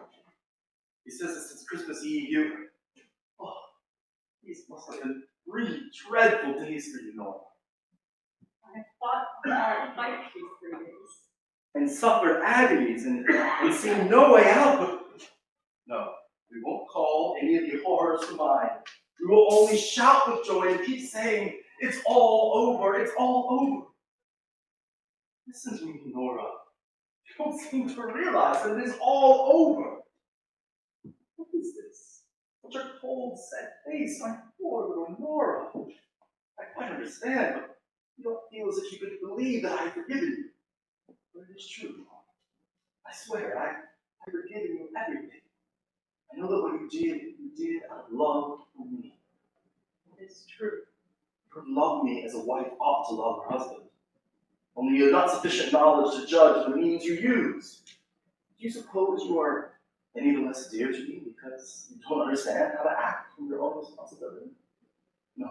He says that since Christmas Eve, these must have been 3 dreadful days for you, Nora. I have fought hard fight these 3 days. And suffered agonies and seen no way out, but no, we won't call any of the horrors to mind. We will only shout with joy and keep saying, it's all over, it's all over. Listen to me, Nora. You don't seem to realize that it is all over. What is this? Such a cold, set face, my poor little Nora. I quite understand, but you don't feel as if you could believe that I have forgiven you. But it is true. I swear, I've forgiven you everything. I know that what you did out of love for me. It's true. You have loved me as a wife ought to love her husband. Only you have not sufficient knowledge to judge the means you use. Do you suppose you are any the less dear to me because you don't understand how to act from your own responsibility? No.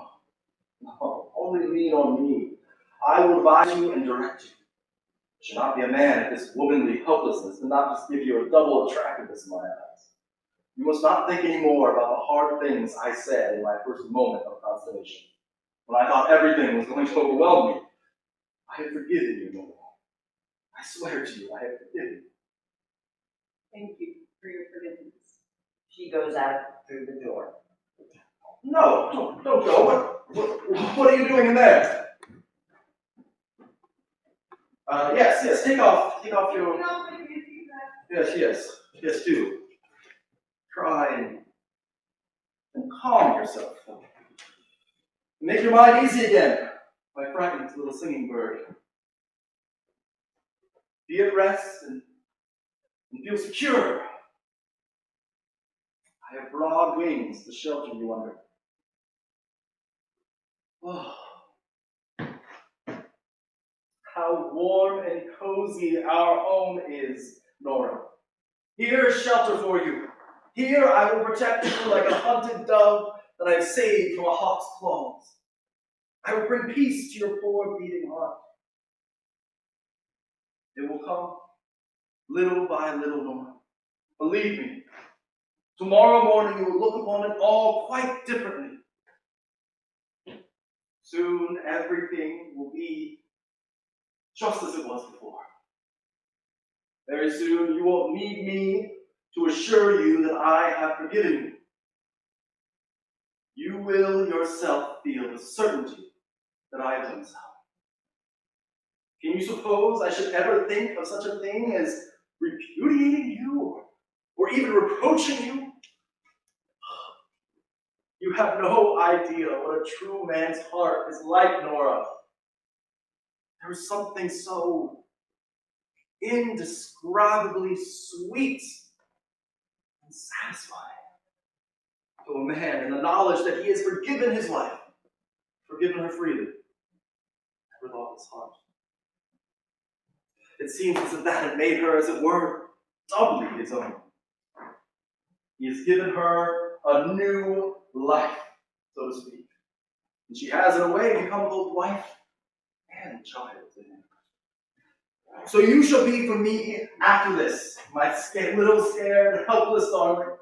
Only lean on me. I will advise you and direct you. You should not be a man if this womanly helplessness did not just give you a double attractiveness in my eyes. You must not think any more about the hard things I said in my first moment of consternation, when I thought everything was going to overwhelm me. I have forgiven you, Nora. I swear to you, I have forgiven you. Thank you for your forgiveness. She goes out through the door. No, don't go. What are you doing in there? Yes, take off your, No, I can see that. yes, do. Try and calm yourself. Make your mind easy again, my frightened little singing bird. Be at rest and feel secure. I have broad wings to shelter you under. Oh, how warm and cozy our home is, Nora. Here is shelter for you. Here I will protect you like a hunted dove that I have saved from a hawk's claws. I will bring peace to your poor beating heart. It will come little by little, Nora. Believe me, tomorrow morning you will look upon it all quite differently. Soon everything will be just as it was before. Very soon you won't need me to assure you that I have forgiven you. You will yourself feel the certainty that I have done so. Can you suppose I should ever think of such a thing as repudiating you or even reproaching you? You have no idea what a true man's heart is like, Nora. There is something so indescribably sweet and satisfying to a man in the knowledge that he has forgiven his wife, forgiven her freely, with all his heart. It seems as if that had made her, as it were, doubly his own. He has given her a new life, so to speak. And she has, in a way, become both wife and child to him. So you shall be for me after this, my little scared, helpless darling.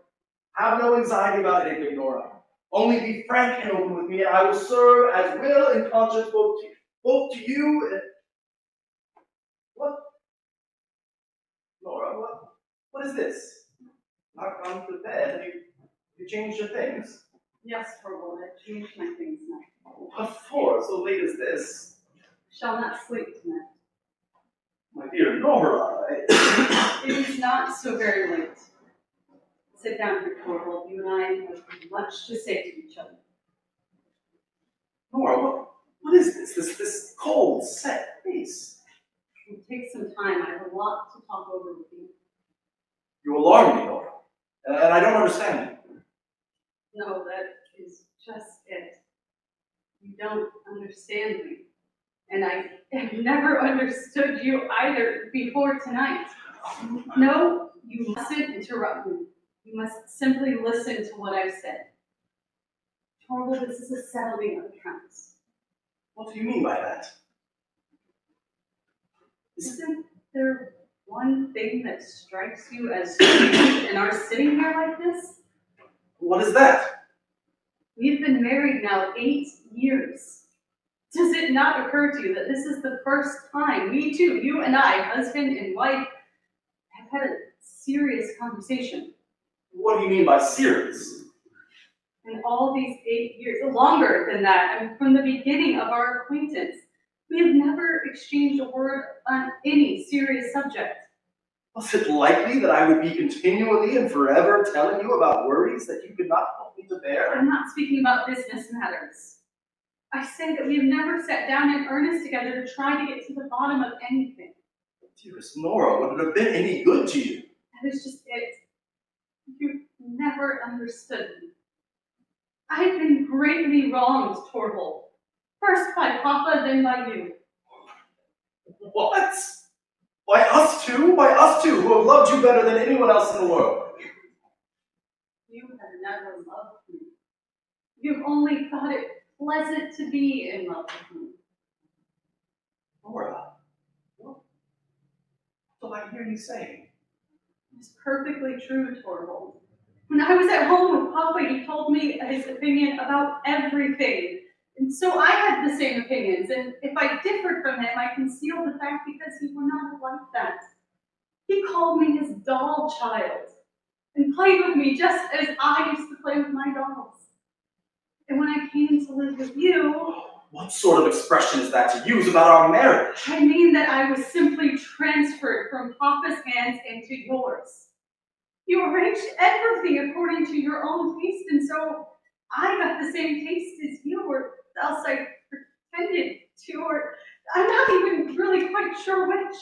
Have no anxiety about anything, Nora. Only be frank and open with me, and I will serve as will and conscience both to you and... What? Nora, what is this? Not gone to bed. You changed your things. Yes, Torvald, I've changed my things now. What for? So late as this? Shall not sleep tonight. My dear Nora, It is not so very late. Sit down here, Torvald. You and I have much to say to each other. Nora, what is this? This cold, set face? It will take some time. I have a lot to talk over with you. You alarm me, Nora, and I don't understand you. No, that is just it. You don't understand me. And I have never understood you either before tonight. No, you mustn't interrupt me. You must simply listen to what I've said. Torvald, this is a settling of accounts. What do you mean by that? Isn't there one thing that strikes you as strange in our sitting here like this? What is that? We've been married now 8 years. Does it not occur to you that this is the first time we two, you and I, husband and wife, have had a serious conversation? What do you mean by serious? In all these 8 years, longer than that, and from the beginning of our acquaintance, we have never exchanged a word on any serious subject. Was it likely that I would be continually and forever telling you about worries that you could not help me to bear? I'm not speaking about business matters. I say that we have never sat down in earnest together to try to get to the bottom of anything. Dearest Nora, would it have been any good to you? That is just it. You've never understood me. I've been greatly wronged, Torvald. First by Papa, then by you. What? By us two? By us two, who have loved you better than anyone else in the world? You have never loved me. You've only thought it pleasant to be in love with me. Nora, what do I hear you saying? It's perfectly true, Torvald. When I was at home with Papa, he told me his opinion about everything. And so I had the same opinions, and if I differed from him, I concealed the fact because he would not have liked that. He called me his doll child, and played with me just as I used to play with my dolls. And when I came to live with you, What sort of expression is that to use about our marriage? I mean that I was simply transferred from Papa's hands into yours. You arranged everything according to your own taste, and so I got the same taste as you, or else I pretended to, or I'm not even really quite sure which.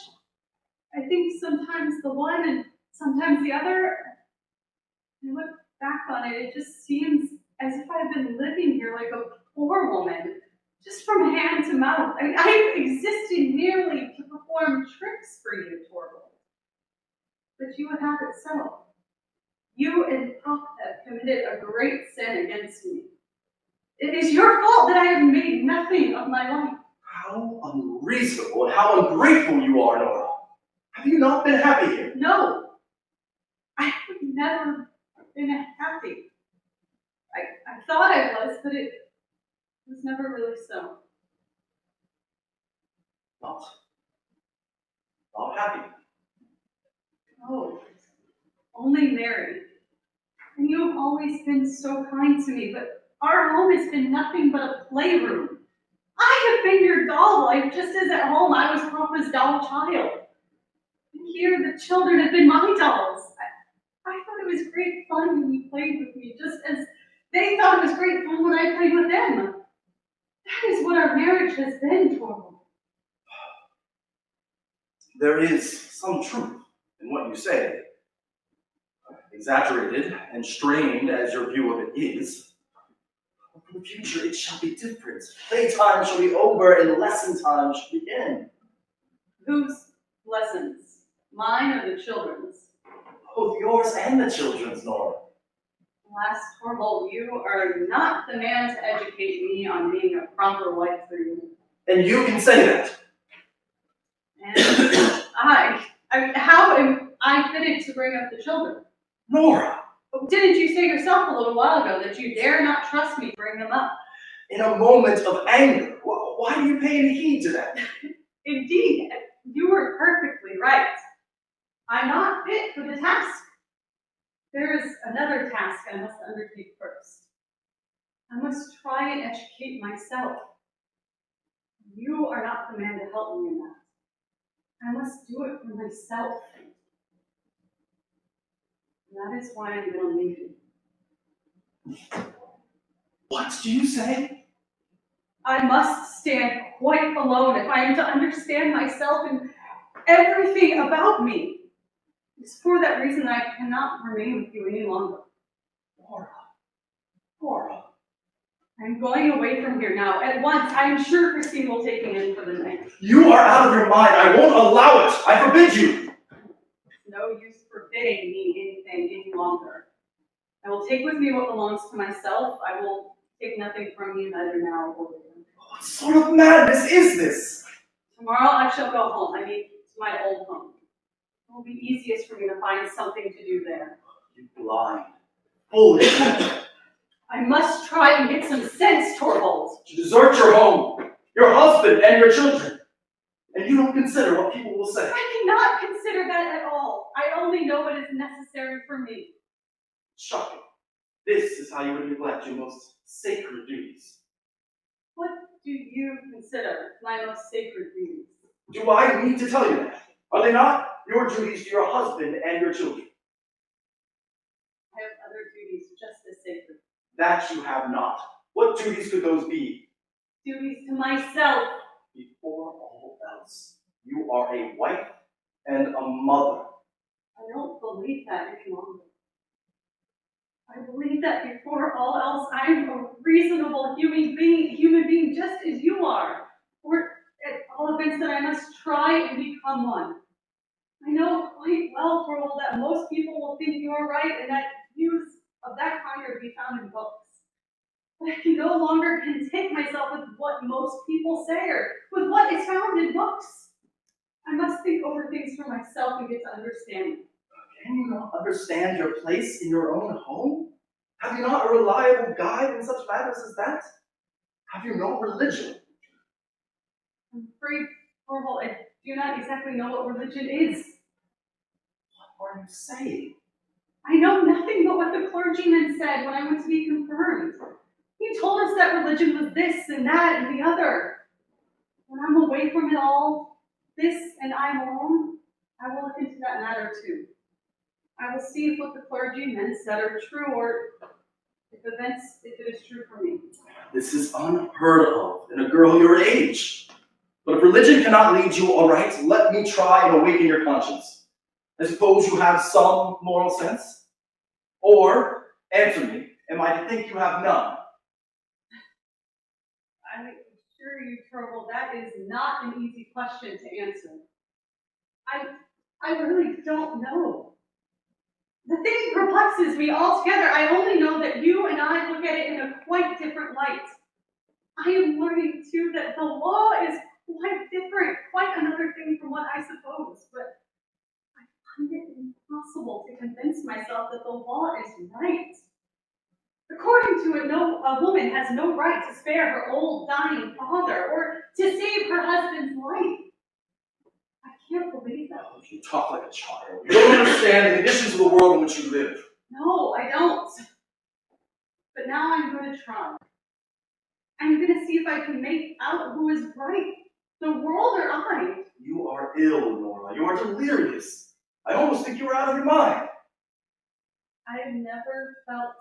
I think sometimes the one and sometimes the other. I look back on it, it just seems as if I've been living here like a poor woman, just from hand to mouth. I mean, I've existed merely to perform tricks for you, Torvald. But you would have it so. You and Papa have committed a great sin against me. It is your fault that I have made nothing of my life. How unreasonable and how ungrateful you are, Nora. Have you not been happy here? No, I have never been happy. I thought I was, but it was never really so. Not happy. Oh, only Mary. And you have always been so kind to me, but our home has been nothing but a playroom. I have been your doll life just as at home I was Papa's doll child. And here the children have been my dolls. I thought it was great fun when you played with me, just as they thought it was great fun when I played with them. That is what our marriage has been, Torvald. There is some truth in what you say. Exaggerated and strained as your view of it is. But for the future, it shall be different. Playtime shall be over and lesson time shall begin. Whose lessons? Mine or the children's? Both yours and the children's, Nora. Alas, Torvald, you are not the man to educate me on being a proper wife for you. And you can say that. And how am I fitted to bring up the children? Nora! Didn't you say yourself a little while ago that you dare not trust me to bring them up? In a moment of anger. Why do you pay any heed to that? Indeed, you were perfectly right. I'm not fit for the task. There is another task I must undertake first. I must try and educate myself. You are not the man to help me in that. I must do it for myself. And that is why I'm going to leave you. What do you say? I must stand quite alone if I am to understand myself and everything about me. It's for that reason I cannot remain with you any longer. Nora. I'm going away from here now, at once. I'm sure Christine will take me in for the night. You are out of your mind. I won't allow it. I forbid you. No use forbidding me anything any longer. I will take with me what belongs to myself. I will take nothing from you, neither now or later. What sort of madness is this? Tomorrow I shall go home. I mean, to my old home. It will be easiest for me to find something to do there. You blind, foolish man. I must try and get some sense, Torvald. To desert your home, your husband, and your children. And you don't consider what people will say. I cannot consider that at all. I only know what is necessary for me. Shocking. This is how you would neglect your most sacred duties. What do you consider my most sacred duties? Do I need to tell you that? Are they not your duties to your husband and your children? I have other duties just as sacred. That you have not. What duties could those be? Duties to myself. Before all else, you are a wife and a mother. I don't believe that any longer. I believe that before all else, I am a reasonable human being just as you are. Or at all events that I must try and become one. I know quite well, Torvald, that most people will think you are right and that views of that kind are to be found in books. But I can no longer content myself with what most people say or with what is found in books. I must think over things for myself and get to understand them. Can you not understand your place in your own home? Have you not a reliable guide in such matters as that? Have you no religion? I'm afraid, Torvald, I do not exactly know what religion is. What are you saying? I know nothing but what the clergyman said when I went to be confirmed. He told us that religion was this and that and the other. When I'm away from it all, this and I'm alone, I will look into that matter too. I will see if what the clergymen said are true, or if it is true for me. This is unheard of in a girl your age. But if religion cannot lead you aright, let me try and awaken your conscience. I suppose you have some moral sense? Or, answer me, am I to think you have none? I assure you, Torvald, that is not an easy question to answer. I really don't know. The thing perplexes me altogether. I only know that you and I look at it in a quite different light. I am learning, too, that the law is quite different, quite another thing from what I suppose, but I find it impossible to convince myself that the law is right. According to it, a woman has no right to spare her old, dying father, or to save her husband's life. I can't believe that. Oh, you talk like a child. You don't understand the conditions of the world in which you live. No, I don't. But now I'm going to try. I'm going to see if I can make out who is right, the world or I. You are ill, Nora. You are delirious. I almost think you are out of your mind. I have never felt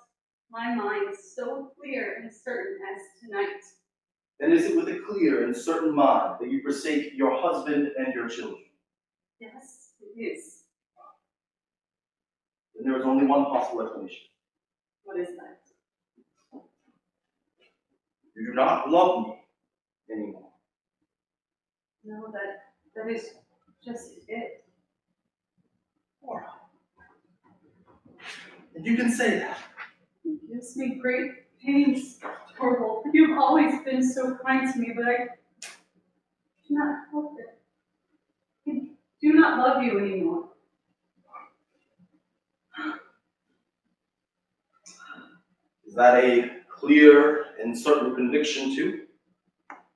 my mind so clear and certain as tonight. Then is it with a clear and certain mind that you forsake your husband and your children? Yes, it is. Then there is only one possible explanation. What is that? You do not love me anymore. No, that is just it. Nora. And you can say that. It gives me great pains, Torvald. You've always been so kind to me, but I cannot help it. I do not love you anymore. Is that a clear and certain conviction too?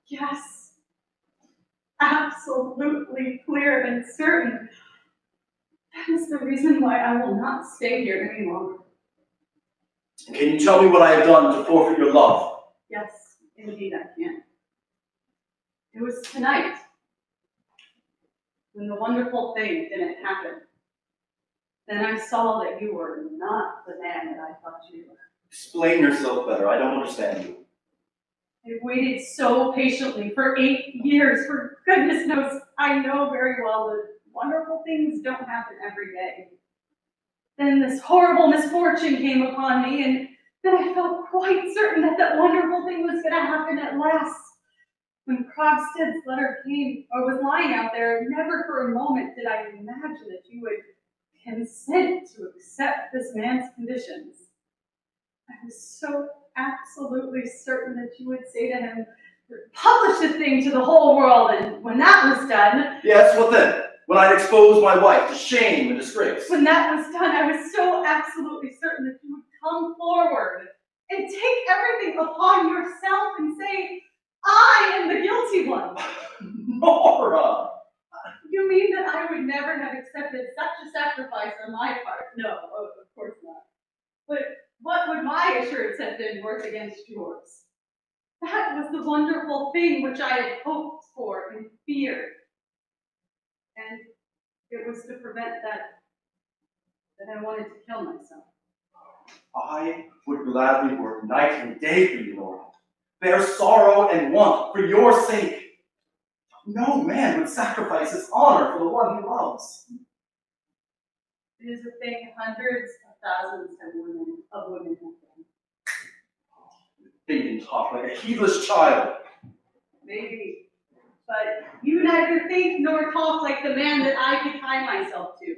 Yes. Absolutely clear and certain. That is the reason why I will not stay here any longer. Can you tell me what I have done to forfeit your love? Yes, indeed I can. It was tonight when the wonderful thing didn't happen. Then I saw that you were not the man that I thought you were. Explain yourself better. I don't understand you. I waited so patiently for 8 years. For goodness knows, I know very well that wonderful things don't happen every day. Then this horrible misfortune came upon me, and then I felt quite certain that that wonderful thing was going to happen at last. When Krogstad's letter came, or was lying out there, never for a moment did I imagine that you would consent to accept this man's conditions. I was so absolutely certain that you would say to him, publish the thing to the whole world, and when that was done... Yes, what then? When I'd expose my wife to shame and disgrace. When that was done, I was so absolutely certain that you would come forward and take everything upon yourself and say, I am the guilty one. Nora! You mean that I would never have accepted such a sacrifice on my part? No, of course not. But what would my assurance have been worth against yours? That was the wonderful thing which I had hoped for and feared. And it was to prevent that I wanted to kill myself. I would gladly work night and day for you, Nora. Bear sorrow and want for your sake. No man would sacrifice his honor for the one he loves. It is a thing hundreds of thousands of women have done. Think and talk like a heedless child. Maybe. But you neither think nor talk like the man that I could tie myself to.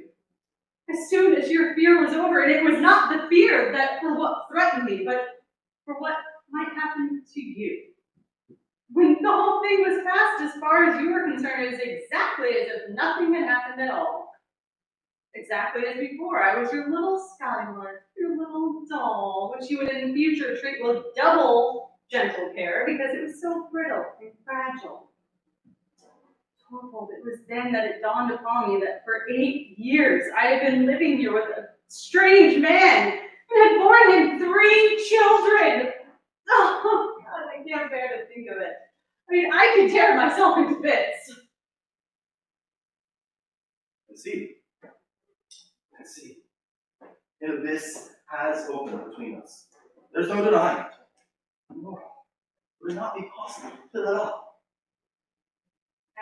As soon as your fear was over, and it was not the fear that for what threatened me, but for what might happen to you. When the whole thing was past, as far as you were concerned, it was exactly as if nothing had happened at all. Exactly as before. I was your little skylark, your little doll, which you would in the future treat with double gentle care because it was so brittle and fragile. Torvald, it was then that it dawned upon me that for 8 years I had been living here with a strange man and had borne him 3 children. Oh, can't bear to think of it. I mean, I could tear myself into bits. I see. An abyss has opened between us. There's no denying it. Nora, would it not be possible to fill it up?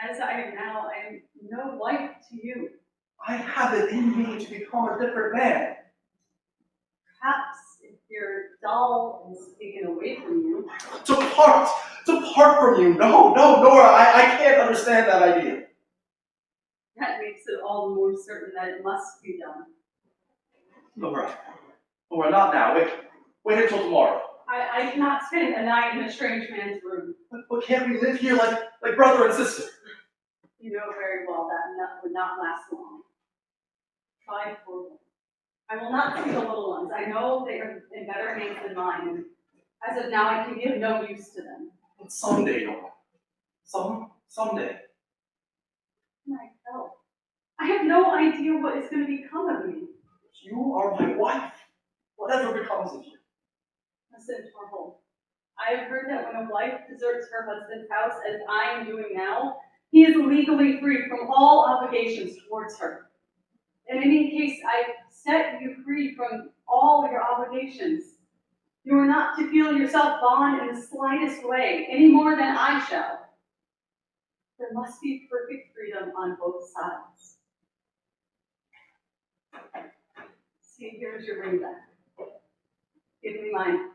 As I am now, I am no wife to you. I have it in me to become a different man. Perhaps if your doll is taken away from you. To part from you. No, Nora, I can't understand that idea. That makes it all the more certain that it must be done. Nora, not now. Wait until tomorrow. I cannot spend a night in a strange man's room. But can't we live here like brother and sister? You know very well that would not last long. Try for them. I will not see the little ones. I know they are in better hands than mine, and as of now, I can be of no use to them. But someday, Nora. Someday. My help. I have no idea what is going to become of me. You are my wife. Whatever becomes of you. Listen, Torvald. I have heard that when a wife deserts her husband's house, as I am doing now, he is legally free from all obligations towards her. In any case, I set you free from all your obligations. You are not to feel yourself bound in the slightest way, any more than I shall. There must be perfect freedom on both sides. See, here's your ring back. Give me mine.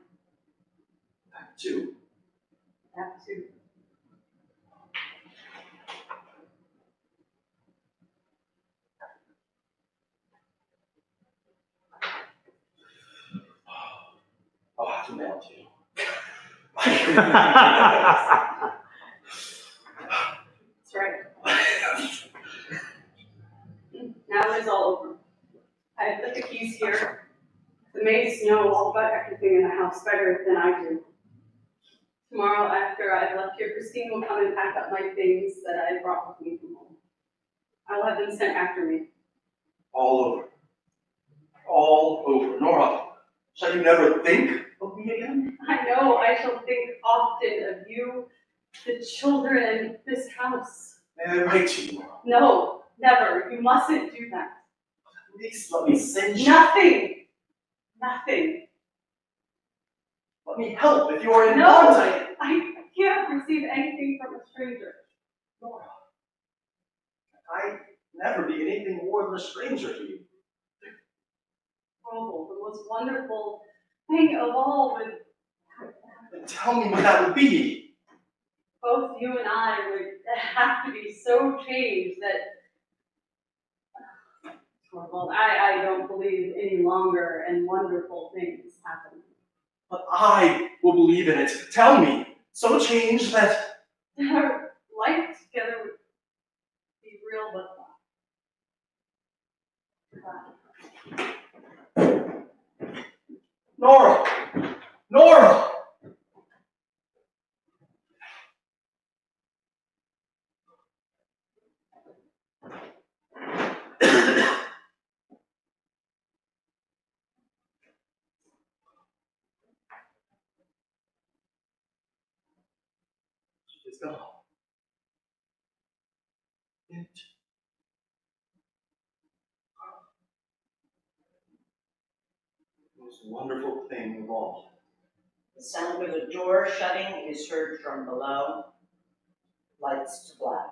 Two. That too. I'll have to mail to you. That's right. Now it is all over. I have put the keys here. The maids know all about everything in the house better than I do. Tomorrow, after I've left here, Christine will come and pack up my things that I brought with me from home. I will have them sent after me. All over. All over. Nora, shall you never think of me again? I know I shall think often of you, the children, and this house. May I write to you, Nora? No, never. You mustn't do that. At least let me send you. Nothing. Nothing. Let me help if you are in No, contact. I can't receive anything from a stranger. Nora, I'd never be anything more than a stranger to you. Torvald, the most wonderful thing of all would Then tell me what that would be. both you and I would have to be so changed that Torvald, I don't believe any longer and wonderful things happen. But I will believe in it. Tell me. So changed that. Our life together would be real but Nora! Nora! She's gone. Most wonderful thing of all. The sound of a door shutting is heard from below. Lights to black.